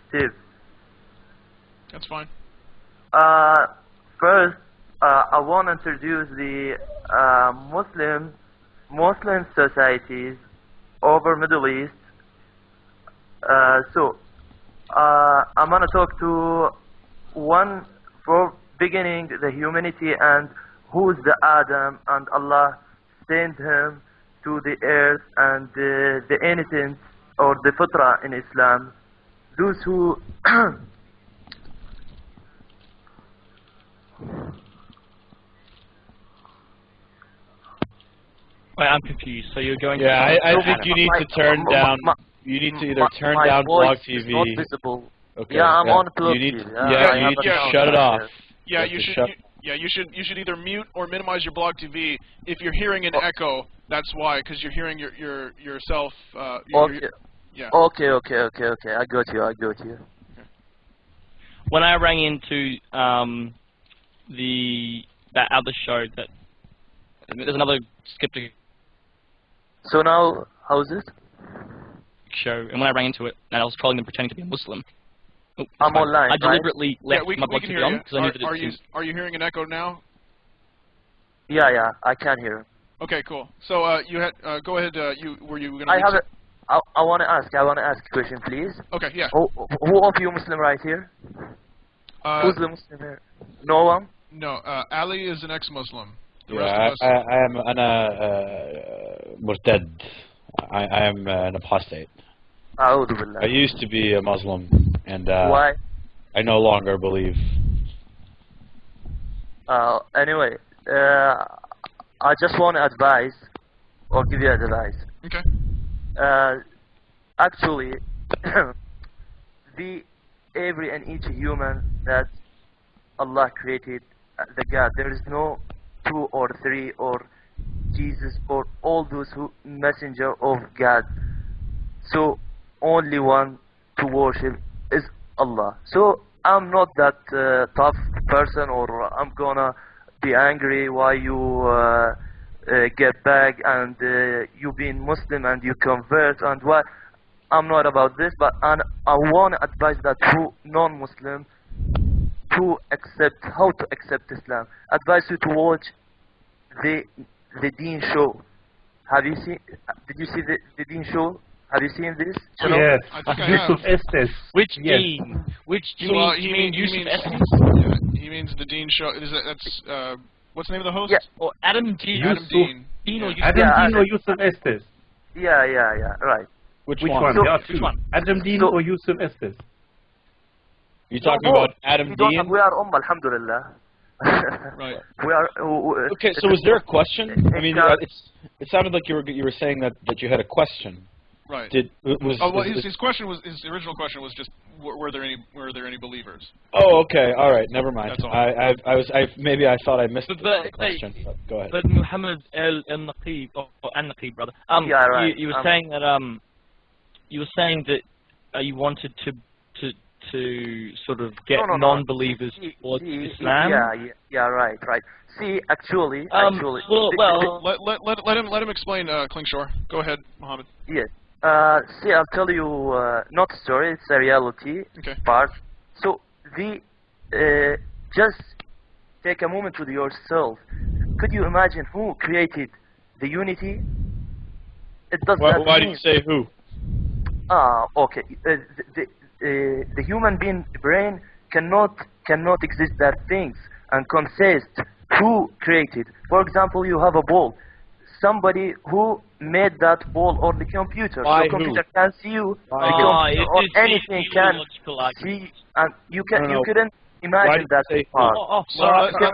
step. That's fine. First, I want to introduce the Muslim societies over Middle East. So I'm gonna talk to one for beginning the humanity and who's the Adam and Allah sent him to the earth and the innocence or the fitrah in Islam. Those who Wait, I'm confused. So you're going Yeah, to... I think you need to turn down... You need to either turn down Blog TV... Is not visible. Okay. Yeah, I'm on Blog you need, TV. you need to shut it off. Yeah, you should either mute or minimize your Blog TV. If you're hearing an echo, that's why, because you're hearing yourself. Okay. Yeah. Okay. I got you. When I rang into that other show, that there's another skeptic So now, how's it? show, and when I rang into it, and I was trolling them pretending to be a Muslim. I'm online, I deliberately left we my Blog can TV hear on you. because I knew that Are you hearing an echo now? Yeah, I can hear. Okay, cool. So you had go ahead. Were you going to? I want to ask a question, please. Okay, yeah. Who of you Muslim right here? Who's the Muslim here? No one? No, Ali is an ex-Muslim. Yeah, I am murtad. I am an apostate. I used to be a Muslim, and why? I no longer believe. Anyway, I just want to advise, or give you advice. Okay. Actually, every and each human that Allah created, the God, there is no two or three or Jesus or all those who messenger of God. So only one to worship is Allah. So I'm not that tough person, or I'm gonna be angry why you get back and you being Muslim and you convert and what. I'm not about this, but I want to advise that to non-Muslim to accept how to accept Islam. Advise you to watch the Deen show. Have you seen? Did you see the Deen show? Have you seen this? Yes. I think I have. Yusuf Estes. Which Yes. Dean? Which Dean? Well, you mean Yusuf Estes? Yeah, he means the Dean show. That's what's the name of the host? Yeah. Or Adam Dean? Adam Dean. Dean or Yeah. Yusuf? Adam Yeah, Dean or Yusuf Estes? Right. Which Which one? one? So- There are two. which one? Adam Deen So- or Yusuf Estes? You talking No, about Adam we don't- Dean? We are alhamdulillah. Right. We are. Okay, so was there a question? I mean, it's- it sounded like you were saying that you had a question. Right. Was his question was, his original question was just, were there any believers? Oh, okay, all right, never mind. That's all. Maybe I thought I missed But- the question. But go ahead. But Muhammad al-Naqib, or al-Naqib, brother. Yeah, right. You were saying that you wanted to sort of get No. non-believers towards Islam. Yeah, right. See, actually, well, Let him explain, Klingschor. Go ahead, Mohammed. yes. See, I'll tell you, not a story, it's a reality Okay. part. So, just take a moment with yourself. Could you imagine who created the unity? It does not Why do mean... you say who? Okay. The human being brain cannot exist that things and consist who created. For example, you have a ball. Somebody who made that ball or the computer. Why the computer who? can see you. The Ah, computer it or is anything can ideological argument. see, and you No. couldn't Why imagine did that you say who? part.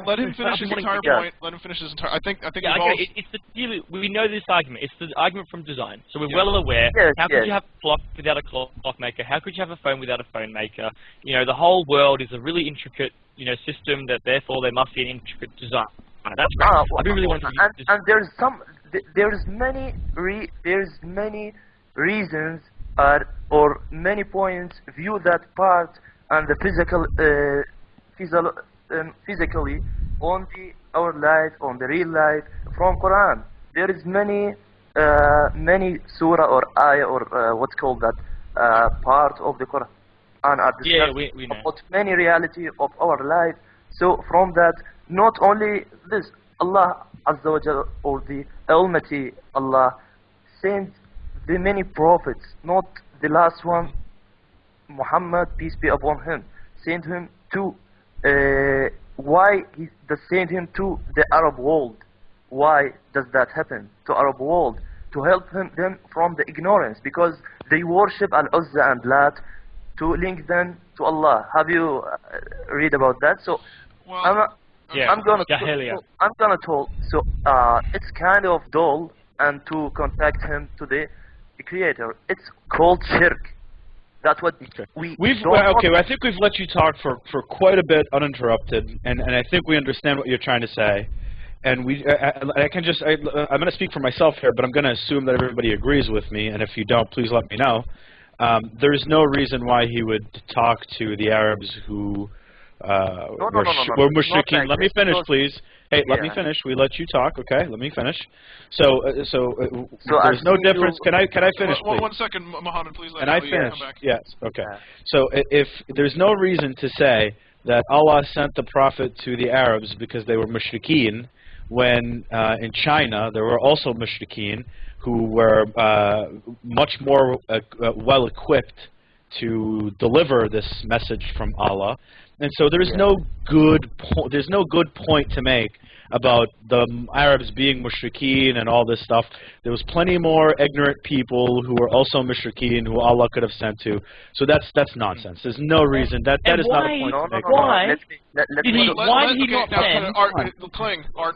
Let him finish his entire Yeah. point. Let him finish his entire. I think Yeah, we've all. okay, we know this argument. It's the argument from design. So we're Yeah. well aware. Yes, How could yes. you have a clock without a clock maker? How could you have a phone without a phone maker? You know, the whole world is a really intricate, system that therefore there must be an intricate design. That's great. I do really want to use this. And there's many reasons or many points view that part and the physically on our life, on the real life from Quran. There is many surah or ayah or what's called that part of the Quran are Yeah, discussing we know. about many reality of our life. So from that, not only this, Allah Azza wa Jalla, or the Almighty Allah sent the many prophets, not the last one, Muhammad, peace be upon him, sent him to, why he sent him to the Arab world? Why does that happen to Arab world? To help them from the ignorance, because they worship Al-Uzza and Lat to link them to Allah. Have you read about that? So Well, I'm gonna Jahiliyyah. tell. So it's kind of dull, and to contact him to the creator. It's called shirk. That's what we I think we've let you talk for quite a bit uninterrupted, and I think we understand what you're trying to say. And I'm going to speak for myself here, but I'm going to assume that everybody agrees with me, and if you don't, please let me know. There is no reason why he would talk to the Arabs who were mushrikeen. Let me finish, please. Hey, let me finish. We let you talk, okay? Let me finish. So there's no difference. Can I finish, please? One second, Mohammed, please. Can I finish? Yes. Okay. So if there's no reason to say that Allah sent the Prophet to the Arabs because they were mushrikeen, when in China there were also mushrikeen who were much more well equipped to deliver this message from Allah, and so there's no good point to make about the Arabs being mushrikeen and all this stuff. There was plenty more ignorant people who were also mushrikeen who Allah could have sent to. So that's nonsense. There's no reason that is not a point to make. Why? Why did he not send? Kling, our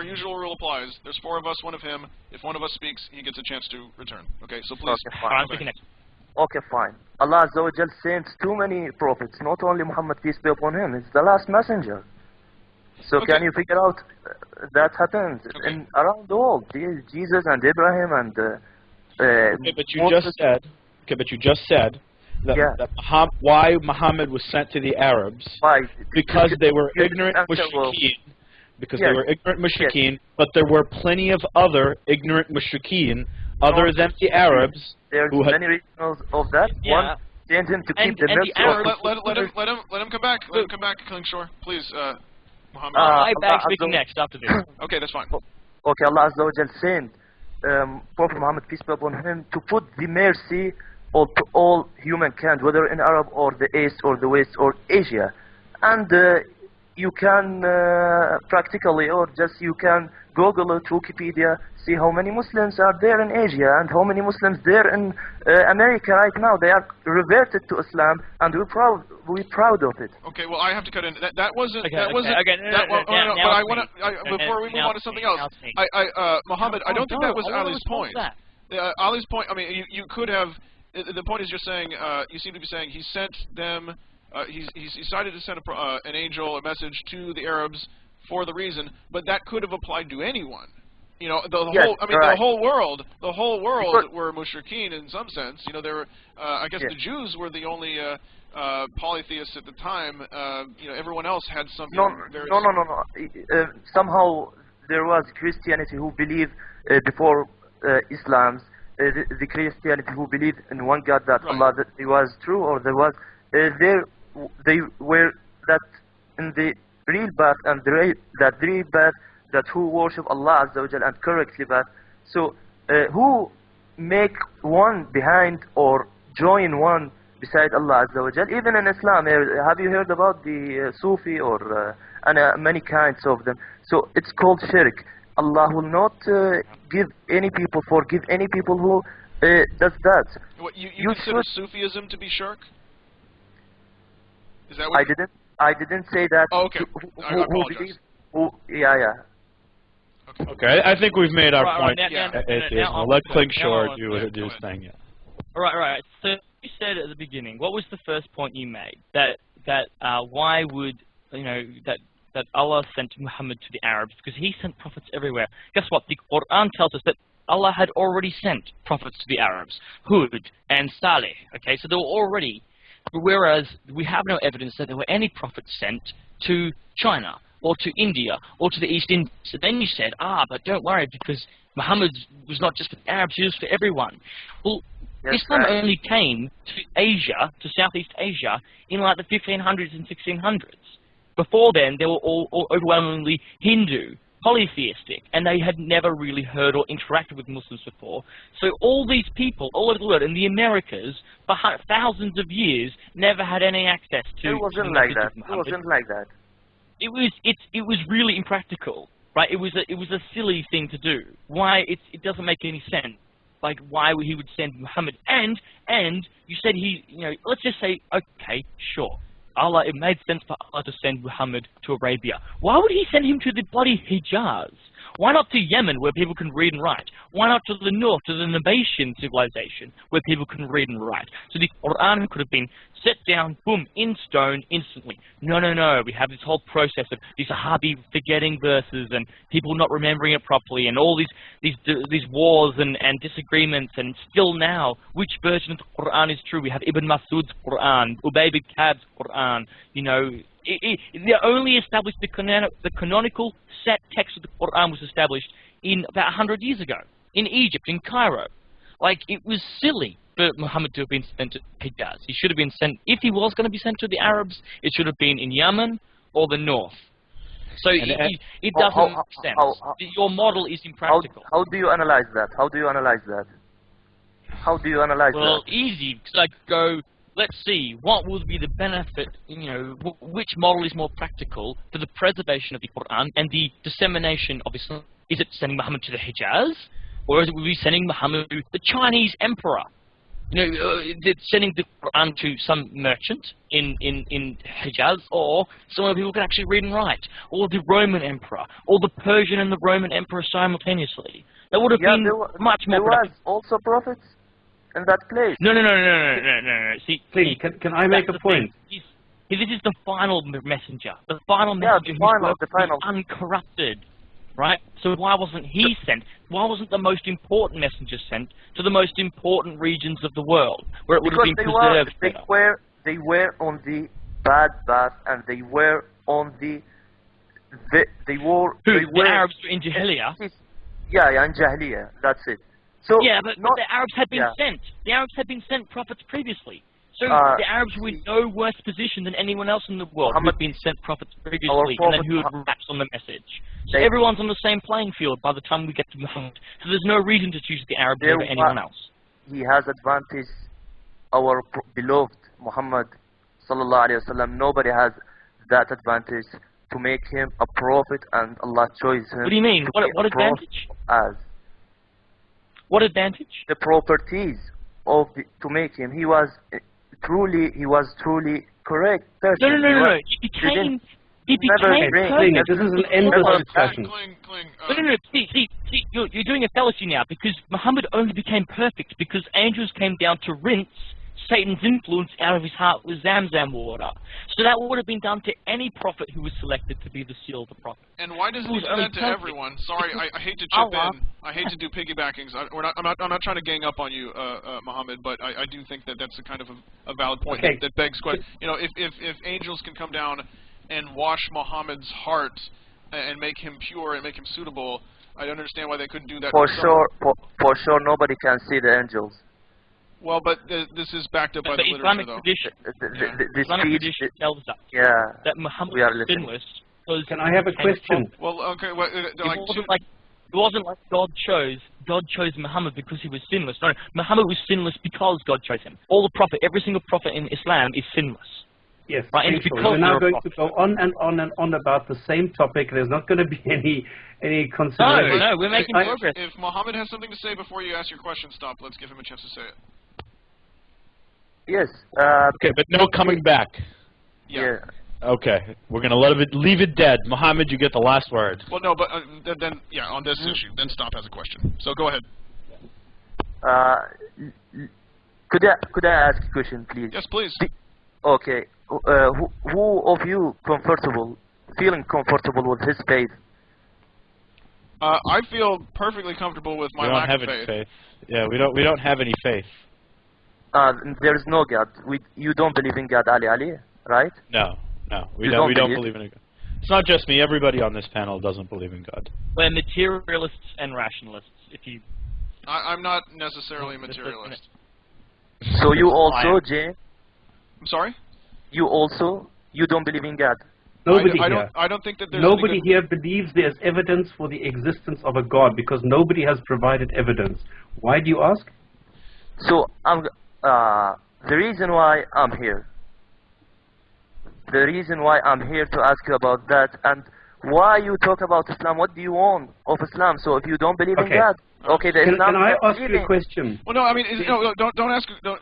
usual rule applies. There's four of us, one of him. If one of us speaks, he gets a chance to return. Okay, so please. Okay, fine. Okay, fine. Allah Azza wa Jal sent too many prophets, not only Muhammad, peace be upon him. It's the last messenger. So can you figure out that happens in around the world? Jesus and Abraham and but you just said that why Muhammad was sent to the Arabs? Why? Because they were ignorant mushrikeen. Because they were ignorant mushrikeen, but there were plenty of other ignorant mushrikeen other than the Arabs. There's many reasons of that. One, sent him to keep the let him come back. Let him come back, Klingschor. Please, Muhammad. I beg speaking next after this. Okay, that's fine. Okay, Allah Azza wa Jal sent Prophet Muhammad, peace be upon him, to put the mercy to all humankind, whether in Arab or the East or the West or Asia. And you can practically, or just you can Google it, Wikipedia, see how many Muslims are there in Asia and how many Muslims there in America right now. They are reverted to Islam, and we're proud of it. Okay, well, I have to cut in. That wasn't. Okay, that wasn't. okay, But I want to. Before we move on to something else, Mohammed, I don't think that was Ali's point. Ali's point. I mean, you could have. The point is, you're saying. You seem to be saying he sent them. He decided to send an angel, a message to the Arabs for the reason, but that could have applied to anyone. You know, the whole world were mushrikeen in some sense. You know, there were. I guess the Jews were the only polytheists at the time. You know, everyone else had some. No. Somehow there was Christianity who believed before Islam's. The Christianity who believed in one God, that Allah, that He was true, or there was they were that in the real path, and that real path, that who worship Allah Azza wa Jal and correctly path. So who make one behind or join one beside Allah Azza wa Jal? Even in Islam, have you heard about the Sufi or and many kinds of them? So it's called shirk. Allah will not forgive any people who does that. What, you consider Sufism to be shirk? Is that what I didn't say that. Oh, okay. I apologize. Okay, I think we've made our point. Now, let Klingschor do his thing. Yeah. Right. So you said at the beginning, what was the first point you made? That why would that Allah sent Muhammad to the Arabs, because he sent prophets everywhere. Guess what? The Quran tells us that Allah had already sent prophets to the Arabs, Hud and Saleh. Okay, so they were already. Whereas we have no evidence that there were any prophets sent to China or to India or to the East Indies. So then you said, but don't worry, because Muhammad was not just for the Arabs, he was for everyone. Well, Islam only came to Asia, to Southeast Asia, in like the 1500s and 1600s. Before then, they were all overwhelmingly Hindu, polytheistic, and they had never really heard or interacted with Muslims before. So all these people all over the world, in the Americas, for thousands of years, never had any access to. It wasn't like that. It wasn't like that. It was really impractical, right? It was a silly thing to do. Why it doesn't make any sense. Like why he would send Muhammad, and you said let's just say, okay, sure. Allah, it made sense for Allah to send Muhammad to Arabia. Why would he send him to the bloody Hijaz? Why not to Yemen, where people can read and write? Why not to the north, to the Nabatean civilization, where people can read and write? So the Quran could have been set down, boom, in stone, instantly. No. We have this whole process of these Sahabi forgetting verses and people not remembering it properly, and all these wars and disagreements. And still now, which version of the Quran is true? We have Ibn Mas'ud's Quran, Ubay bin Ka'b's Quran. They only established the canonical set text of the Quran was established in about 100 years ago in Egypt, in Cairo. Like, it was silly for Muhammad to have been sent to Hijaz. He should have been sent, if he was going to be sent to the Arabs, it should have been in Yemen or the north. So it doesn't make sense. Your model is impractical. How do you analyze that? Well, easy, because I go, let's see, what will be the benefit, which model is more practical for the preservation of the Quran and the dissemination of Islam? Is it sending Muhammad to the Hijaz? Or is it we sending Muhammad to the Chinese emperor? Sending the Quran to some merchant in Hijaz, or somewhere people can actually read and write, or the Roman emperor, or the Persian and the Roman emperor simultaneously. That would have been much more productive. There was also prophets in that place. No. See, can I make a point? This is the final messenger. The final messenger the final. Uncorrupted. Right? So why wasn't he sent? Why wasn't the most important messenger sent to the most important regions of the world, where it would have been preserved? They were on the bad path, and they were on the Arabs were in Jahiliyyah. Yeah, in Jahiliyyah. That's it. So but the Arabs had been sent. The Arabs had been sent prophets previously. So the Arabs were in no worse position than anyone else in the world who had been sent prophets previously, and then who had rapped on the message. So everyone's on the same playing field by the time we get to Muhammad. So there's no reason to choose the Arabs over anyone else. He has advantage, our beloved Muhammad sallallahu alaihi wasallam. Nobody has that advantage to make him a prophet, and Allah chose him. What do you mean? to What be a advantage? prophet as What advantage? the properties of to make him. He was truly correct person. No. He became perfect. This is an endless discussion. No. See, you're doing a fallacy now, because Muhammad only became perfect because angels came down to rinse Satan's influence out of his heart with Zamzam water. So that would have been done to any prophet who was selected to be the seal of the prophet. And why doesn't he do that to everyone? Sorry, I hate to chip in. I hate to do piggybackings. I'm not trying to gang up on you, Muhammad, but I do think that that's a kind of a valid point that begs question. You know, if angels can come down and wash Muhammad's heart and make him pure and make him suitable, I don't understand why they couldn't do that. For sure, nobody can see the angels. Well, but this is backed up by the Islamic literature, tradition, Islamic tradition tells us that Muhammad was sinless. Can I have a question? Well, okay. Well, it wasn't like God chose Muhammad because he was sinless. No, Muhammad was sinless because God chose him. Every single prophet in Islam is sinless. Yes, right, and we're now going to go on and on and on about the same topic. There's not going to be any consideration. No, we're making progress. If Muhammad has something to say before you ask your question, stop. Let's give him a chance to say it. Yes. Okay, but no coming back. Yeah. Okay, we're going to leave it dead. Muhammad, you get the last word. Well, no, but then on this issue, then Stop has a question. So go ahead. Could I ask a question, please? Yes, please. Okay. Who of you feeling comfortable with his faith? I feel perfectly comfortable with my lack of faith. We don't have any faith. Yeah, we don't have any faith. There is no God. You don't believe in God, Ali, right? No, we don't believe in a God. It's not just me. Everybody on this panel doesn't believe in God. We're materialists and rationalists. I'm not necessarily a materialist. So you also, Jane? I'm sorry? You don't believe in God? I don't think that there's nobody here believes there's evidence for the existence of a God, because nobody has provided evidence. Why do you ask? So the reason why I'm here to ask you about that, and why you talk about Islam. What do you want of Islam? So if you don't believe in God, okay, can I ask you a question? Well, no, I mean, don't ask. He no,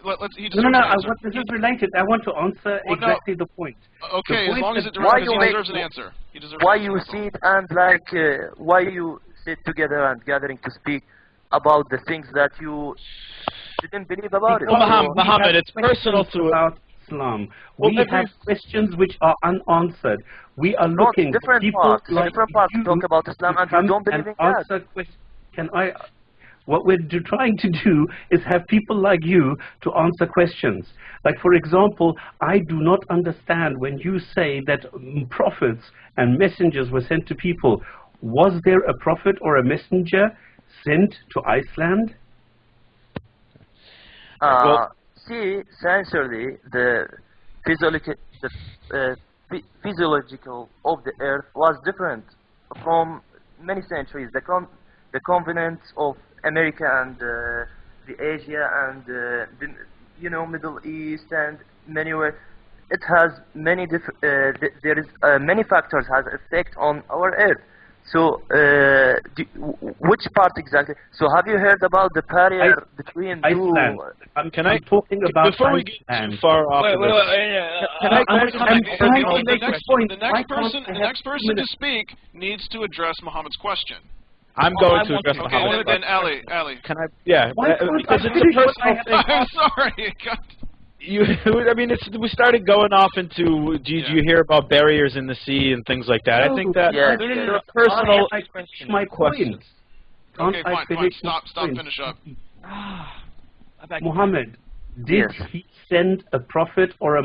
this is related. I want to answer exactly the point. Okay, as long as it deserves an answer. Why you sit and why you sit together and gathering to speak about the things that you didn't believe about it? Well, Muhammad, it's personal to Islam. We have questions which are unanswered. We are looking for people like you talk about Islam and you don't believe in God. What we're trying to do is have people like you to answer questions. Like, for example, I do not understand when you say that prophets and messengers were sent to people. Was there a prophet or a messenger sent to Iceland? See, essentially, the physiological of the Earth was different from many centuries. The continents of America and the Asia and the Middle East and many where it has many there is many factors has effect on our Earth. So, which part exactly? So, have you heard about the barrier between Iceland? I'm talking about before we get too far off of the next person to speak needs to address Muhammad's question. I'm going to address Muhammad's question. Then Ali. Can I? Yeah, because it's a personal thing. I'm sorry. I mean, we started going off into. Do you hear about barriers in the sea and things like that? I think that personal. My point. Okay, fine. Stop. Finish up. Muhammad, did he send a prophet or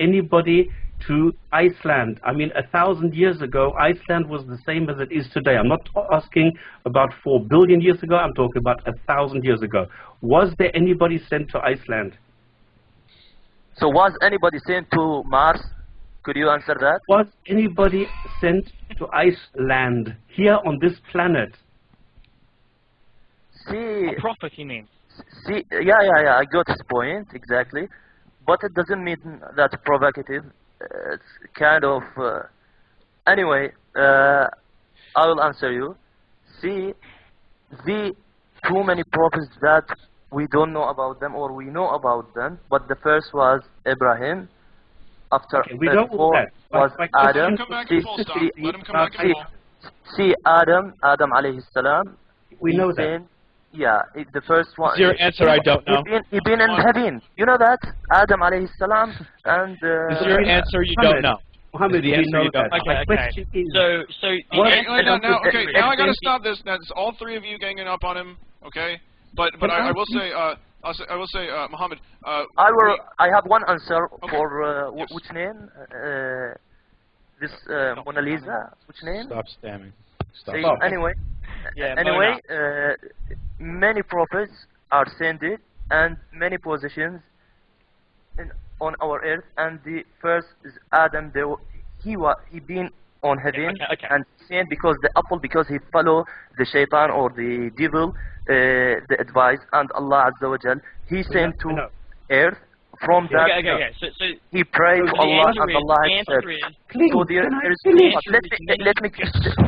anybody to Iceland? I mean, 1,000 years ago, Iceland was the same as it is today. I'm not asking about 4 billion years ago. I'm talking about 1,000 years ago. Was there anybody sent to Iceland? So was anybody sent to Mars? Could you answer that? Was anybody sent to Iceland here on this planet? See, a prophet, you mean? See, yeah, I got his point, exactly. But it doesn't mean that's provocative. It's kind of Anyway, I will answer you. See, the too many prophets that we don't know about them, or we know about them, but the first was Abraham. After we don't know that. Was Adam. See, Adam alayhi salam. We know that. Yeah, the first one. Is your answer I don't know? He been in heaven. You know that? Adam alayhi salam. And is your answer you don't know? Muhammad, the answer you don't know. Okay, now I gotta stop this. That's all three of you ganging up on him. Okay, but I will say, Muhammad. I have one answer for which name? This Mona Lisa. Which name? Stopspamming. Anyway, many prophets are sent, and many positions on our earth. And the first is Adam. He been on heaven and sent because the apple, because he follow the shaitan or the devil, the advice, and Allah Azza wa Jal, he sent to earth. From that, so he prayed to Allah, and Allah accepted. So there is let me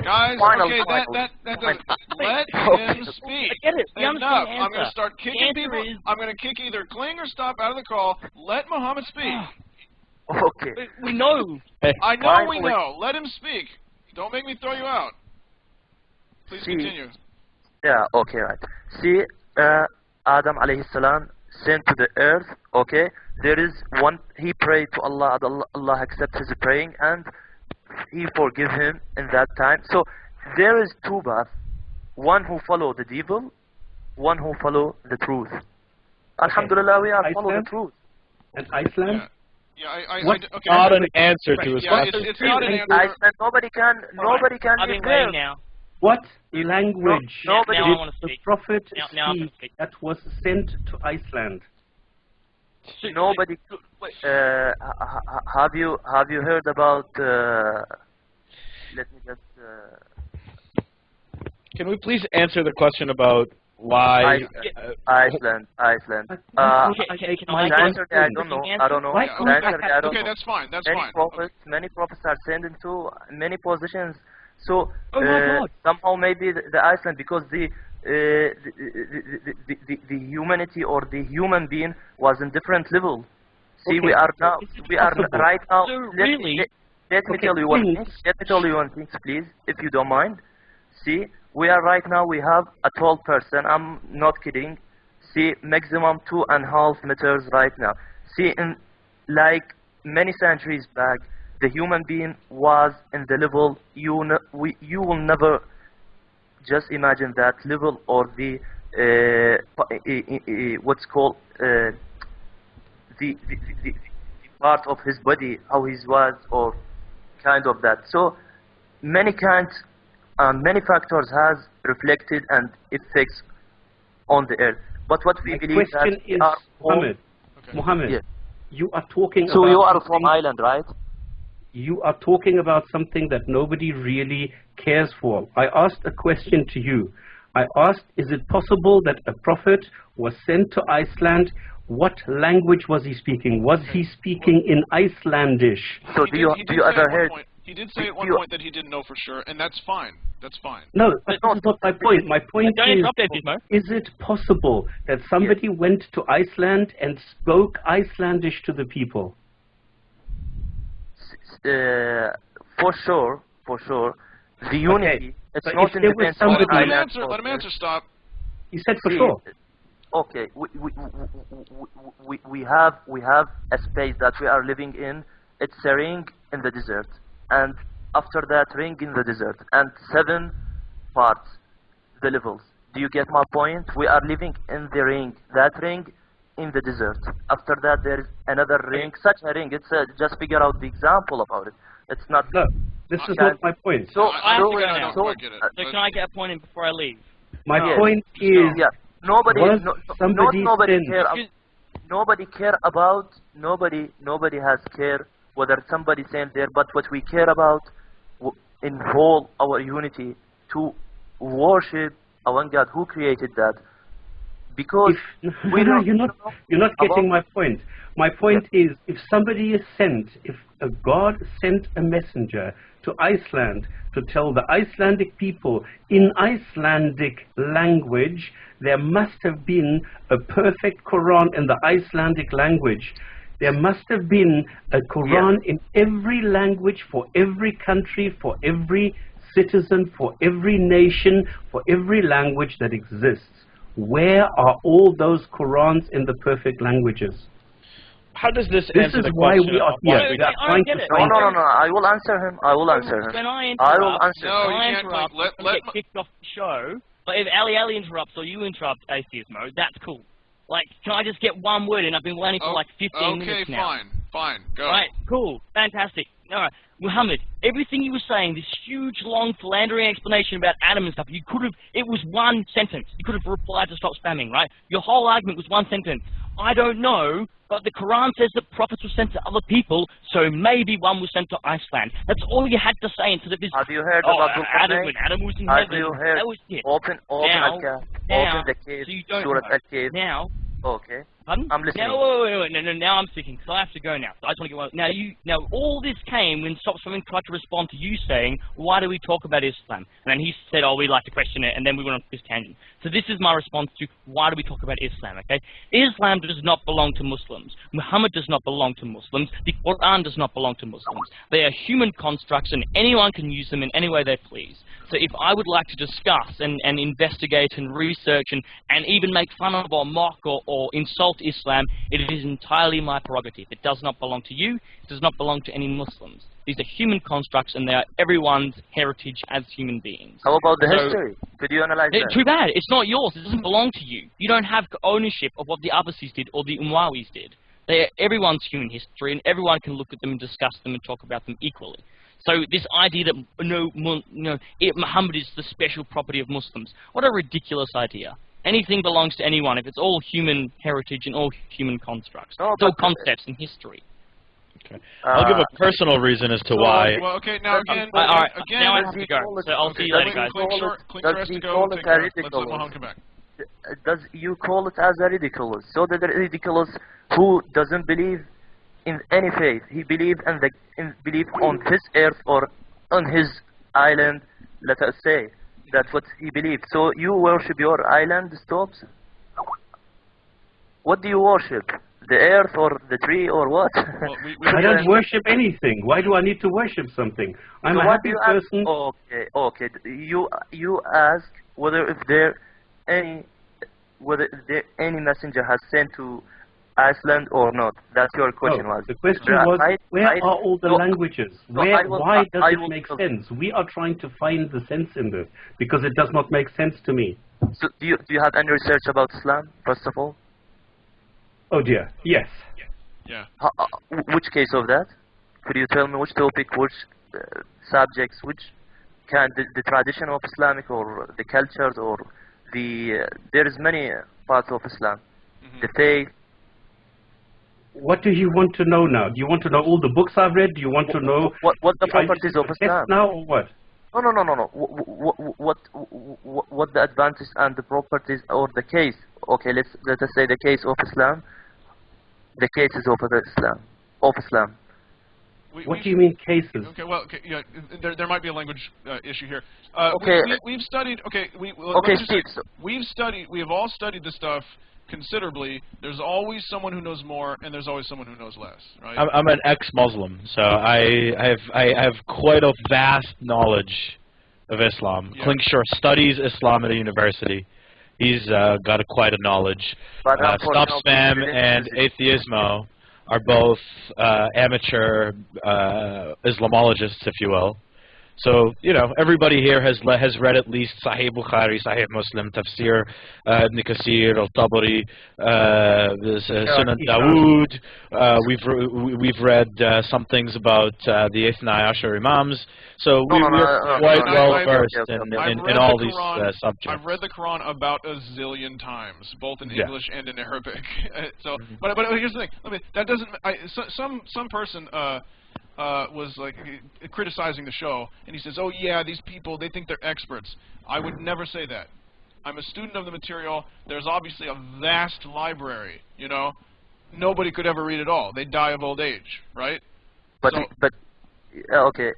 guys, final. That doesn't let him speak. I get it. Enough. I'm going to start kicking people. I'm going to kick either Kling or Stop out of the call. Let Muhammad speak. Okay. We know. I know we know. Let him speak. Don't make me throw you out. Please continue. Yeah, okay, right. See, Adam alayhi salam sent to the earth, okay? There is one, he prayed to Allah, and Allah accepts his praying, and he forgive him in that time. So, there is two paths. One who follow the devil, one who follow the truth. Alhamdulillah, we are follow the truth. And Iceland? Okay. Not an answer to his question. It's not an answer. Iceland, nobody can live there. Now. What language now did the prophet speak that was sent to Iceland? Nobody. Have you heard about? Let me just. Can we please answer the question about why Iceland? I don't know. Okay, that's fine. Many prophets are sent into many positions. So somehow maybe the Iceland, because the humanity or the human being was in different level. See, we are right now. So really, let me tell you one thing. Let me tell you one thing, please, if you don't mind. See, we are right now. We have a tall person. I'm not kidding. See, maximum 2.5 meters right now. See, in like many centuries back, the human being was in the level you will never just imagine that level, or the what's called the part of his body, how he was, or kind of that. So many factors has reflected and effects on the earth. But what we believe that is Muhammad, yes. You are talking so about you are from Ireland, right? You are talking about something that nobody really cares for. I asked a question to you. I asked, is it possible that a prophet was sent to Iceland? What language was he speaking? Was he speaking in Icelandish? So do you ever heard? He did say at one point that he didn't know for sure, and that's fine. That's fine. No, that's not my point. My point is it possible that somebody went to Iceland and spoke Icelandish to the people? For sure, the unity. It's but not independent. Let him answer. Stop. He said for sure. Okay, we have a space that we are living in. It's a ring in the desert, and after that ring in the desert, and 7 parts, the levels. Do you get my point? We are living in the ring. That ring in the desert. After that, there is another ring, such a ring. It's just figure out the example about it. It's not. No, this is not my point. So can I get a point in before I leave? My point is, nobody has care whether somebody sent there. But what we care about in whole our unity to worship our God who created that. Because you're not getting my point. My point is, if if God sent a messenger to Iceland to tell the Icelandic people in Icelandic language, there must have been a perfect Quran in the Icelandic language. There must have been a Quran in every language, for every country, for every citizen, for every nation, for every language that exists. Where are all those Qurans in the perfect languages? How does this This answer is the why question? we are here. We are trying to find No. I will answer him. I will answer him. When I I will interrupt, answer. No, when I you can't, interrupt, like, I get kicked off the show. But if Ali interrupts or you interrupt Atheismo, that's cool. Like, can I just get one word in? I've been waiting for like 15 minutes now. Okay, fine, go. Right, cool, fantastic. All right, Muhammad, everything you were saying, this huge, long, philandering explanation about Adam and stuff, you could have, it was one sentence. You could have replied to Stop Spamming, right? Your whole argument was one sentence. I don't know, but the Quran says that prophets were sent to other people, so maybe one was sent to Iceland. That's all you had to say instead of this. Have you heard about Adam, when Adam was in heaven? Have you heard? That was it. Open Now, the case. so you don't Surah know. Al-Cave. Now, Okay. pardon? I'm listening. Now, wait, no, now I'm speaking, because I have to go now. So I just want to get one. Now, all this came when Stopspamming tried to respond to you saying, why do we talk about Islam? And then he said, oh, we like to question it, and then we went on this tangent. So this is my response to, why do we talk about Islam, okay? Islam does not belong to Muslims. Muhammad does not belong to Muslims. The Quran does not belong to Muslims. They are human constructs, and anyone can use them in any way they please. So if I would like to discuss and investigate and research and even make fun of or mock or insult Islam, it is entirely my prerogative. It does not belong to you. It does not belong to any Muslims. These are human constructs, and they are everyone's heritage as human beings. How about the history? Could you analyze that? Too bad. It's not yours. It doesn't belong to you. You don't have ownership of what the Abbasis did or the Umayyas did. They are everyone's human history, and everyone can look at them and discuss them and talk about them equally. So this idea that Muhammad is the special property of Muslims, what a ridiculous idea. Anything belongs to anyone if it's all human heritage and all human constructs. No, it's all concepts and history. Okay. I'll give a personal reason as to why. Well, okay, now again, now I have does to go. So I'll see you later, guys. Klingschor has to go. Let's let Mohan come back. Does you call it as a ridiculous? So that ridiculous who doesn't believe in any faith. He believed believe on this earth or on his island, let us say. That's what he believed. So you worship your island, Stops? What do you worship? The earth or the tree or what? Well, I don't worship anything. Why do I need to worship something? I'm a happy person. Okay. You ask whether any messenger has sent to Iceland or not. That's your question was. The question was, where are all the languages? Why does it make sense? We are trying to find the sense in this, because it does not make sense to me. So do you have any research about Islam, first of all? Oh dear, yes. Yeah. Which case of that? Could you tell me which topic, which subjects, which the tradition of Islamic or the cultures or there is many parts of Islam. The faith. What do you want to know now? Do you want to know all the books I've read? Do you want to know what the properties of Islam now or what? No. What the advantages and the properties or the case? Okay, let us say the case of Islam. The cases of Islam. What do you mean cases? Okay, well, okay, yeah, there might be a language issue here. Okay. We've studied. Okay, Steve. We have all studied this stuff considerably. There's always someone who knows more, and there's always someone who knows less. Right? I'm an ex-Muslim, so I have quite a vast knowledge of Islam. Yeah. Klingschor studies Islam at a university. He's got quite a knowledge. Stopspam and Atheismo are both amateur Islamologists, if you will. So, everybody here has read at least Sahih Bukhari, Sahih Muslim, Tafsir, Ibn Kathir, Al-Tabari, Sunan Dawood. We've read some things about the Ithna Ashar Imams. So we're quite well versed in all these subjects. I've read the Quran about a zillion times, both in English and in Arabic. So, but here's the thing. That doesn't. Some person. Was like criticizing the show, and he says, "Oh yeah, these people, they think they're experts." I would never say that. I'm a student of the material. There's obviously a vast library, you know. Nobody could ever read it all. They'd die of old age, right? But okay,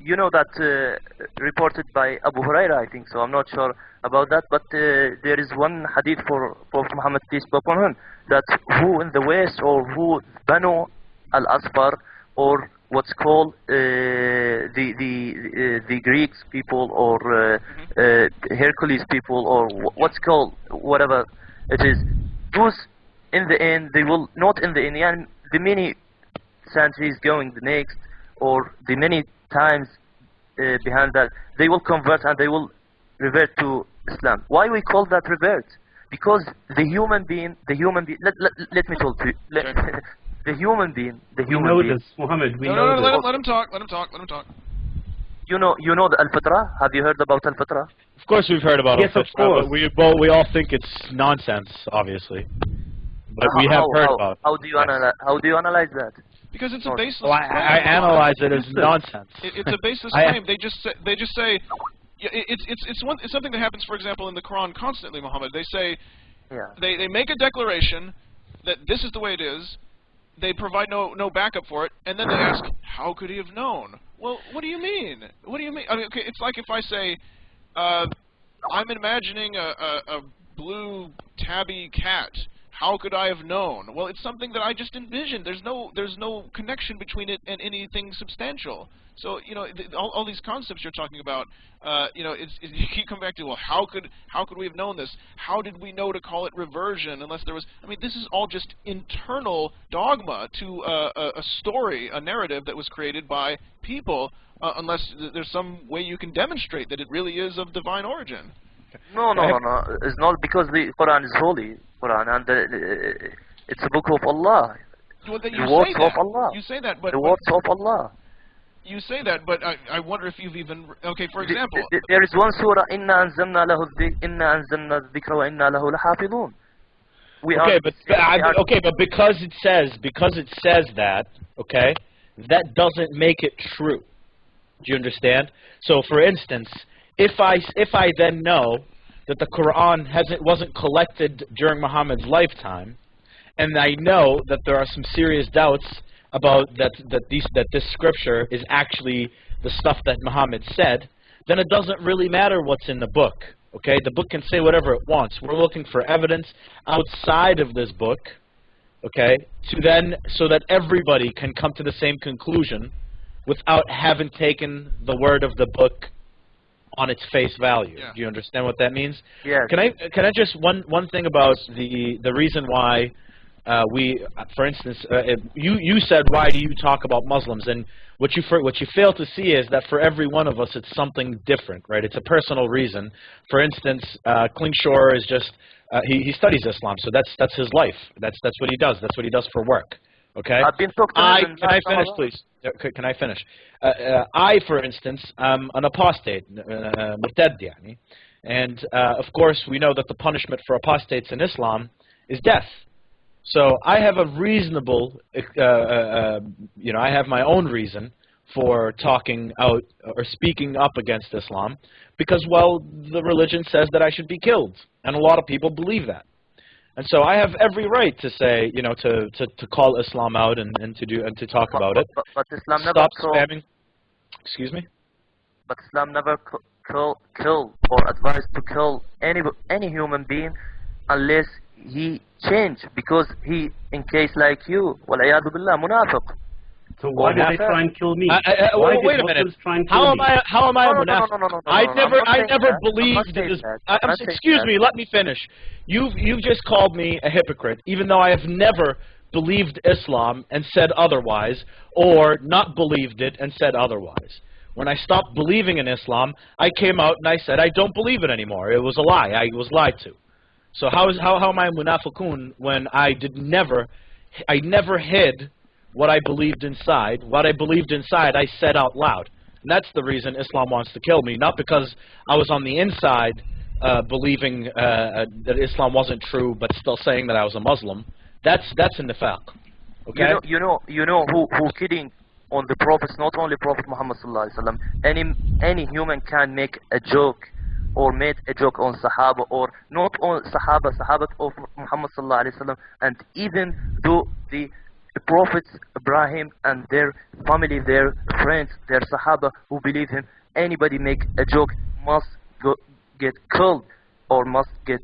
you know that reported by Abu Huraira, I think so. I'm not sure about that, but there is one hadith for Prophet Muhammad, peace be upon him, that who in the West, or who Banu al-Asfar, or what's called the Greeks people, or Hercules people, or what's called whatever it is, those in the end, they will not in the end, and the many centuries going the next, or the many times behind that, they will convert and they will revert to Islam. Why we call that revert? Because the human being, let me tell you, the human being. This, Muhammad. We know this. Let him talk. You know the al-fitra. Have you heard about al-fitra? Of course, we've heard about it. Yes, of course. But we all think it's nonsense, obviously. But we have heard about it. How do you analyze that? Because it's a baseless claim. I analyze it as nonsense. It's a baseless claim. They just say it's something that happens, for example, in the Quran constantly, Muhammad. They say they make a declaration that this is the way it is. They provide no backup for it, and then they ask, how could he have known? Well, what do you mean? What do you mean? I mean, okay, it's like if I say, I'm imagining a blue tabby cat. How could I have known? Well, it's something that I just envisioned. There's no connection between it and anything substantial. So, you know, all these concepts you're talking about, you know, you keep coming back to, well, how could we have known this? How did we know to call it reversion unless there was? I mean, this is all just internal dogma to a story, a narrative that was created by people, unless there's some way you can demonstrate that it really is of divine origin. No. It's not, because the Quran is holy. Quran, and it's a book of Allah. Well, the words of Allah. You say that, but the words of Allah. You say that, but I wonder if you've even. Okay, for example, there is one surah. Inna anzalna dhikra wa inna lahu lahafidun. But because it says that, okay, that doesn't make it true. Do you understand? So, for instance, if I then know that the Quran wasn't collected during Muhammad's lifetime, and I know that there are some serious doubts about that this scripture is actually the stuff that Muhammad said, then it doesn't really matter what's in the book. Okay, the book can say whatever it wants. We're looking for evidence outside of this book, okay, so that everybody can come to the same conclusion without having taken the word of the book on its face value. Yeah. Do you understand what that means? Yeah. Can I just one thing about the reason why we, for instance, you said, why do you talk about Muslims? And what you fail to see is that for every one of us, it's something different, right? It's a personal reason. For instance, Klingschor is just he studies Islam, so that's his life. That's what he does. That's what he does for work. Okay. I've been talking to him. Can I finish, please? Can I finish? I, for instance, am an apostate, murtad, yani. And of course, we know that the punishment for apostates in Islam is death. So I have a reasonable, I have my own reason for talking out or speaking up against Islam, because, well, the religion says that I should be killed, and a lot of people believe that. And so I have every right to say, to call Islam out and to talk about it. But Islam never Stop spamming. Excuse me? But Islam never kill or advise to kill any human being unless he change, because he, in case like you, wal-iyadu billah, munafiq. So why did they try and kill me? Wait a minute. How am I a munafiq? No, I never believed this. Excuse me, let me finish. You've just called me a hypocrite, even though I have never believed Islam and said otherwise, or not believed it and said otherwise. When I stopped believing in Islam, I came out and I said I don't believe it anymore. It was a lie. I was lied to. So how am I a munafiqun when I never hid what I believed inside? What I believed inside, I said out loud. And that's the reason Islam wants to kill me, not because I was on the inside believing that Islam wasn't true, but still saying that I was a Muslim. That's a nifaq. Okay? You know who kidding on the prophets, not only Prophet Muhammad sallallahu alaihi wasallam. Any human can make a joke or made a joke on Sahaba, or not on Sahaba of Muhammad sallallahu alaihi wasallam, and even though the prophets Ibrahim and their family, their friends, their Sahaba who believe him, anybody make a joke must get killed or must get.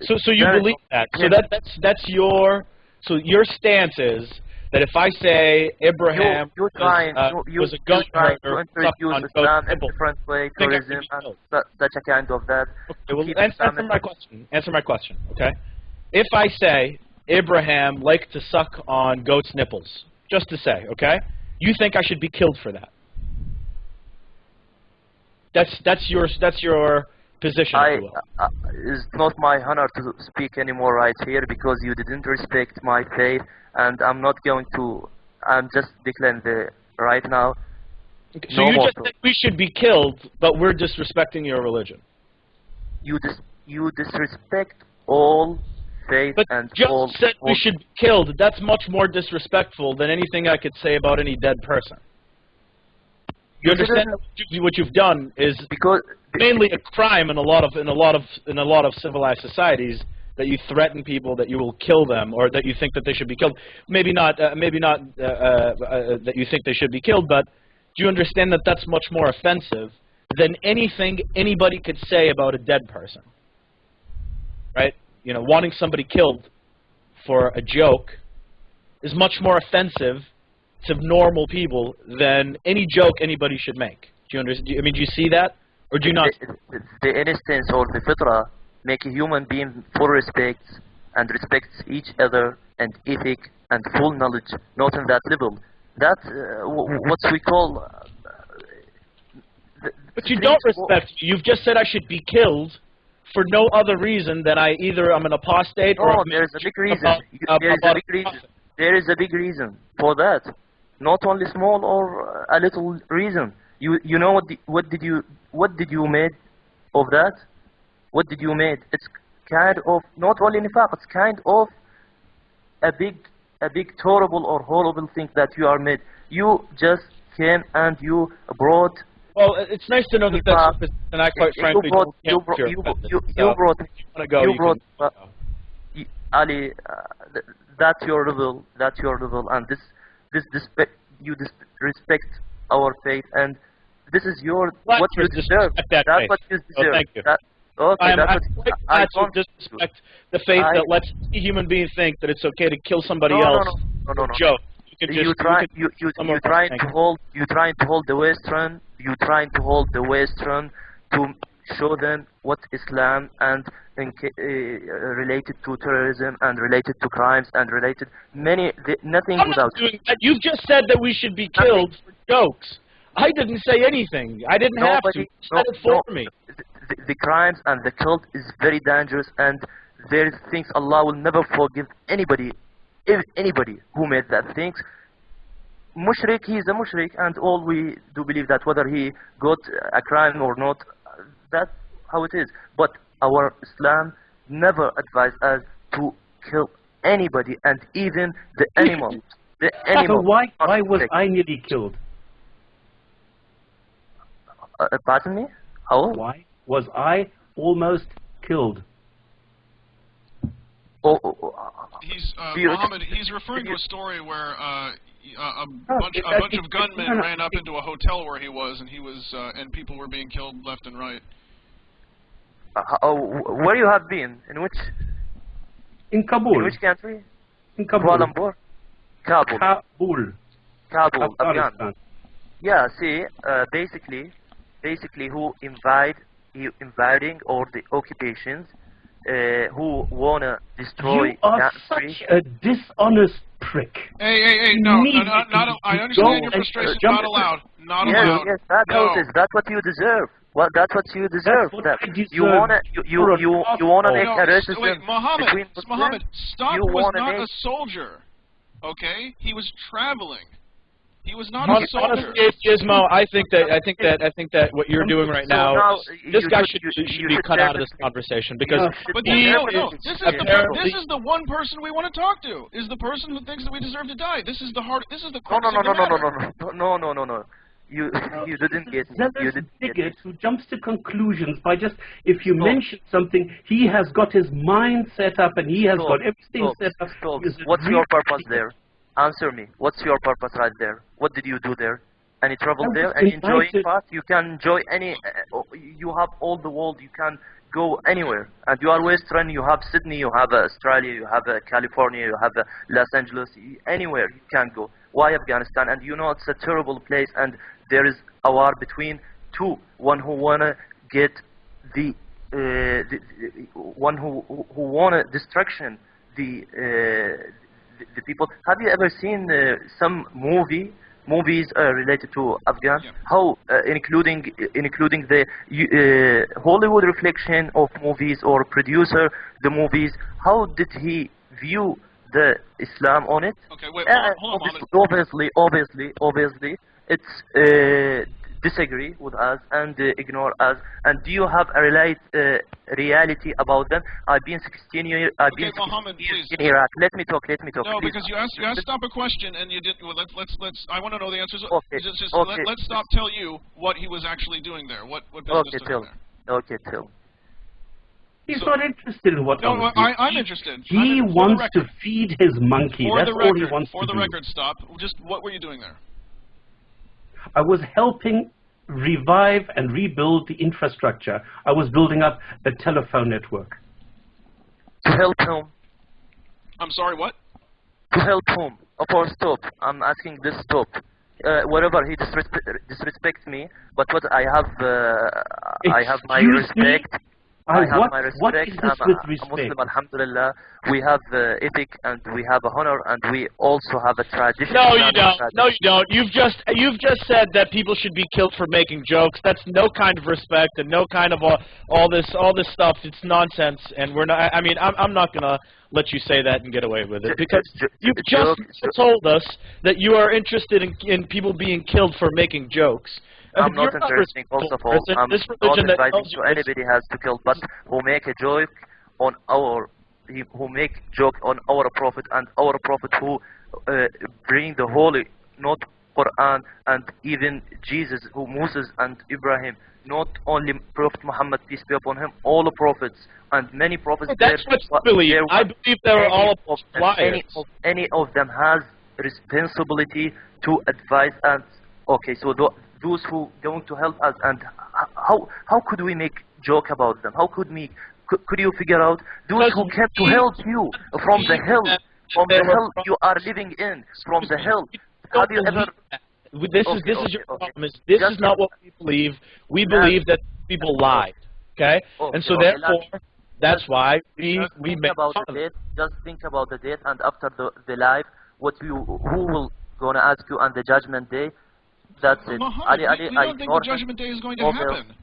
So you believe that? So that's your stance is that if I say Abraham was a gun trying to murderer, introduce Islam in a different way, tourism, and such a kind of that. Okay, well, answer my question. Answer my question. Okay, if I say Abraham liked to suck on goats' nipples, just to say, okay, you think I should be killed for that? That's your position. It's not my honor to speak anymore right here because you didn't respect my faith, and I'm not going to. I'm just declaring the right now. Okay, so you just think we should be killed, but we're disrespecting your religion. You disrespect all faith but and just all. Said we should be killed. That's much more disrespectful than anything I could say about any dead person. You understand what you've done is because mainly a crime in a lot of civilized societies, that you threaten people that you will kill them, or that you think that they should be killed. Maybe not that you think they should be killed, but do you understand that that's much more offensive than anything anybody could say about a dead person? Right? You know, wanting somebody killed for a joke is much more offensive to normal people than any joke anybody should make. Do you understand? I mean, do you see that, or do you not? The innocence or the fitrah make a human being full respect and respects each other and ethic and full knowledge, not on that level. That's what we call. But you don't respect. You've just said I should be killed for no other reason than I'm an apostate or. No, there's a big reason. There is a big reason for that. Not only small or a little reason. You know what did you made of that? What did you made? It's kind of not only nifaq. It's kind of a big terrible or horrible thing that you are made. You just came and you brought. Well, it's nice to know that that's your position, and I quite frankly Ali, that's your level. That's your level, and you disrespect our faith, and this is what you deserve. That's what you deserve. Thank you. I don't disrespect the faith that lets a human being think that it's okay to kill somebody else. No. Joke. You trying to hold the Western. You trying to hold the Western to show them what Islam and related to terrorism and related to crimes and related nothing I'm without. Not doing that. You've just said that we should be killed for jokes. I didn't say anything. I didn't have to. You said it for me. The crimes and the cult is very dangerous, and there is things Allah will never forgive anybody who made that things. Mushrik, he is a mushrik, and all we do believe that whether he got a crime or not, that's how it is. But our Islam never advised us to kill anybody, and even the animals. So why was I nearly killed? Pardon me? How? Why was I almost killed? Muhammad, he's referring to a story where a bunch of gunmen ran up into a hotel where he was, and people were being killed left and right. Where you have been? In which? In Kabul. In which country? In Kabul. Kuala Lumpur? Kabul, Afghanistan. Yeah, see, basically who invading or the occupations who wanna destroy. You are such a dishonest prick. Hey, no, I understand your frustration. Not allowed. Not allowed. Yes, that's what you deserve. Well, that's what you deserve. You wanna make a racism. Wait, Muhammad, Stop was not a soldier. Okay, he was traveling. He was not a soldier. Gizmo, I think that what you're doing right now, this guy should be cut out of this conversation because. But no. This is the one person we want to talk to. Is the person who thinks that we deserve to die. This is the crux of the matter. No. You you didn't get me. You Zealous didn't get bigot me. who jumps to conclusions by just, if you mention something, he has got his mind set up and he has got everything set up. He is a What's your real purpose there? Answer me. What's your purpose right there? What did you do there? Any travel I there? was Any enjoying invited. part? You can enjoy any. You have all the world. You can go anywhere. And you are Western. You have Sydney. You have Australia. You have California. You have Los Angeles. Anywhere you can go. Why Afghanistan? And you know it's a terrible place. And there is a war between two. One who wanna get the one who wanna destruction the people. Have you ever seen some movies related to Afghan? Yeah. How including the Hollywood reflection of movies or producer the movies? How did he view the Islam on it? Okay, wait, hold on, Obviously, it's disagree with us and ignore us. And do you have a reality about them? I've been 16 years. Okay, Mohammed, please. In Iraq. Let me talk. No, please. because you asked stop a question and you didn't. Well, let's. I want to know the answers. Okay. Just Okay. let's stop. Tell you what he was actually doing there. What business Okay, took tell. him there. Okay, tell. He's So- not interested in what No, others do. I'm interested. He For the wants to record. feed his monkey. For That's the all record, he wants for to the do. record, stop. Just what were you doing there? I was helping revive and rebuild the infrastructure. I was building up a telephone network. To help whom? I'm sorry, what? To help whom? For stop. I'm asking this stop. Wherever he disrespects me, but what I have my Excuse me? respect. I have my respect. What is this I'm with a respect? Muslim, alhamdulillah. We have ethic and we have a honor and we also have a tradition. No, you don't. No, you don't. You've just said that people should be killed for making jokes. That's no kind of respect and no kind of all this stuff. It's nonsense, and we're not. I mean, I'm not gonna let you say that and get away with it because you've just told us that you are interested in people being killed for making jokes. I'm not interested, first of all. I'm this not religion that advising tells you to anybody has to kill, but who make a joke on who make joke on our Prophet and our Prophet who bring the holy, not Quran, and even Jesus, who Moses and Ibrahim, not only Prophet Muhammad, peace be upon him, all the prophets and many prophets. That's what you believe. I believe they were all liars. Any of them has responsibility to advise us. Okay, so those who going to help us, and how could we make joke about them? How could we could you figure out those who came to help you from the hell you are living in, from the hell? Have you ever? This is your problem. This is not what we believe. We believe that people lied. Okay, and so therefore, that's why we make about the date. Just think about the date, and after the life, who will gonna ask you on the judgment day? That's it. Muhammad, we don't think the judgment day is going to happen.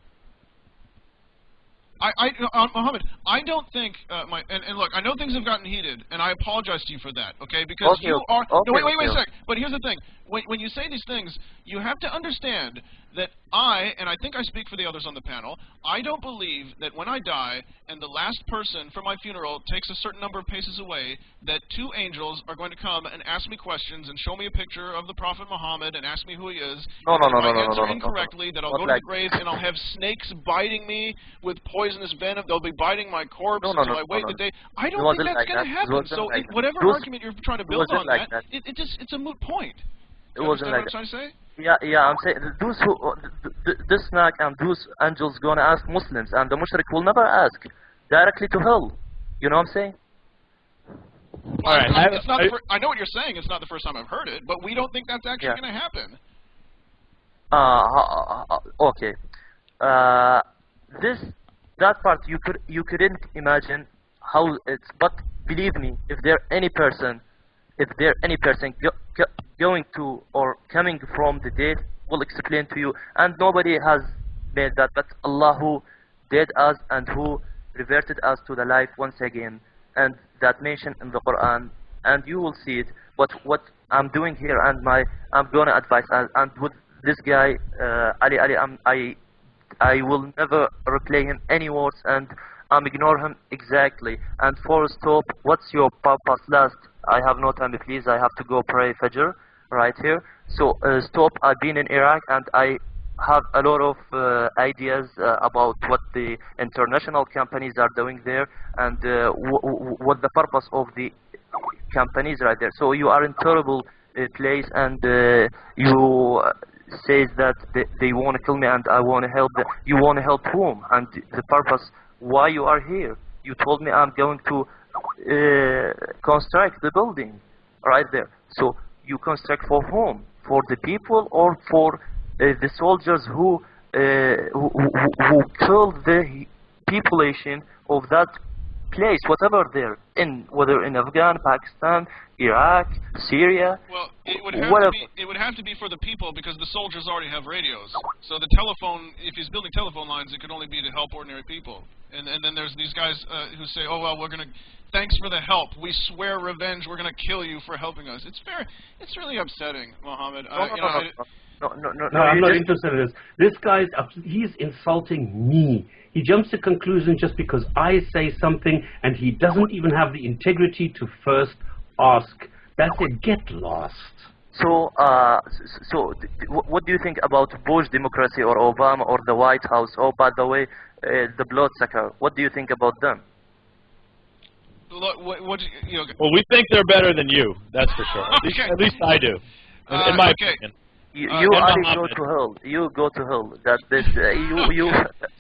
Muhammad, I don't think and look, I know things have gotten heated, and I apologize to you for that, okay? Because you are. No, wait a sec. But here's the thing: when you say these things, you have to understand that and I think I speak for the others on the panel, I don't believe that when I die and the last person for my funeral takes a certain number of paces away, that two angels are going to come and ask me questions and show me a picture of the Prophet Muhammad and ask me who he is. No. If I answer incorrectly, that I'll go to the grave and I'll have snakes biting me with poisonous venom. They'll be biting my corpse until I wait the day. I don't think that's going to happen. So whatever argument you're trying to build on that, it's a moot point. It wasn't like what I'm trying to say? Yeah, I'm saying those who this snack and those angels gonna ask Muslims, and the mushrik will never ask directly to hell. You know what I'm saying? All right. I know what you're saying. It's not the first time I've heard it, but we don't think that's actually going to happen. Okay. That part you couldn't imagine how it's. But believe me, if there any person going to or coming from the dead, will explain to you, and nobody has made that. But Allah who did us and who reverted us to the life once again, and that mentioned in the Quran, and you will see it. But what I'm doing here, and I'm gonna advise, and with this guy Ali, I will never replay him any words, and ignore him exactly. And for stop, what's your purpose last? I have no time, please. I have to go pray Fajr. right here. So stop. I've been in Iraq, and I have a lot of ideas about what the international companies are doing there, and what the purpose of the companies right there. So you are in terrible place, and you says that they want to kill me, and I want to help them. You want to help whom? And the purpose why you are here? You told me I'm going to construct the building right there. So you construct for whom? For the people, or for the soldiers who killed the population of that place, whatever they're in, whether in Afghan, Pakistan, Iraq, Syria. Well, it would have to be for the people, because the soldiers already have radios. So the telephone, if he's building telephone lines, it could only be to help ordinary people. And then there's these guys who say, oh well, we're gonna, thanks for the help. We swear revenge. We're gonna kill you for helping us. It's really upsetting, Mohammed. No, I'm not interested in this. This guy's, he's insulting me. He jumps to conclusions just because I say something, and he doesn't even have the integrity to first ask. That's it. Get lost. So, what do you think about Bush democracy, or Obama, or the White House? Oh, by the way, the bloodsucker. What do you think about them? Well, we think they're better than you. That's for sure. At least I do. In my opinion. You already go to hell. You go to hell. That this you.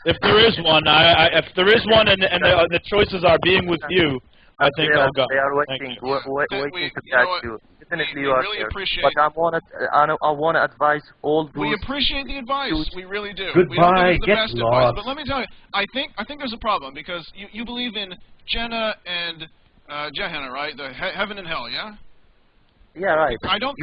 If there is one, if there is one, and the choices are being with you, I think I'll go. They are waiting to catch you. Definitely you are really there. appreciate. But I want to advise all those. We appreciate the advice. We really do. Goodbye. We don't think it's the Get best lost. advice. But let me tell you, I think there's a problem, because you believe in Jannah and Gehenna, right? The heaven and hell, yeah. Yeah, right. I don't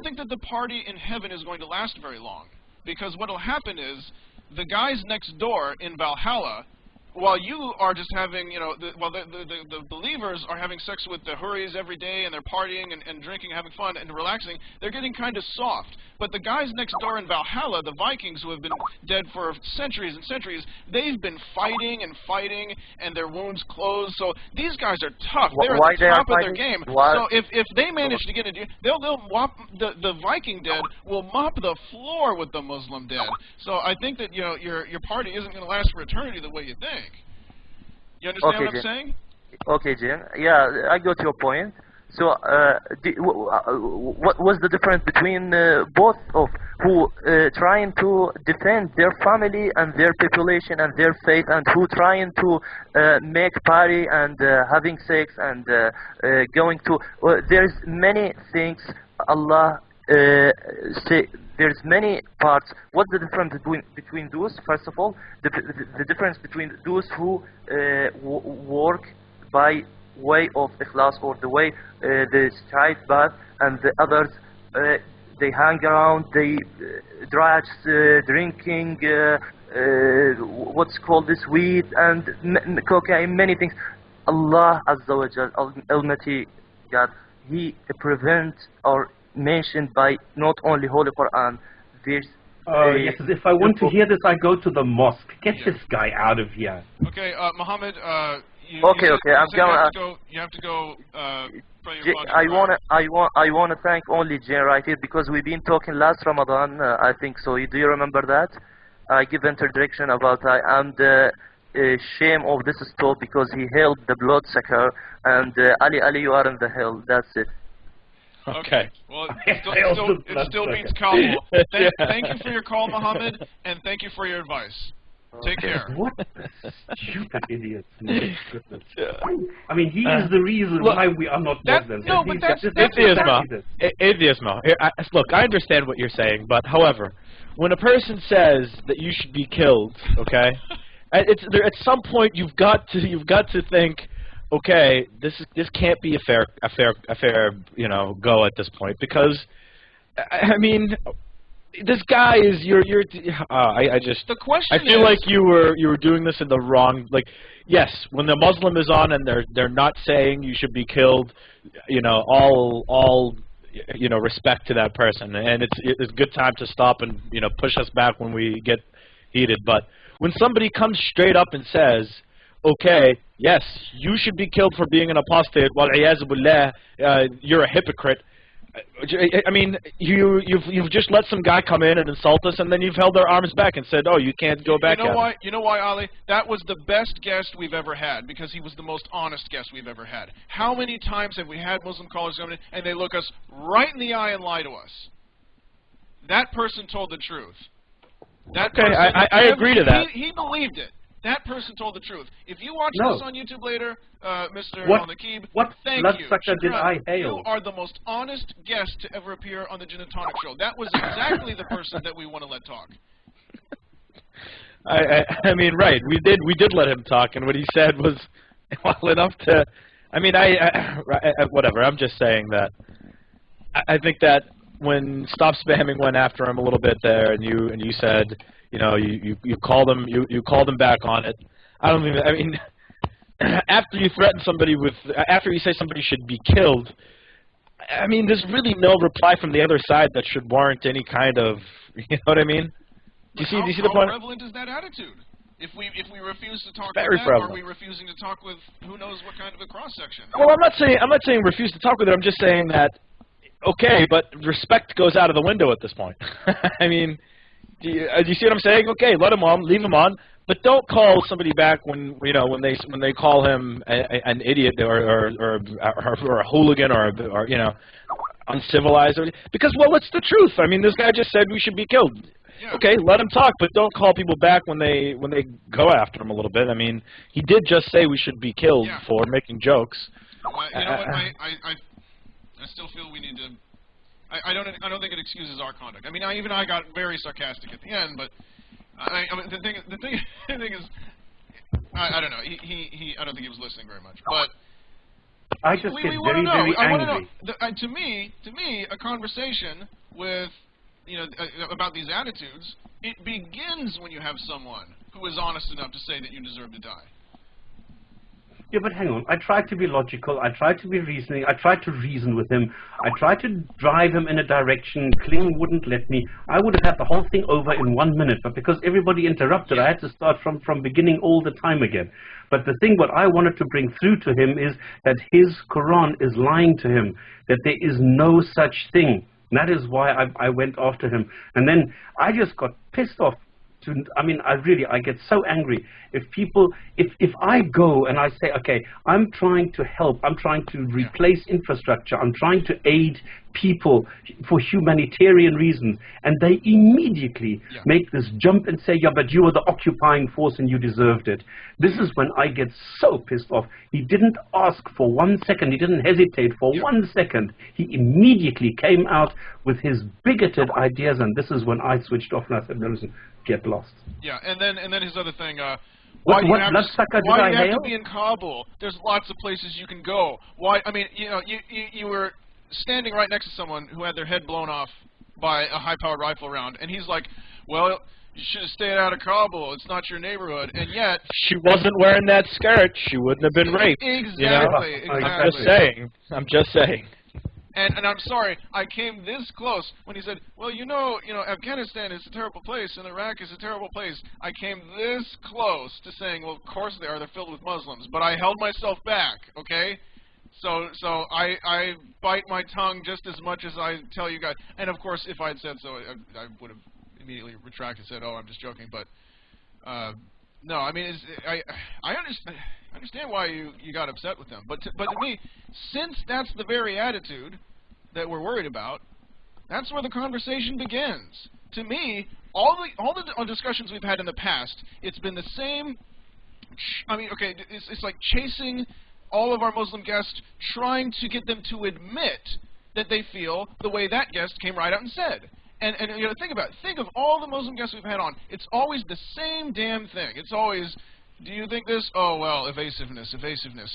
think that the party in heaven is going to last very long, because what will happen is the guys next door in Valhalla, while you are just having, the believers are having sex with the Hurries every day, and they're partying and drinking, having fun and relaxing, they're getting kind of soft. But the guys next door in Valhalla, the Vikings who have been dead for centuries and centuries, they've been fighting and fighting, and their wounds closed. So these guys are tough. They're at the top of their game. So if they manage to get into, they'll mop the Viking dead will mop the floor with the Muslim dead. So I think that your party isn't going to last for eternity the way you think. You understand what I'm saying? Okay, Jim. Yeah, I got your point. So, what was the difference between both of who trying to defend their family and their population and their faith, and who trying to make party and having sex and going to? There's many things Allah say. There's many parts. What's the difference between those? First of all, the difference between those who work by way of ikhlas, or the way the straight path, and the others they hang around, they drugs, drinking, what's called this weed and cocaine, many things. Allah Azza wa Jal, Almighty God, He prevents or mentioned by not only Holy Quran. There's yes, if I want to hear this, I go to the mosque. Get this guy out of here. Okay, Mohammed. You have to go. Pray your I wanna thank only Jinn right here, because we've been talking last Ramadan. I think so. Do you remember that? I give introduction about I am the shame of this stop, because he held the bloodsucker, and Ali, you are in the hell. That's it. Okay. Well, it still beats Kabul. Thank you for your call, Mohammed, and thank you for your advice. Take care. What stupid idiots. My goodness. I mean, he is the reason why we are not Muslims. No, but that's Atheismo. Look, I understand what you're saying, but however, when a person says that you should be killed, okay, at some point you've got to think, okay, this can't be a fair go at this point, because I mean, this guy is the question. I feel like you were doing this in the wrong. Like, yes, when the Muslim is on and they're not saying you should be killed, all respect to that person, and it's a good time to stop and push us back when we get heated. But when somebody comes straight up and says, okay, yes, you should be killed for being an apostate, wal-iyazu billah, you're a hypocrite, I mean, you've just let some guy come in and insult us, and then you've held their arms back and said, "Oh, you can't go back." You know why, Ali? That was the best guest we've ever had because he was the most honest guest we've ever had. How many times have we had Muslim callers come in and they look us right in the eye and lie to us? That person told the truth. That okay, I agree to that. He believed it. That person told the truth. If you watch this on YouTube later, Mr. Al-Nakib, thank you. Did I hail? You are the most honest guest to ever appear on the Jinn and Tonic Show. That was exactly the person that we want to let talk. I mean, right? We did let him talk, and what he said was well enough to. I mean, whatever. I'm just saying that. I think that when Stopspamming went after him a little bit there, and you said, you know, you called him back on it. I don't even. I mean, after you threaten somebody with, after you say somebody should be killed, I mean, there's really no reply from the other side that should warrant any kind of, you know what I mean? Do you see the point? How prevalent is that attitude? If we refuse to talk Very with them, prevalent. are we refusing to talk with who knows what kind of a cross section? Well, I'm not saying refuse to talk with it. I'm just saying that. Okay, but respect goes out of the window at this point. I mean, do you see what I'm saying? Okay, let him on, leave him on, but don't call somebody back when they call him an idiot or a hooligan or you know, uncivilized, because well, it's the truth. I mean, this guy just said we should be killed. Yeah. Okay, let him talk, but don't call people back when they go after him a little bit. I mean, he did just say we should be killed for making jokes. You know what? I still feel we need to. I don't think it excuses our conduct. I mean, I got very sarcastic at the end, but I mean, the thing is, I don't know. I don't think he was listening very much. But I just get very angry. I want to know. To me, a conversation with about these attitudes, it begins when you have someone who is honest enough to say that you deserve to die. Yeah, but hang on. I tried to be logical. I tried to be reasoning. I tried to reason with him. I tried to drive him in a direction. Kling wouldn't let me. I would have had the whole thing over in 1 minute, but because everybody interrupted, I had to start from beginning all the time again. But the thing what I wanted to bring through to him is that his Quran is lying to him, that there is no such thing. And that is why I went after him. And then I just got pissed off. I mean, I get so angry if I go and I say, okay, I'm trying to help, I'm trying to replace infrastructure, I'm trying to aid people for humanitarian reasons, and they immediately make this jump and say, yeah, but you were the occupying force and you deserved it. This is when I get so pissed off. He didn't ask for 1 second, he didn't hesitate for 1 second. He immediately came out with his bigoted ideas, and this is when I switched off and I said, no, listen, get lost. Yeah, and then his other thing, why do you have to be in Kabul? There's lots of places you can go. Why? I mean, you were standing right next to someone who had their head blown off by a high-powered rifle round, and he's like, well, you should have stayed out of Kabul. It's not your neighborhood. And yet... She wasn't wearing that skirt. She wouldn't have been raped. Exactly, exactly. I'm just saying. And I'm sorry, I came this close when he said, well, Afghanistan is a terrible place and Iraq is a terrible place. I came this close to saying, well, of course they are. They're filled with Muslims. But I held myself back, okay? So I bite my tongue just as much as I tell you guys. And, of course, if I had said so, I would have immediately retracted and said, oh, I'm just joking. But, no, I mean, I understand why you got upset with them. But to me, since that's the very attitude that we're worried about, that's where the conversation begins. To me, all the discussions we've had in the past, it's been the same. I mean, okay, it's like chasing all of our Muslim guests, trying to get them to admit that they feel the way that guest came right out and said. And think about it. Think of all the Muslim guests we've had on. It's always the same damn thing. It's always, do you think this? Oh, well, evasiveness.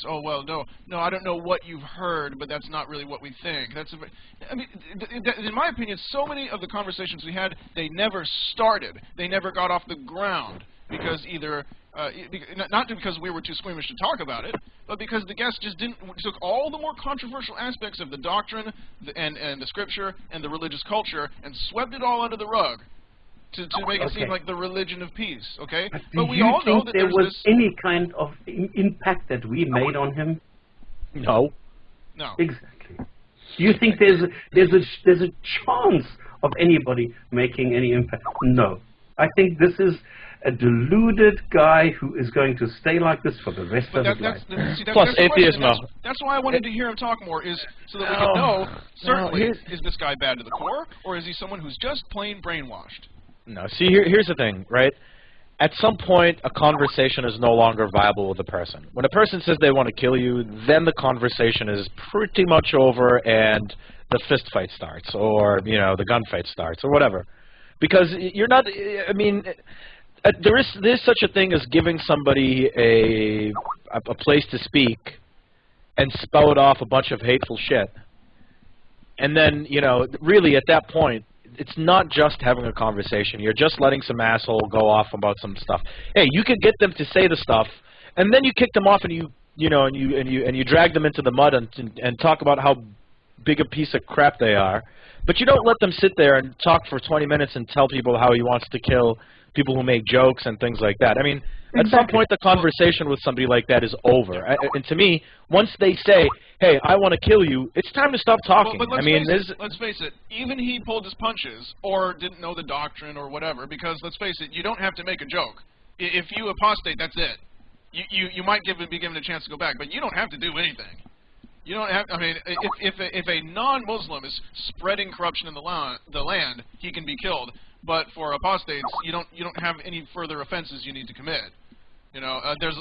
Oh, well, no, I don't know what you've heard, but that's not really what we think. I mean, in my opinion, so many of the conversations we had, they never started. They never got off the ground because either, not because we were too squeamish to talk about it, but because the guests just took all the more controversial aspects of the doctrine and the scripture and the religious culture and swept it all under the rug. To make it seem like the religion of peace, okay? But we all know that there was any kind of impact that we made on him? No. No. Exactly. Do you think there's a chance of anybody making any impact? No. I think this is a deluded guy who is going to stay like this for the rest of his life. Plus Atheismo. That's why I wanted to hear him talk more, is so that we can know, certainly, is this guy bad to the core, or is he someone who's just plain brainwashed? No, see, here's the thing, right? At some point, a conversation is no longer viable with a person. When a person says they want to kill you, then the conversation is pretty much over and the fist fight starts, or, you know, the gunfight starts, or whatever. Because you're not, I mean, there's such a thing as giving somebody a place to speak and spout off a bunch of hateful shit. And then, you know, really at that point, it's not just having a conversation. You're just letting some asshole go off about some stuff. Hey, you could get them to say the stuff, and then you kick them off, and you drag them into the mud and talk about how big a piece of crap they are. But you don't let them sit there and talk for 20 minutes and tell people how he wants to kill people who make jokes and things like that. I mean, at some point, the conversation with somebody like that is over. And to me, once they say, hey, I want to kill you, it's time to stop talking. Well, but I mean, let's face it, even he pulled his punches or didn't know the doctrine or whatever, because let's face it, you don't have to make a joke. If you apostate, that's it. You might be given a chance to go back, but you don't have to do anything. You don't have. I mean, if a non-Muslim is spreading corruption in the land, he can be killed. But for apostates, you don't have any further offenses you need to commit. You know, there's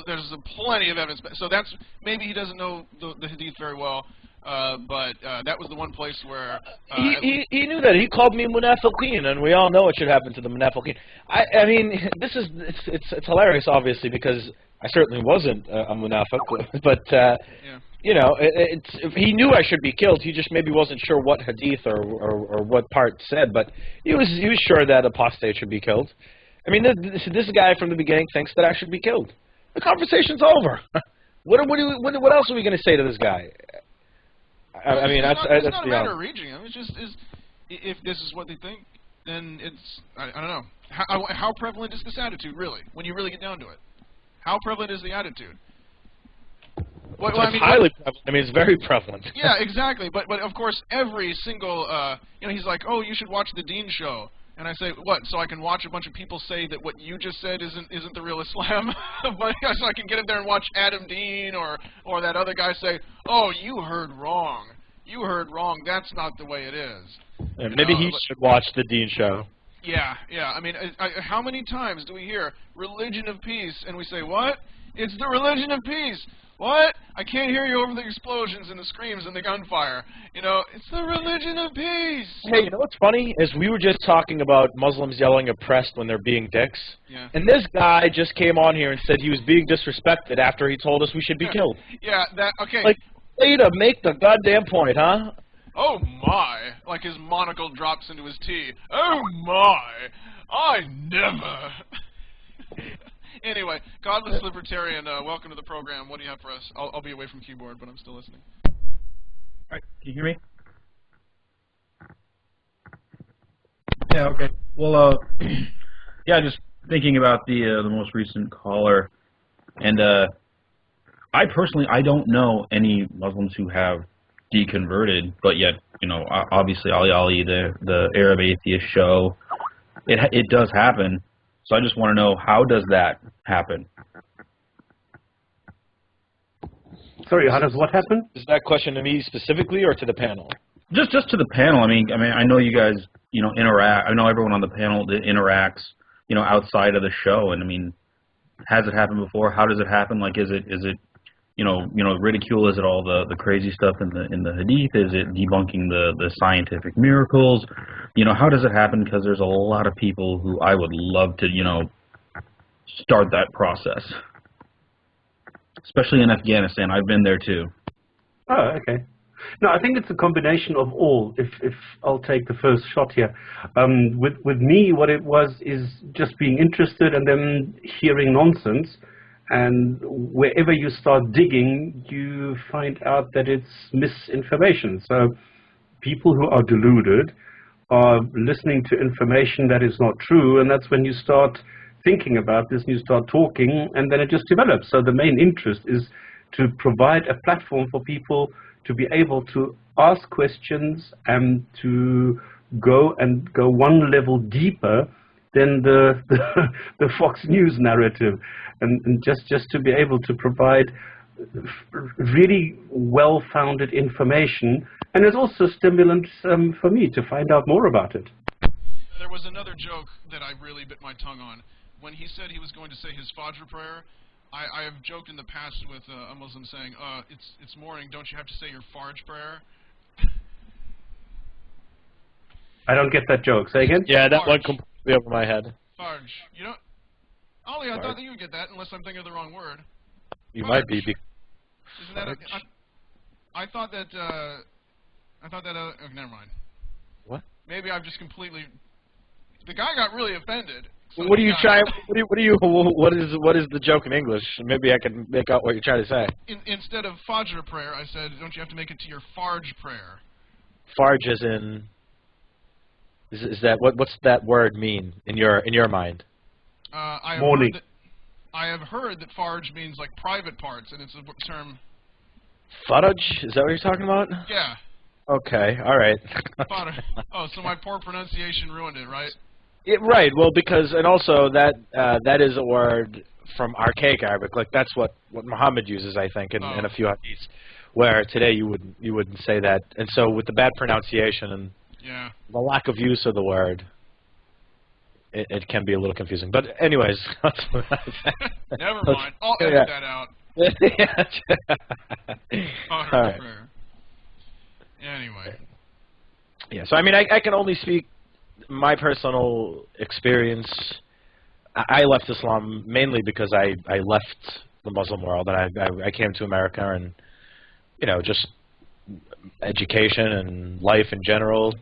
plenty of evidence. So that's, maybe he doesn't know the Hadith very well, but that was the one place where he knew that. He called me munafiqeen, and we all know what should happen to the munafiqeen. I mean, it's hilarious, obviously, because I certainly wasn't a munafiq, but you know, he knew I should be killed. He just maybe wasn't sure what hadith or what part said, but he was sure that apostate should be killed. I mean, this guy from the beginning thinks that I should be killed. The conversation's over. What else are we going to say to this guy? I mean, that's not a matter of reaching him. It's just if this is what they think, then it's I don't know. How prevalent is this attitude really? When you really get down to it, how prevalent is the attitude? Well, I mean, highly prevalent. I mean, it's very prevalent. Yeah, exactly. But of course, every single you know, he's like, oh, you should watch the Dean show. And I say, what? So I can watch a bunch of people say that what you just said isn't the real Islam? But so I can get in there and watch Adam Dean or that other guy say, oh, you heard wrong. You heard wrong. That's not the way it is. Yeah, maybe he should watch the Dean show. Yeah. I mean, how many times do we hear religion of peace, and we say, what? It's the religion of peace. What? I can't hear you over the explosions and the screams and the gunfire. You know, it's the religion of peace. Hey, you know what's funny is we were just talking about Muslims yelling oppressed when they're being dicks. Yeah. And this guy just came on here and said he was being disrespected after he told us we should be killed. Yeah, okay. Like, way to make the goddamn point, huh? Oh my. Like his monocle drops into his tea. Oh my. I never. Anyway, Godless Libertarian, welcome to the program. What do you have for us? I'll be away from keyboard, but I'm still listening. All right, can you hear me? Yeah, okay. Well, yeah, just thinking about the most recent caller, and I personally, I don't know any Muslims who have deconverted, but yet, you know, obviously Ali, the Arab Atheist show, it does happen. So I just want to know, how does that happen? Sorry, how does what happen? Is that question to me specifically or to the panel? Just to the panel. I mean, I know you guys, you know, interact. I know everyone on the panel that interacts, you know, outside of the show. And I mean, has it happened before? How does it happen? Like, is it you know, ridicule? Is it all the crazy stuff in the hadith? Is it debunking the scientific miracles? You know, how does it happen? Because there's a lot of people who I would love to, you know, start that process. Especially in Afghanistan. I've been there too. Oh, okay. No, I think it's a combination of all, if I'll take the first shot here. With me, what it was is just being interested and then hearing nonsense. And wherever you start digging, you find out that it's misinformation. So people who are deluded are listening to information that is not true, and that's when you start thinking about this and you start talking, and then it just develops. So the main interest is to provide a platform for people to be able to ask questions and to go one level deeper than the Fox News narrative, and just to be able to provide really well-founded information. And there's also stimulants for me to find out more about it. There was another joke that I really bit my tongue on. When he said he was going to say his Fajr prayer, I have joked in the past with a Muslim saying, it's morning, don't you have to say your Fajr prayer? I don't get that joke. Say again? Yeah, that Fajr. went completely over my head. Fajr. You don't... Ollie, I thought that you would get that, unless I'm thinking of the wrong word. You Fajr. might be. Isn't that I thought that, oh, never mind. What? Maybe I've just completely... The guy got really offended. So What are you trying? What is the joke in English? Maybe I can make out what you're trying to say. Instead of Fajr prayer, I said, don't you have to make it to your Fajr prayer? Farj as in. Is that what's that word mean in your mind? I have heard that Fajr means like private parts, and it's a term. Faraj? Is that what you're talking about? Yeah. Okay. All right. Fajr. Oh, so my poor pronunciation ruined it, right? Right. Well, because and also that is a word from archaic Arabic. Like that's what Muhammad uses, I think, in a few hadiths, where today you wouldn't say that. And so with the bad pronunciation and the lack of use of the word, it can be a little confusing. But anyways, never mind. I'll edit that out. All right. Anyway. Yeah. So I mean, I can only speak my personal experience. I left Islam mainly because I left the Muslim world and I came to America, and just education and life in general.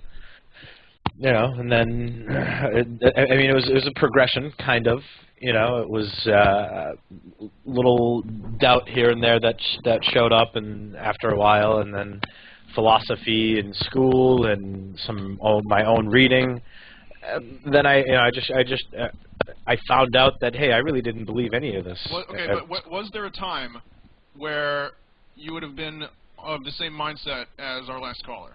And then I mean it was a progression, kind of. It was little doubt here and there that showed up, and after a while, and then philosophy in school and my own reading. Then I found out that hey, I really didn't believe any of this. Well, okay, but was there a time where you would have been of the same mindset as our last caller?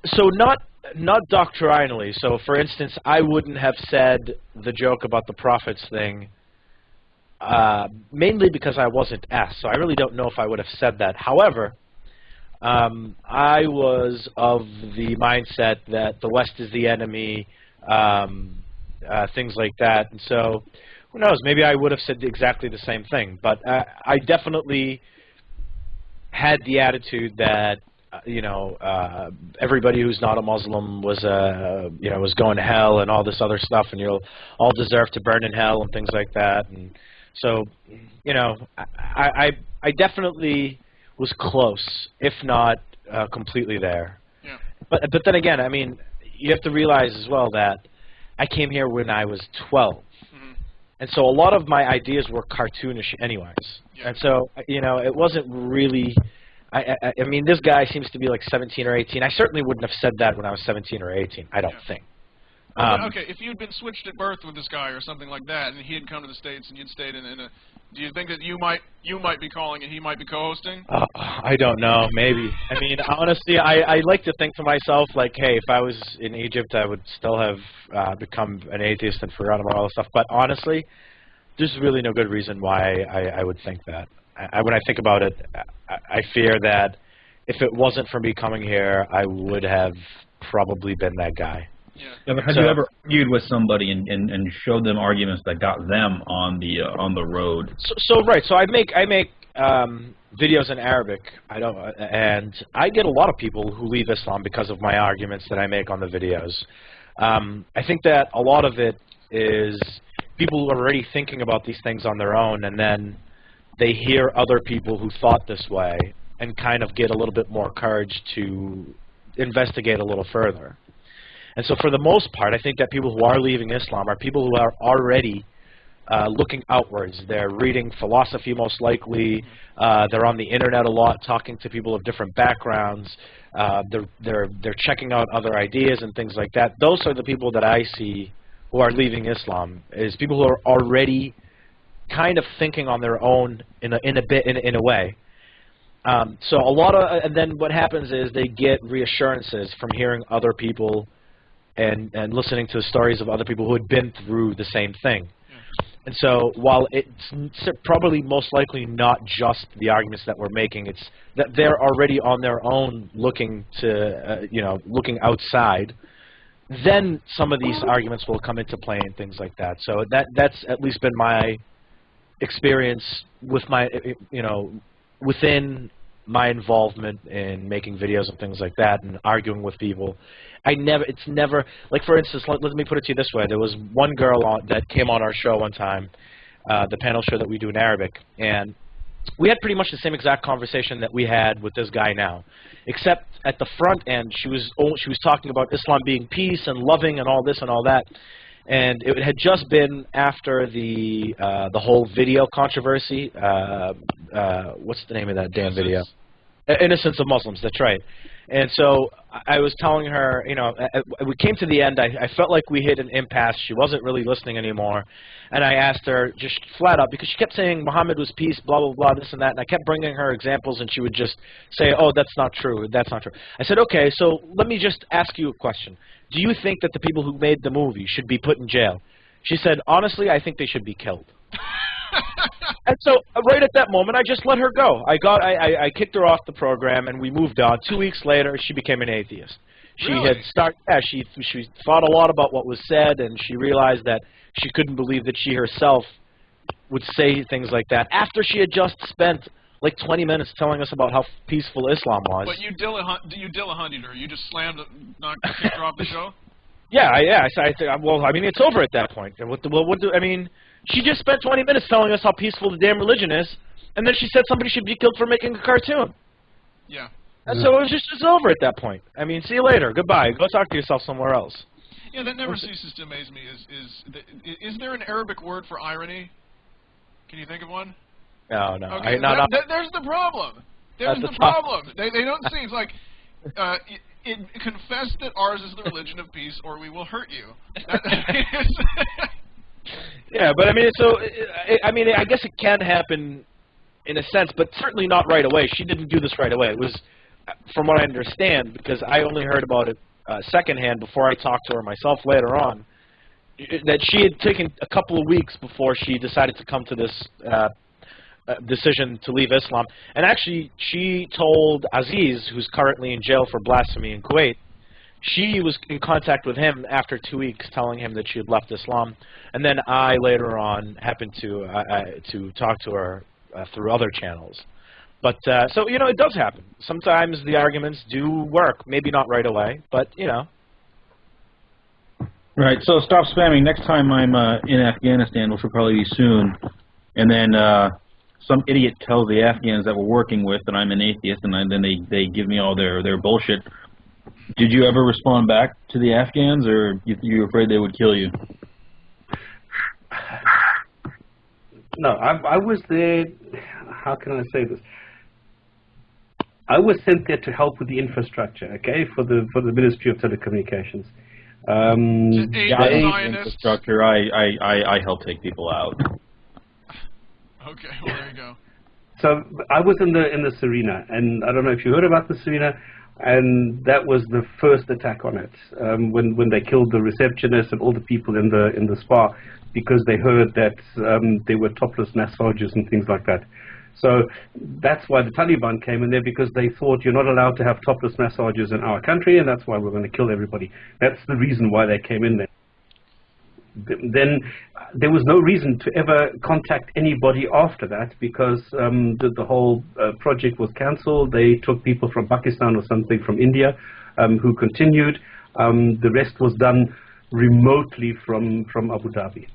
So not doctrinally. So for instance, I wouldn't have said the joke about the prophets thing, mainly because I wasn't asked. So I really don't know if I would have said that. However, I was of the mindset that the West is the enemy, things like that. And so, who knows, maybe I would have said exactly the same thing. But I definitely had the attitude that, everybody who's not a Muslim was, was going to hell and all this other stuff, and you'll all deserve to burn in hell and things like that. And so, I definitely was close, if not completely there. Yeah. But then again, I mean, you have to realize as well that I came here when I was 12. Mm-hmm. And so a lot of my ideas were cartoonish anyways. Yeah. And so, it wasn't really... I mean, this guy seems to be like 17 or 18. I certainly wouldn't have said that when I was 17 or 18. I don't think. Okay, if you'd been switched at birth with this guy or something like that, and he had come to the States and you'd stayed in a... Do you think that you might be calling and he might be co-hosting? I don't know. Maybe. I mean, honestly, I like to think to myself, like, hey, if I was in Egypt, I would still have become an atheist and forgotten about all this stuff. But honestly, there's really no good reason why I would think that. When I think about it, I fear that if it wasn't for me coming here, I would have probably been that guy. Yeah, but have you ever argued with somebody and showed them arguments that got them on the road? Right. So I make videos in Arabic. And I get a lot of people who leave Islam because of my arguments that I make on the videos. I think that a lot of it is people who are already thinking about these things on their own, and then they hear other people who thought this way and kind of get a little bit more courage to investigate a little further. And so for the most part, I think that people who are leaving Islam are people who are already looking outwards. They're reading philosophy most likely. They're on the internet a lot, talking to people of different backgrounds. They're checking out other ideas and things like that. Those are the people that I see who are leaving Islam, is people who are already kind of thinking on their own in a way. So a lot of, and then what happens is they get reassurances from hearing other people and listening to the stories of other people who had been through the same thing. And so while it's probably most likely not just the arguments that we're making, it's that they're already on their own looking to, looking outside, then some of these arguments will come into play and things like that. So that's at least been my experience with my, within my involvement in making videos and things like that and arguing with people. It's never, like for instance, let me put it to you this way. There was one girl that came on our show one time, the panel show that we do in Arabic, and we had pretty much the same exact conversation that we had with this guy now, except at the front end, she was talking about Islam being peace and loving and all this and all that, and it had just been after the whole video controversy. What's the name of that damn video? Innocence of Muslims. That's right. And so I was telling her, we came to the end. I felt like we hit an impasse. She wasn't really listening anymore. And I asked her just flat out, because she kept saying Muhammad was peace, blah, blah, blah, this and that. And I kept bringing her examples, and she would just say, oh, that's not true. That's not true. I said, okay, so let me just ask you a question. Do you think that the people who made the movie should be put in jail? She said, honestly, I think they should be killed. And so right at that moment, I just let her go. I kicked her off the program, and we moved on. 2 weeks later, she became an atheist. She really? She thought a lot about what was said, and she realized that she couldn't believe that she herself would say things like that after she had just spent like 20 minutes telling us about how peaceful Islam was. But you Dillahunted her. You just kicked her off the show? Yeah. Well, I mean, it's over at that point. And she just spent 20 minutes telling us how peaceful the damn religion is, and then she said somebody should be killed for making a cartoon. Yeah. And so it's over at that point. I mean, see you later. Goodbye. Go talk to yourself somewhere else. Yeah, that never ceases to amaze me. Is there an Arabic word for irony? Can you think of one? No. Okay, there's the problem. There's the problem. They don't see. It's like, confess that ours is the religion of peace, or we will hurt you. Yeah, but I guess it can happen in a sense, but certainly not right away. She didn't do this right away. It was, from what I understand, because I only heard about it secondhand before I talked to her myself later on, that she had taken a couple of weeks before she decided to come to this decision to leave Islam. And actually, she told Aziz, who's currently in jail for blasphemy in Kuwait, she was in contact with him after 2 weeks, telling him that she had left Islam. And then I later on happened to talk to her through other channels. But so it does happen. Sometimes the arguments do work. Maybe not right away, but Right. So stop spamming. Next time I'm in Afghanistan, which will probably be soon, and then some idiot tells the Afghans that we're working with that I'm an atheist, and then they give me all their bullshit. Did you ever respond back to the Afghans, or you were afraid they would kill you? No, I was there. How can I say this? I was sent there to help with the infrastructure, okay, for the Ministry of Telecommunications. Infrastructure. I help take people out. Okay, well there you go. So I was in the Serena, and I don't know if you heard about the Serena. And that was the first attack on it, when they killed the receptionist and all the people in the spa, because they heard that there were topless massages and things like that. So that's why the Taliban came in there, because they thought you're not allowed to have topless massages in our country, and that's why we're going to kill everybody. That's the reason why they came in there. Then there was no reason to ever contact anybody after that, because the whole project was cancelled. They took people from Pakistan or something, from India, who continued. The rest was done remotely from Abu Dhabi,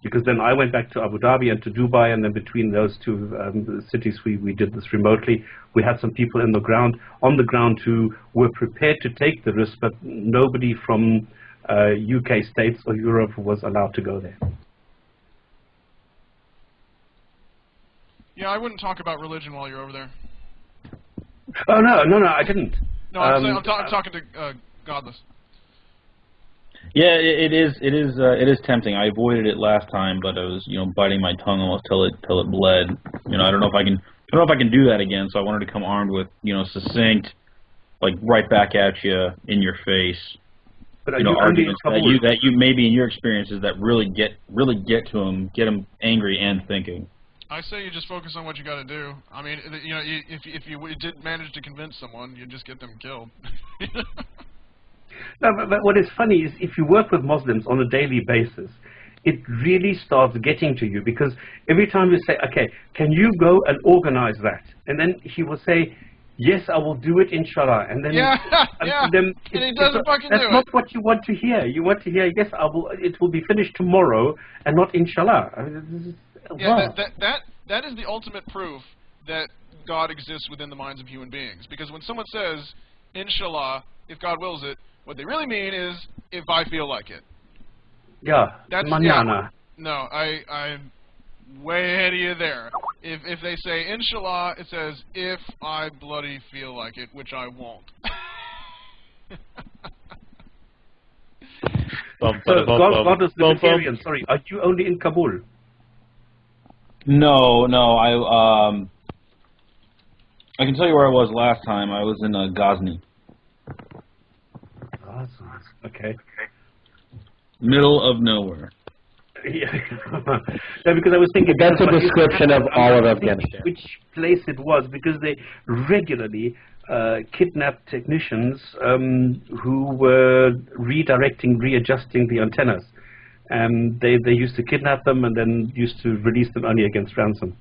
because then I went back to Abu Dhabi and to Dubai, and then between those two cities we did this remotely. We had some people on the ground who were prepared to take the risk, but nobody from UK states or Europe was allowed to go there. Yeah, I wouldn't talk about religion while you're over there. Oh no, I didn't. No, I'm talking to Godless. Yeah, it is tempting. I avoided it last time, but I was biting my tongue almost till it bled. I don't know if I can I don't know if I can do that again, so I wanted to come armed with, succinct, like right back at you, in your face, but arguments that you maybe in your experiences that really get to them, get them angry and thinking. I say you just focus on what you got to do. I mean, if you did manage to convince someone, you just get them killed. No, but what is funny is if you work with Muslims on a daily basis, it really starts getting to you, because every time you say, okay, can you go and organize that? And then he will say, yes, I will do it, inshallah. And then, and he doesn't fucking do it. That's not what you want to hear. You want to hear, yes, I will. It will be finished tomorrow, and not inshallah. I mean, that is the ultimate proof that God exists within the minds of human beings. Because when someone says, inshallah, if God wills it, what they really mean is, if I feel like it. Yeah, that's mañana. No, I'm way ahead of you there. If they say inshallah, it says if I bloody feel like it, which I won't. God is libertarian. Sorry, are you only in Kabul? No, I can tell you where I was last time. I was in Ghazni. Okay. Middle of nowhere. Yeah. No, because I was thinking that's a description of all of Afghanistan. Which place it was, because they regularly kidnapped technicians who were readjusting the antennas. And they used to kidnap them and then used to release them only against ransom.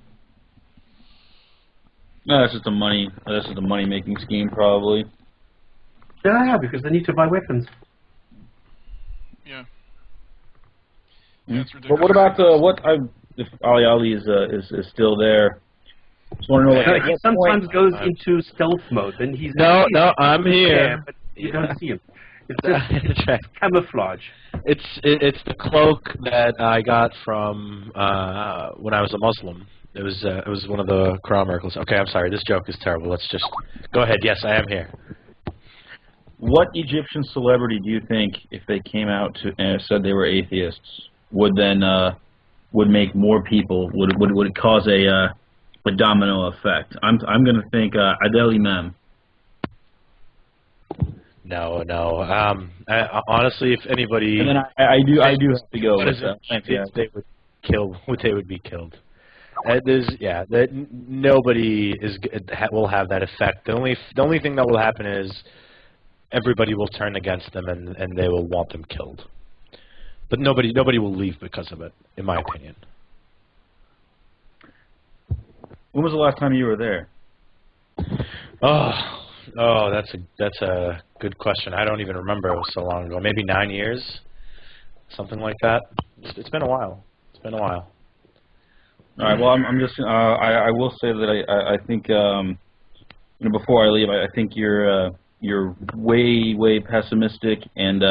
No, that's just a money-making scheme, probably. Yeah, because they need to buy weapons. Yeah. That's ridiculous. But what about if Ali is still there? Just want to know, he sometimes goes into stealth mode, and he's no, I'm here. But you don't see him. It's just camouflage. It's the cloak that I got from when I was a Muslim. It was one of the Quran miracles. Okay, I'm sorry. This joke is terrible. Let's just go ahead. Yes, I am here. What Egyptian celebrity do you think, if they came out and said they were atheists, would make more people? Would it cause a domino effect? I'm going to think Adel Imam. No. Honestly, if anybody, and then I do have to go with that. They would be killed. Nobody will have that effect. The only thing that will happen is everybody will turn against them and they will want them killed. But nobody will leave because of it, in my opinion. When was the last time you were there? Oh, that's a good question. I don't even remember. It was so long ago. Maybe 9 years, something like that. It's been a while. All right. Well, I'm just. I will say that I think before I leave, I think you're way pessimistic, and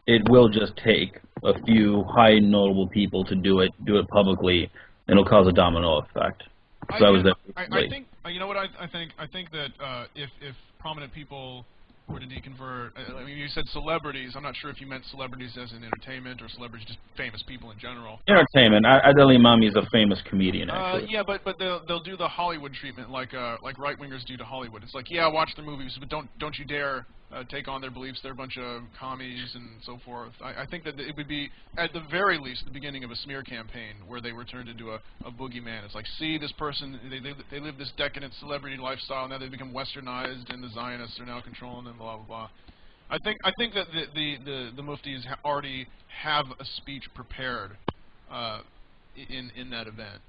it will just take a few high notable people to do it publicly, and it'll cause a domino effect. So I think you know what I think. I think that if prominent people were to deconvert, I mean, you said celebrities. I'm not sure if you meant celebrities as in entertainment or celebrities just famous people in general. Entertainment. Adel Imam is a famous comedian, actually. Yeah, but they'll do the Hollywood treatment like right wingers do to Hollywood. It's like, yeah, watch their movies, but don't you dare take on their beliefs. They're a bunch of commies and so forth. I think that it would be, at the very least, the beginning of a smear campaign where they were turned into a boogeyman. It's like, see, this person, they live this decadent celebrity lifestyle, now they've become westernized, and the Zionists are now controlling them, blah, blah, blah. I think that the muftis already have a speech prepared in that event.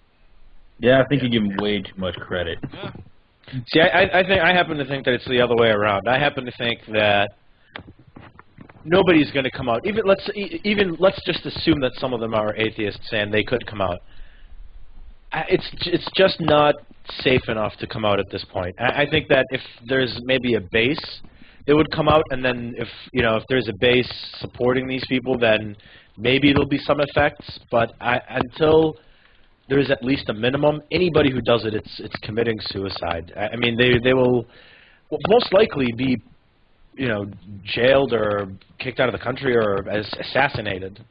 Yeah, I think you give them way too much credit. Yeah. See, I happen to think that it's the other way around. I happen to think that nobody's going to come out. Let's just assume that some of them are atheists and they could come out. It's just not safe enough to come out at this point. I think that if there's maybe a base, it would come out, and then if there's a base supporting these people, then maybe there'll be some effects. But until there is at least a minimum, anybody who does it, it's committing suicide. I mean, they will most likely be, jailed or kicked out of the country or assassinated.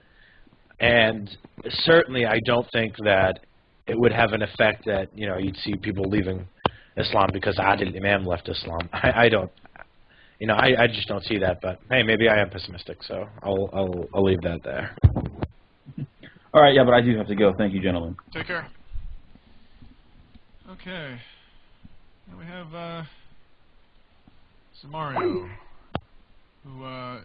And certainly, I don't think that it would have an effect that, you know, you'd see people leaving Islam because Adil Imam left Islam. I don't, you know, I just don't see that. But hey, maybe I am pessimistic, so I'll leave that there. All right, yeah, but I do have to go. Thank you, gentlemen. Take care. Okay. Now we have Mario, who I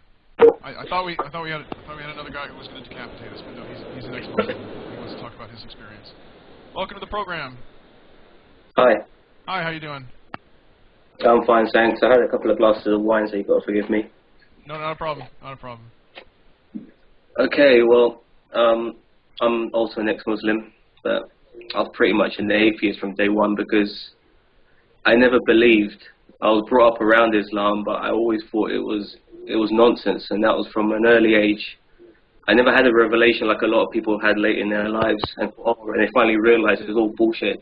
thought we had another guy who was going to decapitate us, but no, he's an ex-Muslim. He wants to talk about his experience. Welcome to the program. Hi. Hi, how you doing? I'm fine, thanks. I had a couple of glasses of wine, so you've got to forgive me. No, not a problem. Not a problem. Okay, well, I'm also an ex-Muslim, but I was pretty much an atheist from day one because I never believed. I was brought up around Islam, but I always thought it was nonsense, and that was from an early age. I never had a revelation like a lot of people had late in their lives, and they finally realized it was all bullshit.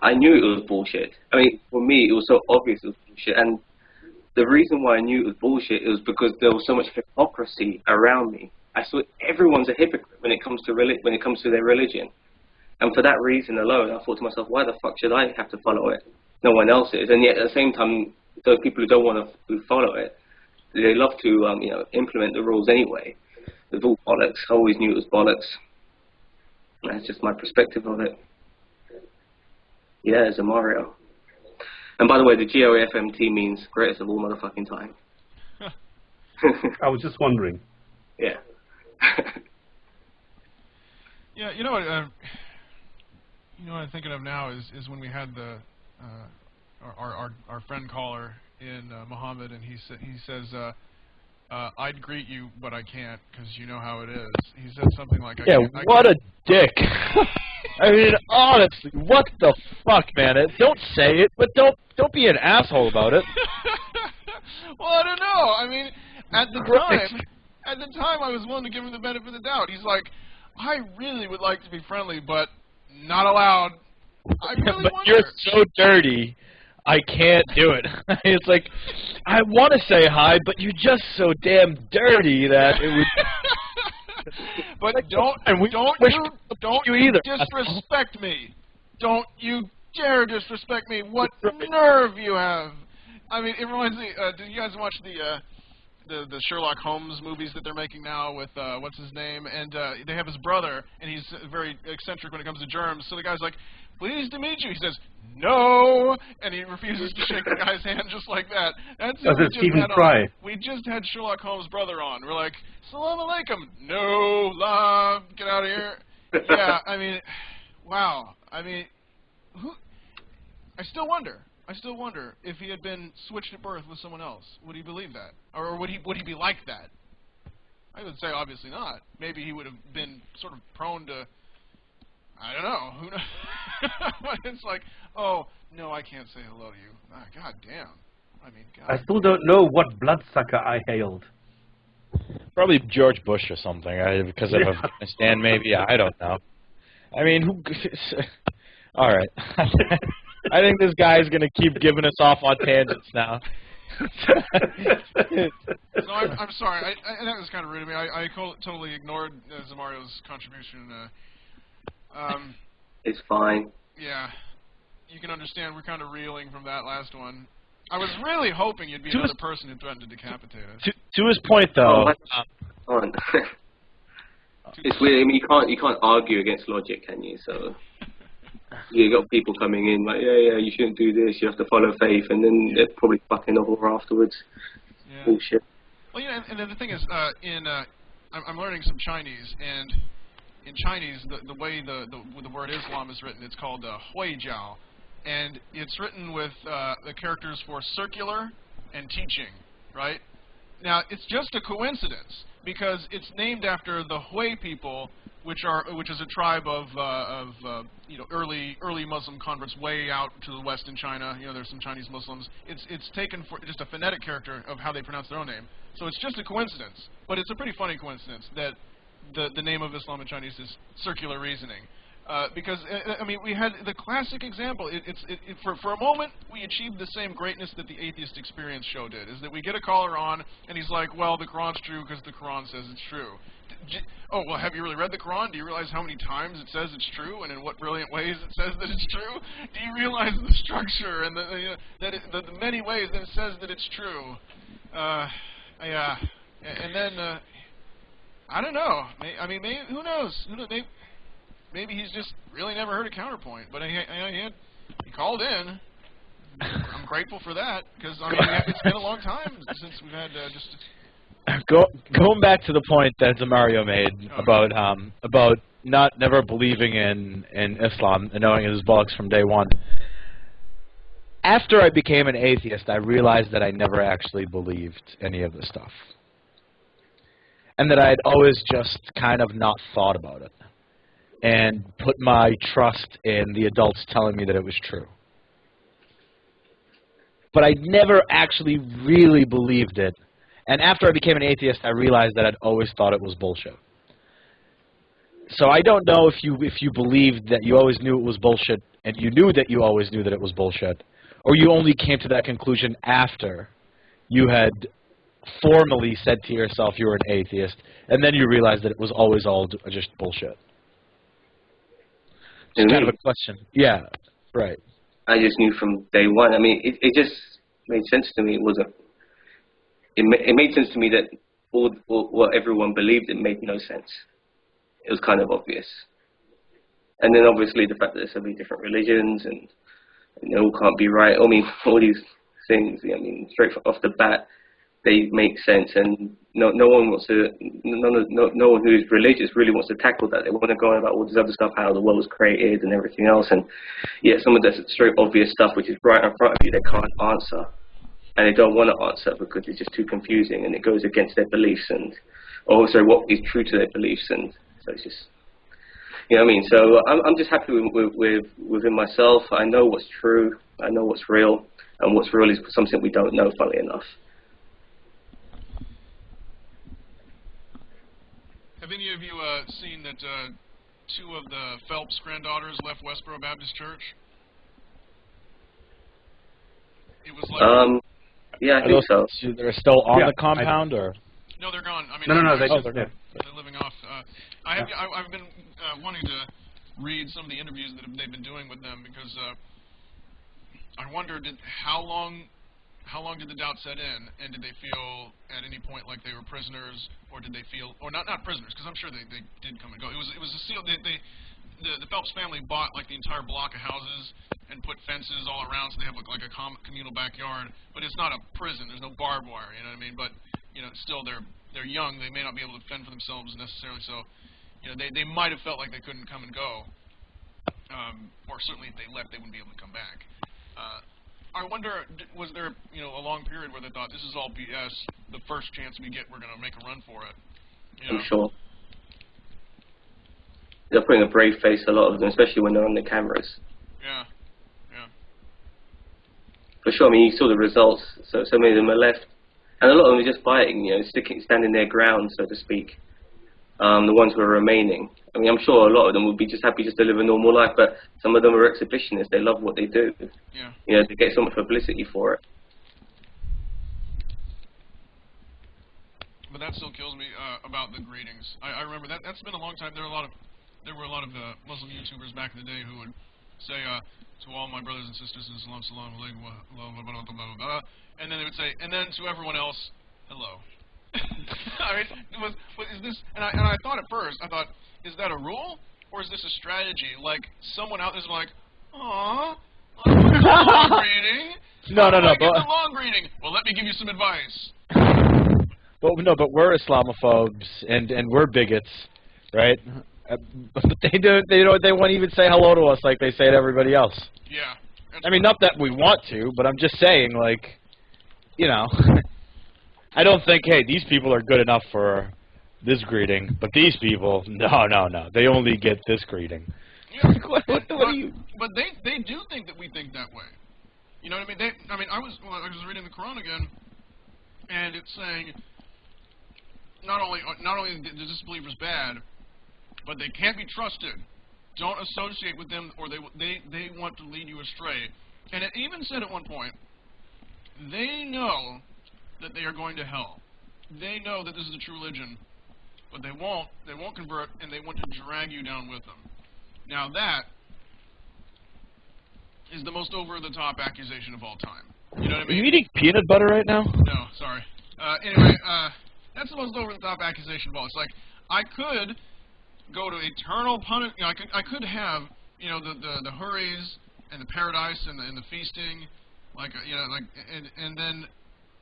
I knew it was bullshit. I mean, for me, it was so obvious it was bullshit, and the reason why I knew it was bullshit was because there was so much hypocrisy around me. I saw everyone's a hypocrite when it comes to their religion, and for that reason alone, I thought to myself, why the fuck should I have to follow it? No one else is, and yet at the same time, those people who don't want to follow it, they love to you know, implement the rules anyway. It's all bollocks. I always knew it was bollocks. That's just my perspective of it. Yeah, it's a Mario. And by the way, the GOFMT means greatest of all motherfucking time. I was just wondering. Yeah. Yeah, you know what I'm thinking of now is when we had the our friend caller in Muhammad, and he says I'd greet you, but I can't because you know how it is. He said something like, what a dick. I mean, honestly, what the fuck, man? Don't say it, but don't be an asshole about it. Well, I don't know. I mean, at the time, I was willing to give him the benefit of the doubt. He's like, I really would like to be friendly, but not allowed. I really but wonder. You're so dirty, I can't do it. It's like, I want to say hi, but you're just so damn dirty that it would... But don't you disrespect me. Don't you dare disrespect me. What nerve you have. I mean, it reminds me, did you guys watch the Sherlock Holmes movies that they're making now with, what's his name? And they have his brother, and he's very eccentric when it comes to germs. So the guy's like, pleased to meet you. He says, no, and he refuses to shake the guy's hand just like that. That's Stephen Fry. We just had Sherlock Holmes' brother on. We're like, Salam alaikum. No, la, get out of here. Yeah, I mean, wow. I mean, I still wonder if he had been switched at birth with someone else. Would he believe that? Or would he be like that? I would say obviously not. Maybe he would have been sort of prone to, I don't know. Who knows? But it's like, oh, no, I can't say hello to you. Ah, God damn. I mean, God. I still don't know what bloodsucker I hailed. Probably George Bush or something, because of Afghanistan, maybe. I don't know. I mean, who... All right. I think this guy's going to keep giving us off on tangents now. So I'm sorry. That was kind of rude of me. I totally ignored Zamario's contribution. It's fine. Yeah. You can understand we're kind of reeling from that last one. I was really hoping you'd be another person who threatened to decapitate us. To his point, though... It's weird. I mean, you can't argue against logic, can you? So... You got people coming in like, yeah, you shouldn't do this. You have to follow faith, and then they're probably fucking over afterwards. Yeah. Bullshit. Well, you know, and then the thing is, I'm learning some Chinese, and in Chinese, the way the word Islam is written, it's called Huijiao, and it's written with the characters for circular and teaching, right? Now, it's just a coincidence because it's named after the Hui people, which is a tribe of you know, early Muslim converts way out to the west in China. You know, there's some Chinese Muslims. It's taken for just a phonetic character of how they pronounce their own name. So it's just a coincidence, but it's a pretty funny coincidence that the name of Islam in Chinese is circular reasoning. Because I mean, we had the classic example. For a moment, we achieved the same greatness that the atheist experience show did. Is that we get a caller on, and he's like, "Well, the Quran's true because the Quran says it's true." Oh, well, have you really read the Quran? Do you realize how many times it says it's true, and in what brilliant ways it says that it's true? Do you realize the structure and the many ways that it says that it's true? Yeah, and then I don't know. I mean, maybe, who knows? Maybe he's just really never heard a counterpoint. But he called in. I'm grateful for that because I mean it's been a long time since we've had just. Going back to the point that Zamario made about never believing in Islam and knowing his bollocks from day one. After I became an atheist, I realized that I never actually believed any of this stuff, and that I had always just kind of not thought about it and put my trust in the adults telling me that it was true. But I never actually really believed it. And after I became an atheist, I realized that I'd always thought it was bullshit. So I don't know if you believed that you always knew it was bullshit and you knew that you always knew that it was bullshit, or you only came to that conclusion after you had formally said to yourself you were an atheist, and then you realized that it was always all just bullshit. It's kind of a question. Yeah, right. I just knew from day one. I mean, it just made sense to me. It made sense to me that all what everyone believed, it made no sense. It was kind of obvious. And then obviously the fact that there's so many different religions and they all can't be right. I mean, all these things, I mean, straight off the bat, they make sense. And no one wants to, no one who is religious really wants to tackle that. They want to go on about all this other stuff, how the world was created and everything else. And yet some of this straight obvious stuff, which is right in front of you, they can't answer. And they don't want to answer because it's just too confusing and it goes against their beliefs and also what is true to their beliefs. And so it's just, you know what I mean? So I'm just happy within myself. I know what's true. I know what's real. And what's real is something we don't know, funnily enough. Have any of you seen that two of the Phelps granddaughters left Westboro Baptist Church? It was like... yeah, I think so. They're still on the compound, or? No, they're gone. I mean, No, they're living off. I've been wanting to read some of the interviews that they've been doing with them because I wondered how long did the doubt set in, and did they feel at any point like they were prisoners, or did they feel, or not prisoners, because I'm sure they did come and go. It was a seal. The Phelps family bought like the entire block of houses and put fences all around, so they have like a communal backyard. But it's not a prison. There's no barbed wire. You know what I mean? But you know, still they're young. They may not be able to fend for themselves necessarily. So you know, they might have felt like they couldn't come and go, or certainly if they left, they wouldn't be able to come back. I wonder, was there a long period where they thought this is all BS? The first chance we get, we're going to make a run for it. You know? I'm sure. They're putting a brave face, a lot of them, especially when they're on the cameras. Yeah. For sure. I mean, you saw the results. So many of them are left, and a lot of them are just fighting. Standing their ground, so to speak. The ones who are remaining. I mean, I'm sure a lot of them would be just happy just to live a normal life, but some of them are exhibitionists. They love what they do. Yeah. They get so much publicity for it. But that still kills me about the greetings. I remember that's been a long time. There were a lot of Muslim YouTubers back in the day who would say to all my brothers and sisters in Islam, salam alaikum, and then they would say, and then to everyone else, hello. I mean, is this? And I thought at first, is that a rule or is this a strategy? Like someone out there's like, aww, long greeting. No. But the long greeting. Well, let me give you some advice. But we're Islamophobes and we're bigots, right? But they won't even say hello to us like they say to everybody else. Yeah. I mean, not that we want to, but I'm just saying, like, I don't think, hey, these people are good enough for this greeting, but these people, no, they only get this greeting. Yeah, what do you? But they do think that we think that way. You know what I mean? I was reading the Quran again, and it's saying not only the disbelievers bad, but they can't be trusted. Don't associate with them, or they want to lead you astray. And it even said at one point, they know that they are going to hell. They know that this is the true religion, but they won't convert, and they want to drag you down with them. Now that is the most over-the-top accusation of all time. You know what I mean? Are you eating peanut butter right now? No, sorry. Anyway, that's the most over-the-top accusation of all. It's like, I could go to eternal punishment. You know, I could have, you know, the hurries and the paradise and the feasting, like, you know, like, and then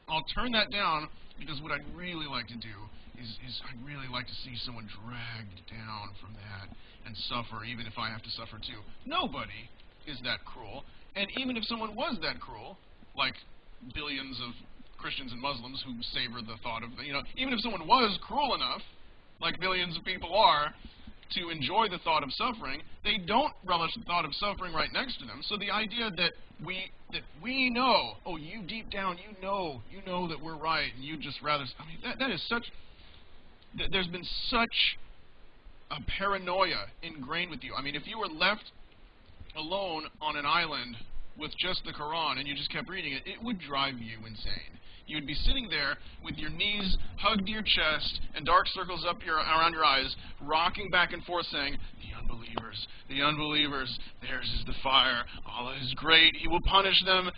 I'll turn that down, because what I'd really like to do is I'd really like to see someone dragged down from that and suffer, even if I have to suffer too. Nobody is that cruel, and even if someone was that cruel, like billions of Christians and Muslims who savor the thought of, you know, even if someone was cruel enough, like billions of people are, to enjoy the thought of suffering, they don't relish the thought of suffering right next to them. So the idea that we know, oh, you deep down, you know that we're right, and you just rather, I mean, that is such, there's been such a paranoia ingrained with you. I mean, if you were left alone on an island with just the Quran and you just kept reading it, it would drive you insane. You'd be sitting there with your knees hugged to your chest and dark circles around your eyes, rocking back and forth saying, the unbelievers, theirs is the fire, Allah is great, He will punish them.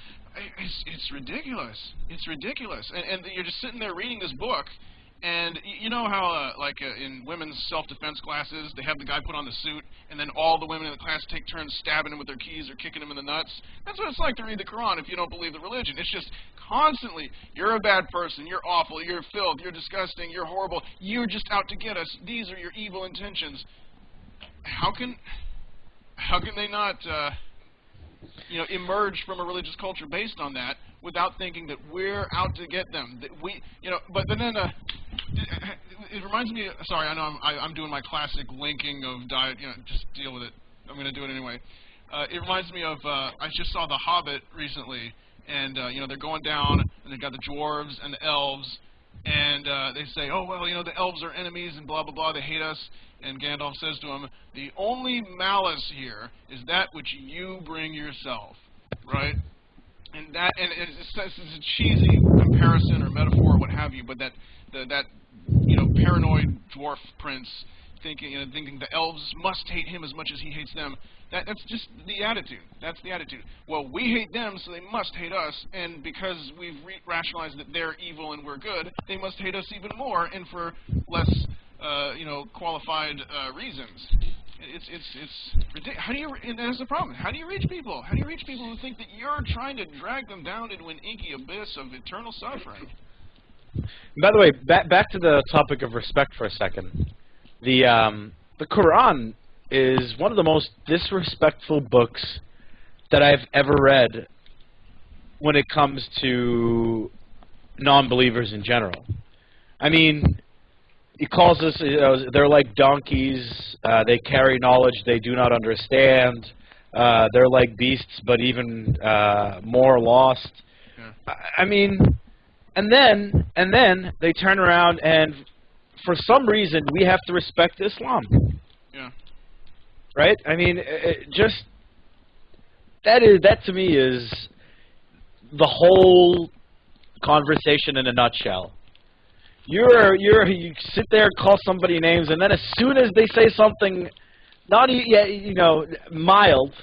It's ridiculous. It's ridiculous. And you're just sitting there reading this book, and you know how, in women's self-defense classes, they have the guy put on the suit, and then all the women in the class take turns stabbing him with their keys or kicking him in the nuts? That's what it's like to read the Quran if you don't believe the religion. It's just constantly, you're a bad person, you're awful, you're filth, you're disgusting, you're horrible, you're just out to get us, these are your evil intentions. How can they not, emerge from a religious culture based on that without thinking that we're out to get them? That we, but then it reminds me. Sorry, I know I'm doing my classic linking of diet. Just deal with it. I'm going to do it anyway. It reminds me of I just saw The Hobbit recently, and they're going down, and they've got the dwarves and the elves, and they say, oh well, the elves are enemies and blah blah blah. They hate us. And Gandalf says to him, the only malice here is that which you bring yourself, right? And it's a cheesy comparison or metaphor or what have you, but that paranoid dwarf prince thinking the elves must hate him as much as he hates them. That's just the attitude. That's the attitude. Well, we hate them, so they must hate us, and because we've rationalized that they're evil and we're good, they must hate us even more, and for less qualified reasons. It's ridiculous. How do you? And that's the problem. How do you reach people? How do you reach people who think that you're trying to drag them down into an inky abyss of eternal suffering? By the way, back to the topic of respect for a second. The Quran is one of the most disrespectful books that I've ever read when it comes to non-believers in general. I mean, he calls us, they're like donkeys, they carry knowledge they do not understand, they're like beasts but even more lost. Yeah. I mean, and then they turn around and for some reason we have to respect Islam. Yeah. Right? I mean, that to me is the whole conversation in a nutshell. You sit there and call somebody names, and then as soon as they say something not mild,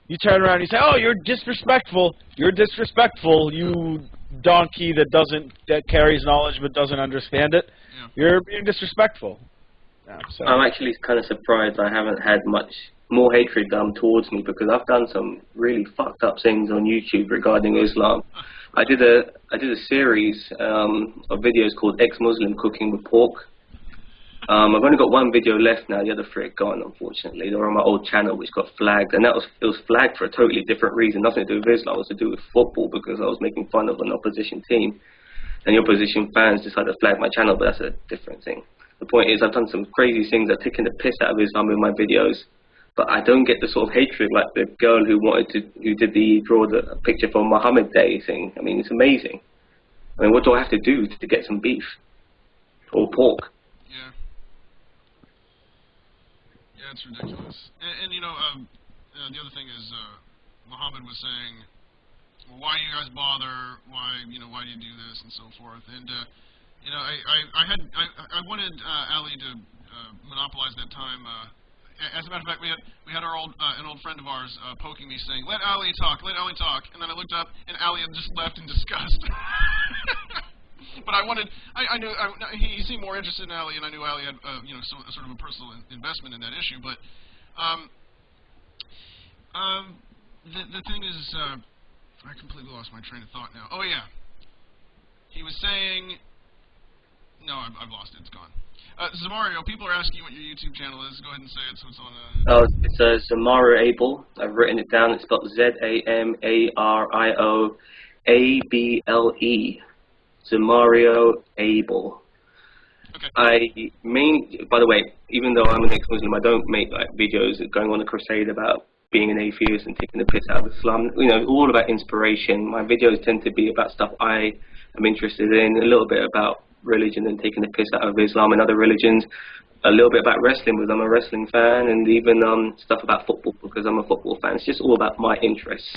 you turn around and you say, "Oh, you're disrespectful. You're disrespectful. You donkey that carries knowledge but doesn't understand it. Yeah. You're being disrespectful." So. I'm actually kind of surprised I haven't had much more hatred done towards me because I've done some really fucked up things on YouTube regarding Islam. I did a series of videos called Ex-Muslim Cooking with Pork. I've only got one video left now. The other three are gone, unfortunately. They were on my old channel, which got flagged, and it was flagged for a totally different reason, nothing to do with Islam. It was to do with football because I was making fun of an opposition team, and the opposition fans decided to flag my channel, but that's a different thing. The point is, I've done some crazy things. I've taken the piss out of Islam in my videos. But I don't get the sort of hatred like the girl who did the picture for Muhammad Day thing. I mean, it's amazing. I mean, what do I have to do to get some beef or pork? Yeah. That's ridiculous. And you know, the other thing is, Muhammad was saying, well, why do you guys bother? Why do you do this and so forth? And you know, I wanted Ali to monopolize that time. As a matter of fact, we had our an old friend of ours poking me, saying, "Let Ali talk, let Ali talk." And then I looked up, and Ali had just left in disgust. But I knew he seemed more interested in Ali, and I knew Ali had you know, sort of a personal investment in that issue. But the thing is, I completely lost my train of thought now. Oh yeah, he was saying. No, I've lost it. It's gone. Zamario, people are asking what your YouTube channel is. Go ahead and say it so it's on. Oh, it's Zamario Able. I've written it down. It's spelled Z-A-M-A-R-I-O-A-B-L-E. Zamario Able. Okay. By the way, even though I'm an ex-Muslim, I don't make like videos going on a crusade about being an atheist and taking the piss out of Islam. You know, all about inspiration. My videos tend to be about stuff I am interested in, a little bit about religion and taking the piss out of Islam and other religions, a little bit about wrestling because I'm a wrestling fan, and even stuff about football because I'm a football fan. It's just all about my interests.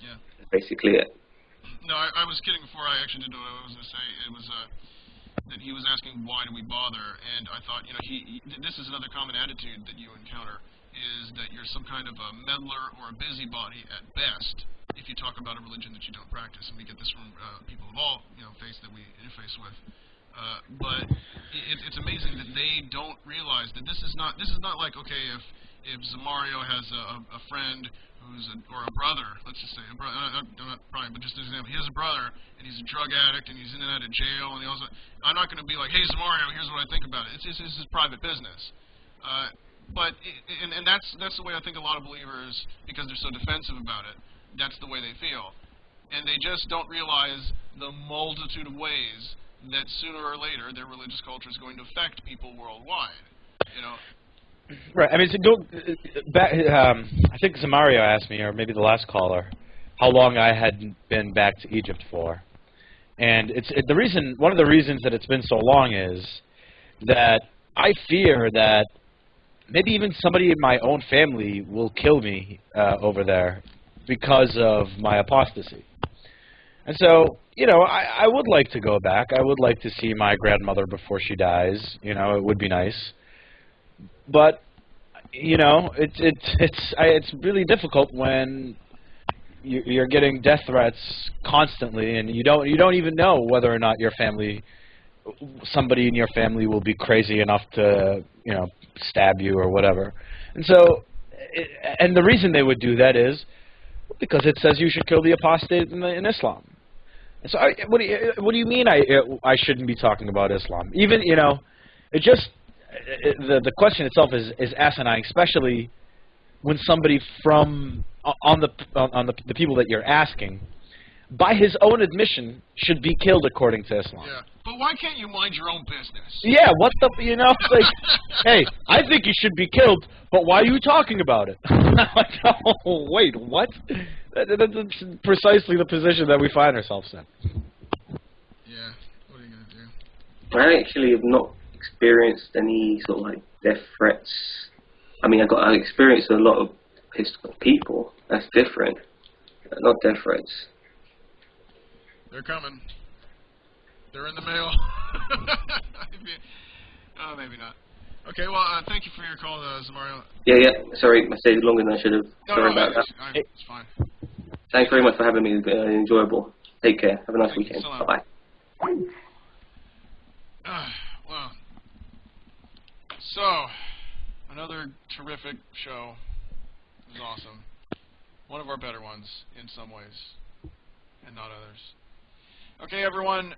Yeah. That's basically it. No, I was kidding before I actually did what I was going to say. It was that he was asking why do we bother, and I thought, you know, this is another common attitude that you encounter, is that you're some kind of a meddler or a busybody at best if you talk about a religion that you don't practice. And we get this from people of all, you know, faiths that we interface with. But it's amazing that they don't realize that this is not like, okay, if Zamario has a friend or a brother, let's just say, I'm not prying, but just as an example, he has a brother and he's a drug addict and he's in and out of jail, and I'm not going to be like, hey Zamario, here's what I think about it. It's his private business. But that's the way I think a lot of believers, because they're so defensive about it, that's the way they feel. And they just don't realize the multitude of ways that sooner or later their religious culture is going to affect people worldwide. You know. Right. I mean, so go back. I think Zamario asked me, or maybe the last caller, how long I had been back to Egypt for, and the reason. One of the reasons that it's been so long is that I fear that maybe even somebody in my own family will kill me over there because of my apostasy. And so, you know, I would like to go back. I would like to see my grandmother before she dies. You know, it would be nice. But, you know, it's really difficult when you're getting death threats constantly, and you don't even know whether or not somebody in your family will be crazy enough to, you know, stab you or whatever. And so, and the reason they would do that is because it says you should kill the apostate in Islam. And so, what do you mean I shouldn't be talking about Islam? Even, you know, the question itself is asinine, especially when somebody from the people that you're asking, by his own admission, should be killed according to Islam. Yeah. But why can't you mind your own business? Yeah, what the, you know, it's like, hey, I think you should be killed, but why are you talking about it? Like, oh, wait, what? That's precisely the position that we find ourselves in. Yeah, what are you going to do? I actually have not experienced any sort of like death threats. I mean, I experienced a lot of pissed off people. That's different. Not death threats. They're coming. They're in the mail. Oh, maybe not. Okay, well, thank you for your call, Zamario. Yeah. Sorry, I stayed longer than I should have. Sorry about that. It's fine. Thanks very much for having me. It's been enjoyable. Take care. Have a nice weekend. Bye-bye. Well, so, another terrific show. It was awesome. One of our better ones, in some ways, and not others. Okay, everyone.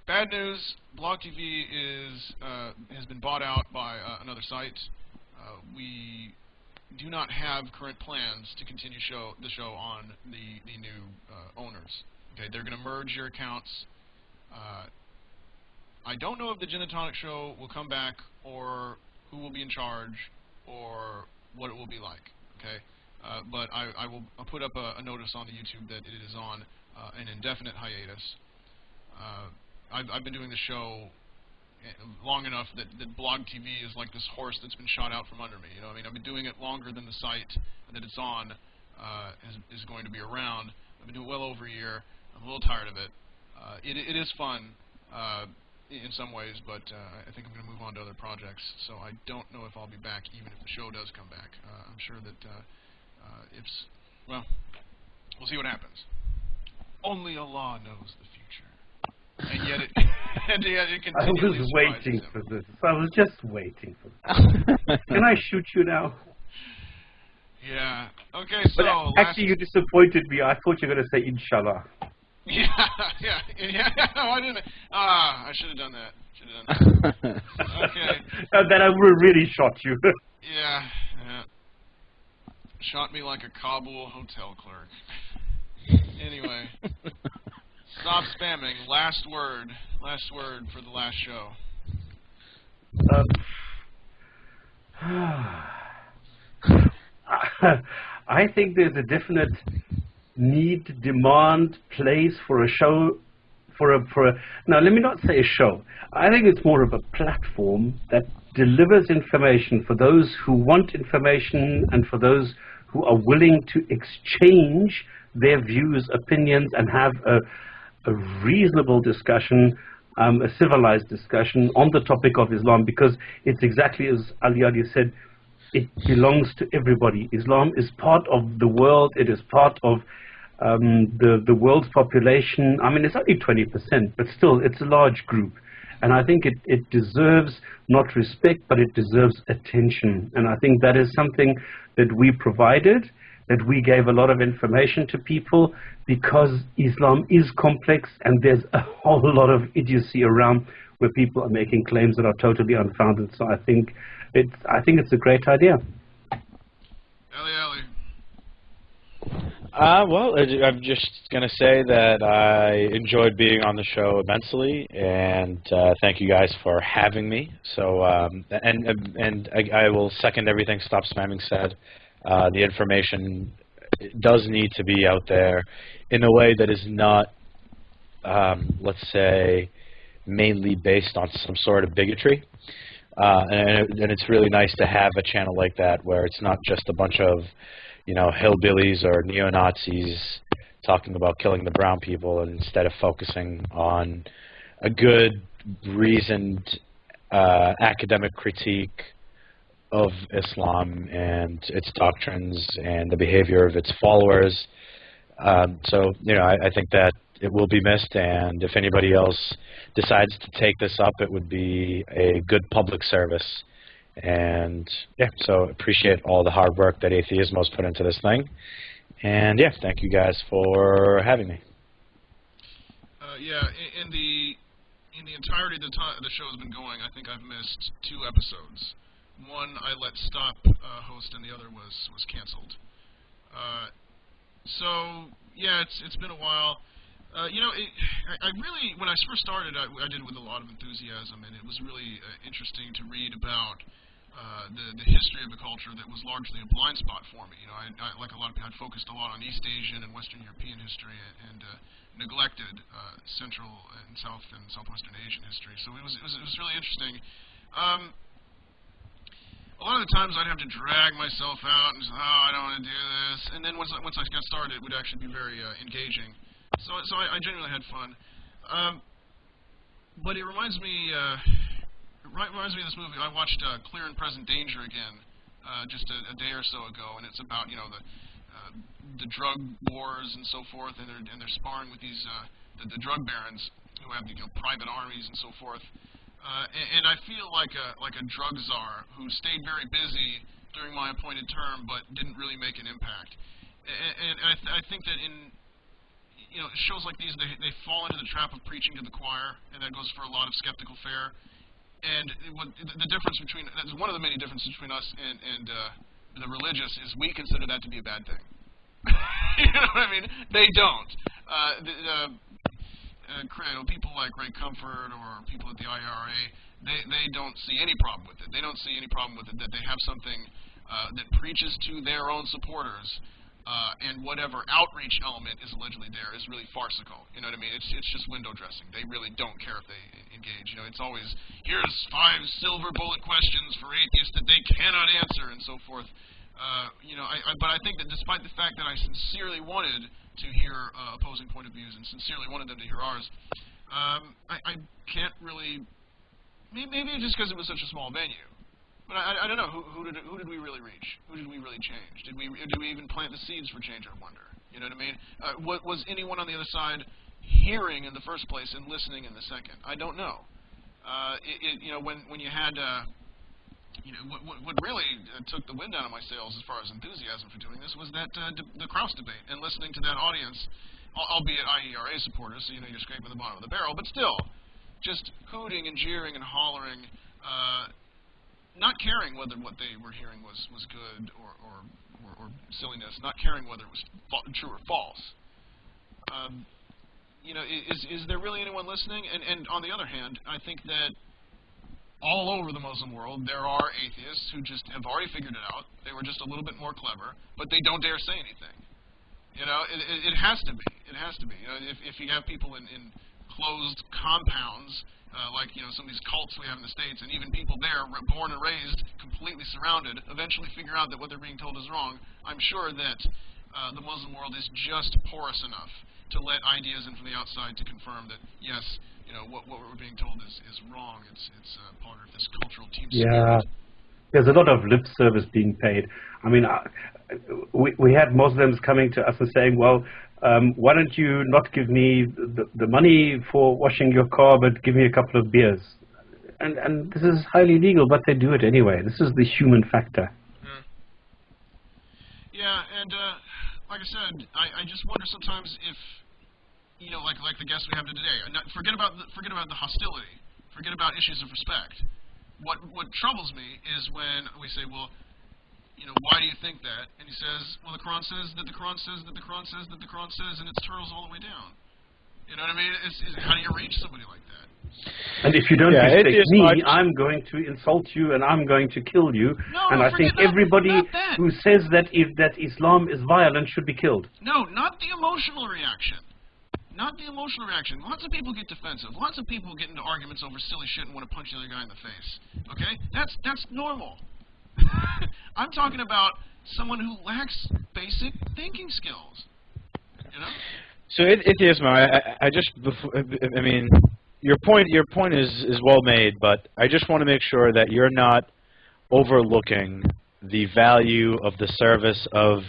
Bad news. Blog TV has been bought out by another site. We do not have current plans to continue the show on the new owners. Okay, they're going to merge your accounts. I don't know if the Jinn and Tonic Show will come back, or who will be in charge, or what it will be like. Okay. But I'll put up a notice on the YouTube that it is on an indefinite hiatus. I've been doing the show long enough that blog TV is like this horse that's been shot out from under me. You know, I mean, I've been doing it longer than the site that it's on is going to be around. I've been doing it well over a year. I'm a little tired of it. It is fun in some ways, but I think I'm going to move on to other projects. So I don't know if I'll be back, even if the show does come back. I'm sure that well, we'll see what happens. Only Allah knows the future. And yet it, and yet it continually I was waiting for this. I was just waiting for this. Can I shoot you now? Yeah. Okay, But so... actually, you disappointed me. I thought you were going to say Inshallah. Yeah. No, I didn't. I should have done that. Okay. Then I would have really shot you. Yeah. Shot me like a Kabul hotel clerk. Anyway. Stop spamming. Last word for the last show. I think there's a definite need, demand, place for a show, now let me not say a show. I think it's more of a platform that delivers information for those who want information and for those who are willing to exchange their views, opinions, and have a reasonable discussion, a civilized discussion on the topic of Islam, because it's exactly as Ali said, it belongs to everybody. Islam is part of the world. It is part of the world's population. I mean, it's only 20%, but still, it's a large group. And I think it deserves not respect, but it deserves attention. And I think that is something that we provided, that we gave a lot of information to people, because Islam is complex and there's a whole lot of idiocy around where people are making claims that are totally unfounded. So I think it's a great idea. Ali. Well, I'm just going to say that I enjoyed being on the show immensely, and thank you guys for having me. So, and I will second everything Stop Spamming said. The information does need to be out there in a way that is not, let's say, mainly based on some sort of bigotry. And it's really nice to have a channel like that where it's not just a bunch of, hillbillies or neo-Nazis talking about killing the brown people, and instead of focusing on a good, reasoned academic critique of Islam and its doctrines and the behavior of its followers. So, I think that it will be missed, and if anybody else decides to take this up, it would be a good public service. And, so appreciate all the hard work that Atheismo's put into this thing. And, thank you guys for having me. In the entirety of the show has been going, I think I've missed 2 episodes. One I let Stop host, and the other was canceled. It's been a while. I really, when I first started, I did it with a lot of enthusiasm, and it was really interesting to read about the history of the culture that was largely a blind spot for me. I like a lot of people, I'd focused a lot on East Asian and Western European history, and neglected Central and South and Southwestern Asian history. So it was really interesting. A lot of the times I'd have to drag myself out and say, I don't want to do this. And then once I got started, it would actually be very engaging. So I genuinely had fun. But it reminds me of this movie. I watched Clear and Present Danger again just a day or so ago, and it's about the drug wars and so forth, and they're sparring with these the drug barons who have private armies and so forth. And I feel like a drug czar who stayed very busy during my appointed term, but didn't really make an impact. And I think that in shows like these, they fall into the trap of preaching to the choir, and that goes for a lot of skeptical fare. And the difference between one of the many differences between us and the religious is we consider that to be a bad thing. You know what I mean? They don't. People like Ray Comfort or people at the IRA, they don't see any problem with it. They don't see any problem with it that they have something that preaches to their own supporters, and whatever outreach element is allegedly there is really farcical. You know what I mean? It's just window dressing. They really don't care if they engage. It's always, here's 5 silver bullet questions for atheists that they cannot answer, and so forth. But I think that despite the fact that I sincerely wanted to hear opposing point of views and sincerely wanted them to hear ours, I can't really. Maybe just because it was such a small venue. But I don't know. Who did we really reach? Who did we really change? Did we even plant the seeds for change? I wonder. You know what I mean? Was anyone on the other side hearing in the first place and listening in the second? I don't know. When you had what really took the wind out of my sails as far as enthusiasm for doing this was that the Krauss debate and listening to that audience, albeit IERA supporters, so you're scraping the bottom of the barrel, but still, just hooting and jeering and hollering, not caring whether what they were hearing was good or silliness, not caring whether it was true or false. Is there really anyone listening? And on the other hand, I think that all over the Muslim world, there are atheists who just have already figured it out. They were just a little bit more clever, but they don't dare say anything. It has to be. It has to be. If you have people in closed compounds, like some of these cults we have in the States, and even people there, born and raised, completely surrounded, eventually figure out that what they're being told is wrong, I'm sure that the Muslim world is just porous enough to let ideas in from the outside to confirm that, yes, what we're being told is wrong. It's part of this cultural team spirit. Yeah, there's a lot of lip service being paid. I mean, we had Muslims coming to us and saying, well, why don't you not give me the money for washing your car, but give me a couple of beers? And this is highly illegal, but they do it anyway. This is the human factor. Yeah, and like I said, I just wonder sometimes if, like the guest we have today. Forget about the hostility. Forget about issues of respect. What troubles me is when we say, well, why do you think that? And he says, well, the Quran says that the Quran says that the Quran says that the Quran says, and it turtles all the way down. You know what I mean? How do you reach somebody like that? And if you don't respect me, I'm going to insult you and I'm going to kill you. No, and I think everybody who says that Islam is violent should be killed. No, not the emotional reaction. Not the emotional reaction. Lots of people get defensive. Lots of people get into arguments over silly shit and want to punch the other guy in the face. Okay? That's normal. I'm talking about someone who lacks basic thinking skills. So Atheismo, I mean, your point is well made, but I just want to make sure that you're not overlooking the value of the service of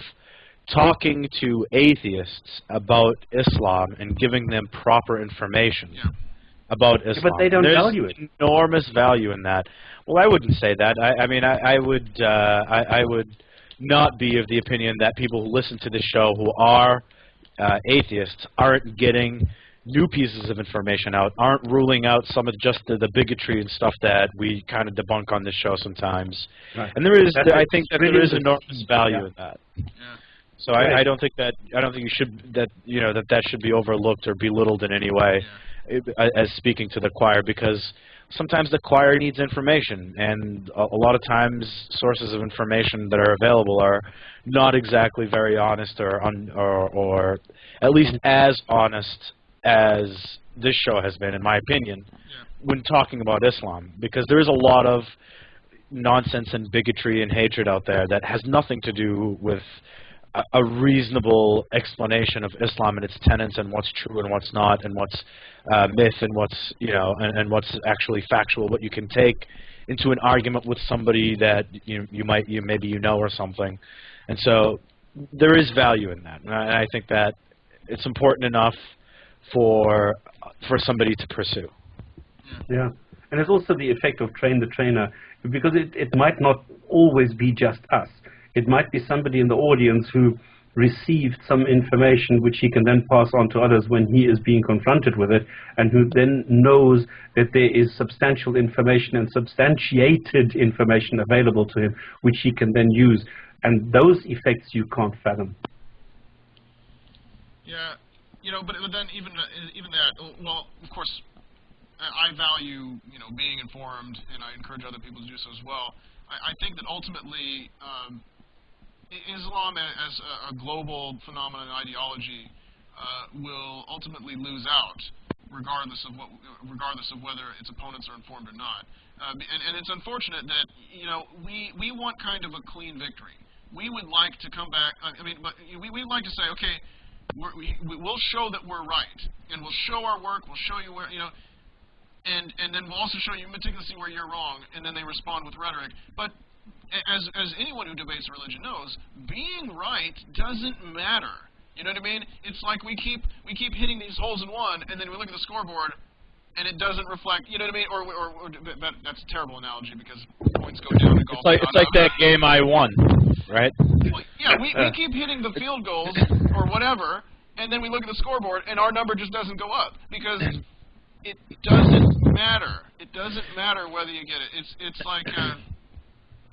talking to atheists about Islam and giving them proper information about Islam. But they don't value it. There's enormous value in that. Well, I wouldn't say that. I would not be of the opinion that people who listen to this show who are atheists aren't getting new pieces of information out, aren't ruling out some of just the bigotry and stuff that we kind of debunk on this show sometimes. Right. And I think that there is enormous value in that. Yeah. So I don't think you should that should be overlooked or belittled in any way as speaking to the choir, because sometimes the choir needs information, and a lot of times sources of information that are available are not exactly very honest or at least as honest as this show has been, in my opinion, when talking about Islam, because there is a lot of nonsense and bigotry and hatred out there that has nothing to do with a reasonable explanation of Islam and its tenets and what's true and what's not and what's myth and what's and what's actually factual, what you can take into an argument with somebody that maybe you know or something. And so there is value in that, and I think that it's important enough for somebody to pursue. Yeah, and it's also the effect of train the trainer, because it might not always be just us. It might be somebody in the audience who received some information which he can then pass on to others when he is being confronted with it, and who then knows that there is substantial information and substantiated information available to him which he can then use. And those effects you can't fathom. Yeah, but then even that, well, of course, I value, being informed, and I encourage other people to do so as well. I think that ultimately, Islam as a global phenomenon and ideology will ultimately lose out regardless of whether its opponents are informed or not. And it's unfortunate that we want kind of a clean victory. We would like to come back. But we'd like to say, okay, we'll show that we're right, and we'll show our work. We'll show you where and then we'll also show you meticulously where you're wrong. And then they respond with rhetoric. But as anyone who debates religion knows, being right doesn't matter. You know what I mean? It's like we keep hitting these holes in one, and then we look at the scoreboard, and it doesn't reflect. You know what I mean? Or that's a terrible analogy because points go down in golf. It's like that game I won, right? Well, yeah, we keep hitting the field goals or whatever, and then we look at the scoreboard, and our number just doesn't go up because it doesn't matter. It doesn't matter whether you get it. It's like.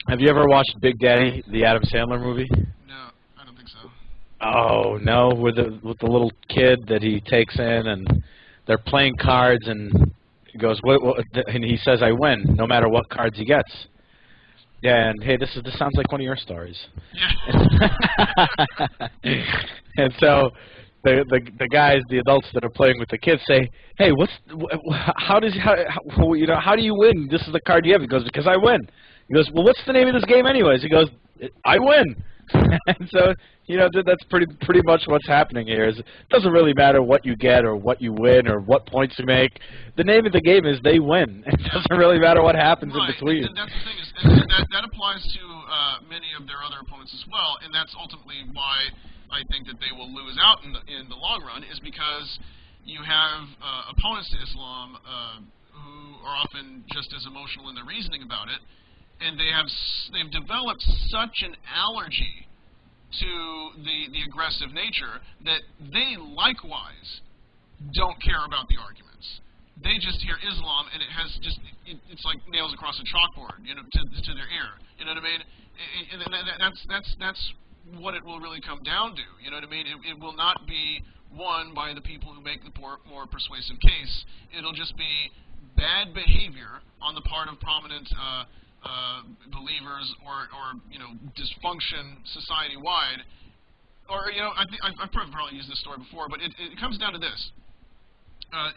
Have you ever watched Big Daddy, the Adam Sandler movie? No, I don't think so. Oh no, with the little kid that he takes in, and they're playing cards, and he goes, what, and he says, "I win, no matter what cards he gets." Yeah, and hey, this sounds like one of your stories. Yeah. And so the guys, the adults that are playing with the kids say, "Hey, how do you win? This is the card you have." He goes, "Because I win." He goes, "Well, what's the name of this game anyways?" He goes, "I win." And so, that's pretty much what's happening here. It doesn't really matter what you get or what you win or what points you make. The name of the game is they win. It doesn't really matter what happens in between. And that's the thing is, that applies to many of their other opponents as well, and that's ultimately why I think that they will lose out in the long run, is because you have opponents to Islam who are often just as emotional in their reasoning about it, and they've developed such an allergy to the aggressive nature that they likewise don't care about the arguments. They just hear Islam, and it has it's like nails across a chalkboard, to their ear. You know what I mean? And that's what it will really come down to. You know what I mean? It will not be won by the people who make the more persuasive case. It'll just be bad behavior on the part of prominent believers or dysfunction society-wide. Or, I've probably used this story before, but it comes down to this.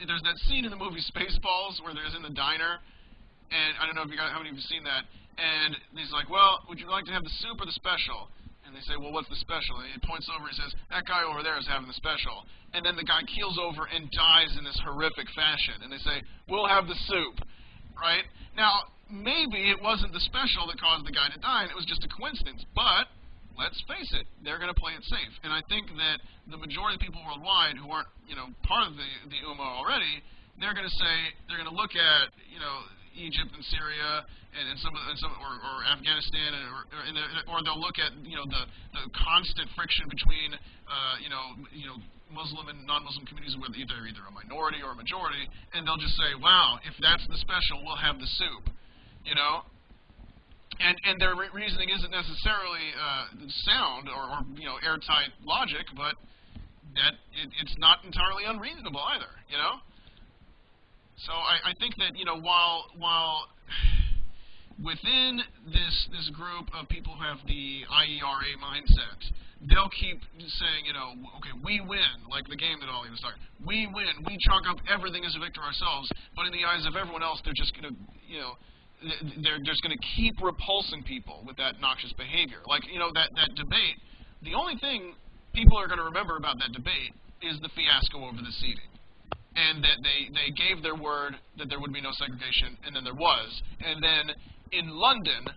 There's that scene in the movie Spaceballs where they're in the diner, and I don't know how many of you have seen that, and he's like, "Well, would you like to have the soup or the special?" And they say, "Well, what's the special?" And he points over and says, "That guy over there is having the special." And then the guy keels over and dies in this horrific fashion. And they say, "We'll have the soup." Right? Now, maybe it wasn't the special that caused the guy to die, and it was just a coincidence. But let's face it, they're going to play it safe. And I think that the majority of people worldwide who aren't, part of the Ummah already, they're going to look at, Egypt and Syria and some or Afghanistan or they'll look at the constant friction between Muslim and non-Muslim communities where either a minority or a majority, and they'll just say, "Wow, if that's the special, we'll have the soup," And their reasoning isn't necessarily sound or airtight logic, but that it's not entirely unreasonable either, So I think that while within this group of people who have the IERA mindset, they'll keep saying, okay, we win, like the game that Ollie was talking. We win. We chalk up everything as a victory ourselves. But in the eyes of everyone else, they're just going to, they're just going to keep repulsing people with that noxious behavior. Like, that debate, the only thing people are going to remember about that debate is the fiasco over the seating. And that they gave their word that there would be no segregation, and then there was. And then in London,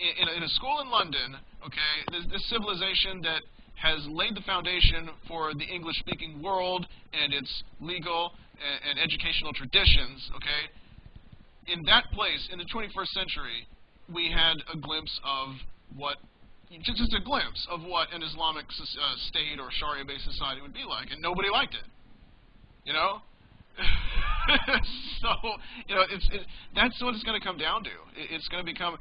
in a school in London, okay, this civilization that has laid the foundation for the English-speaking world and its legal and educational traditions, okay, in that place, in the 21st century, we had a glimpse of what, just a glimpse of what an Islamic state or Sharia-based society would be like, and nobody liked it. So, that's what it's going to come down to. It's going to become,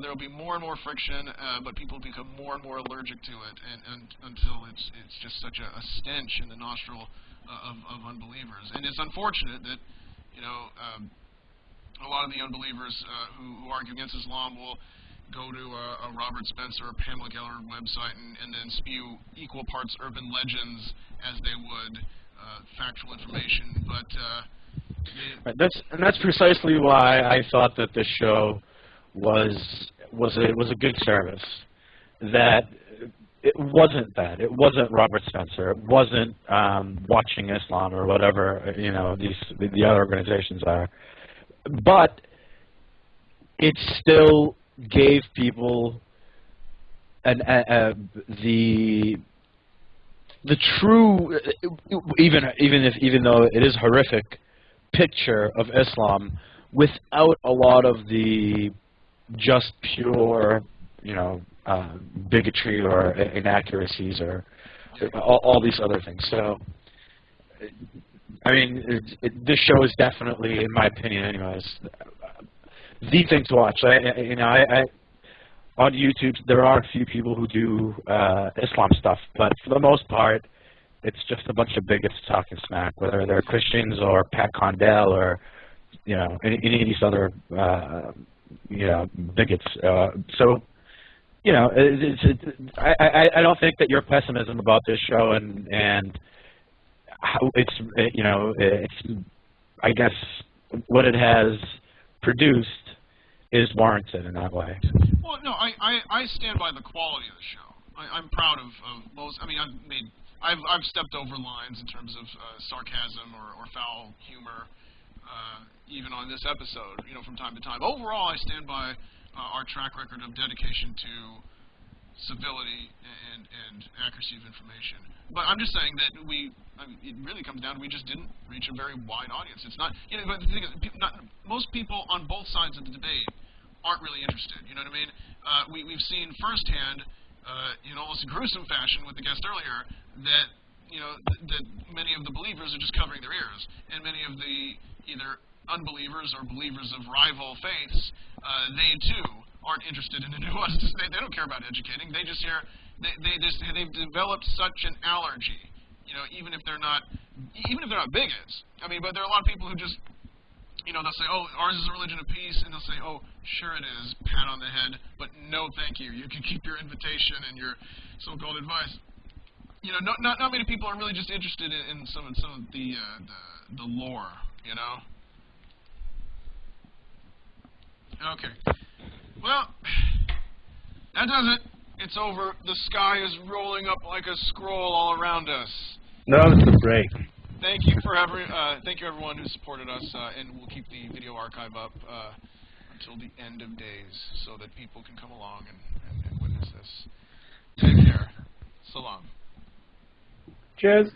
there will be more and more friction, but people become more and more allergic to it, and until it's just such a stench in the nostril of unbelievers. And it's unfortunate that, a lot of the unbelievers who argue against Islam will go to a Robert Spencer or Pamela Geller website and then spew equal parts urban legends as they would factual information, but Right, that's precisely why I thought that this show was a good service. That it wasn't that. It wasn't Robert Spencer. It wasn't Watching Islam or whatever the other organizations are. But it still gave people the true, even though it is horrific, picture of Islam without a lot of the just pure, bigotry or inaccuracies or all these other things. So, I mean, this show is definitely, in my opinion, anyways, the thing to watch. On YouTube, there are a few people who do Islam stuff, but for the most part, it's just a bunch of bigots talking smack, whether they're Christians or Pat Condell or any of these other bigots. So I don't think that your pessimism about this show and how it's I guess what it has produced is warranted in that way. Well, no, I stand by the quality of the show. I'm proud of most. I mean, I've stepped over lines in terms of sarcasm or foul humor, even on this episode, from time to time. Overall, I stand by our track record of dedication to civility and accuracy of information. But I'm just saying that it really comes down to we just didn't reach a very wide audience. It's not, but the thing is, most people on both sides of the debate aren't really interested. You know what I mean? We've seen firsthand, in almost a gruesome fashion with the guest earlier, that that many of the believers are just covering their ears, and many of the either unbelievers or believers of rival faiths, they too aren't interested in the nuances. They don't care about educating. They just hear they've developed such an allergy. Even if they're not bigots. I mean, but there are a lot of people who just they'll say, oh, ours is a religion of peace, and they'll say, oh, sure it is, pat on the head, but no thank you. You can keep your invitation and your so-called advice. Not many people are really just interested in some of the lore, Okay. Well, that does it. It's over. The sky is rolling up like a scroll all around us. No, it's a break. Thank you everyone who supported us, and we'll keep the video archive up until the end of days so that people can come along and witness this. Take care. Salam. Cheers.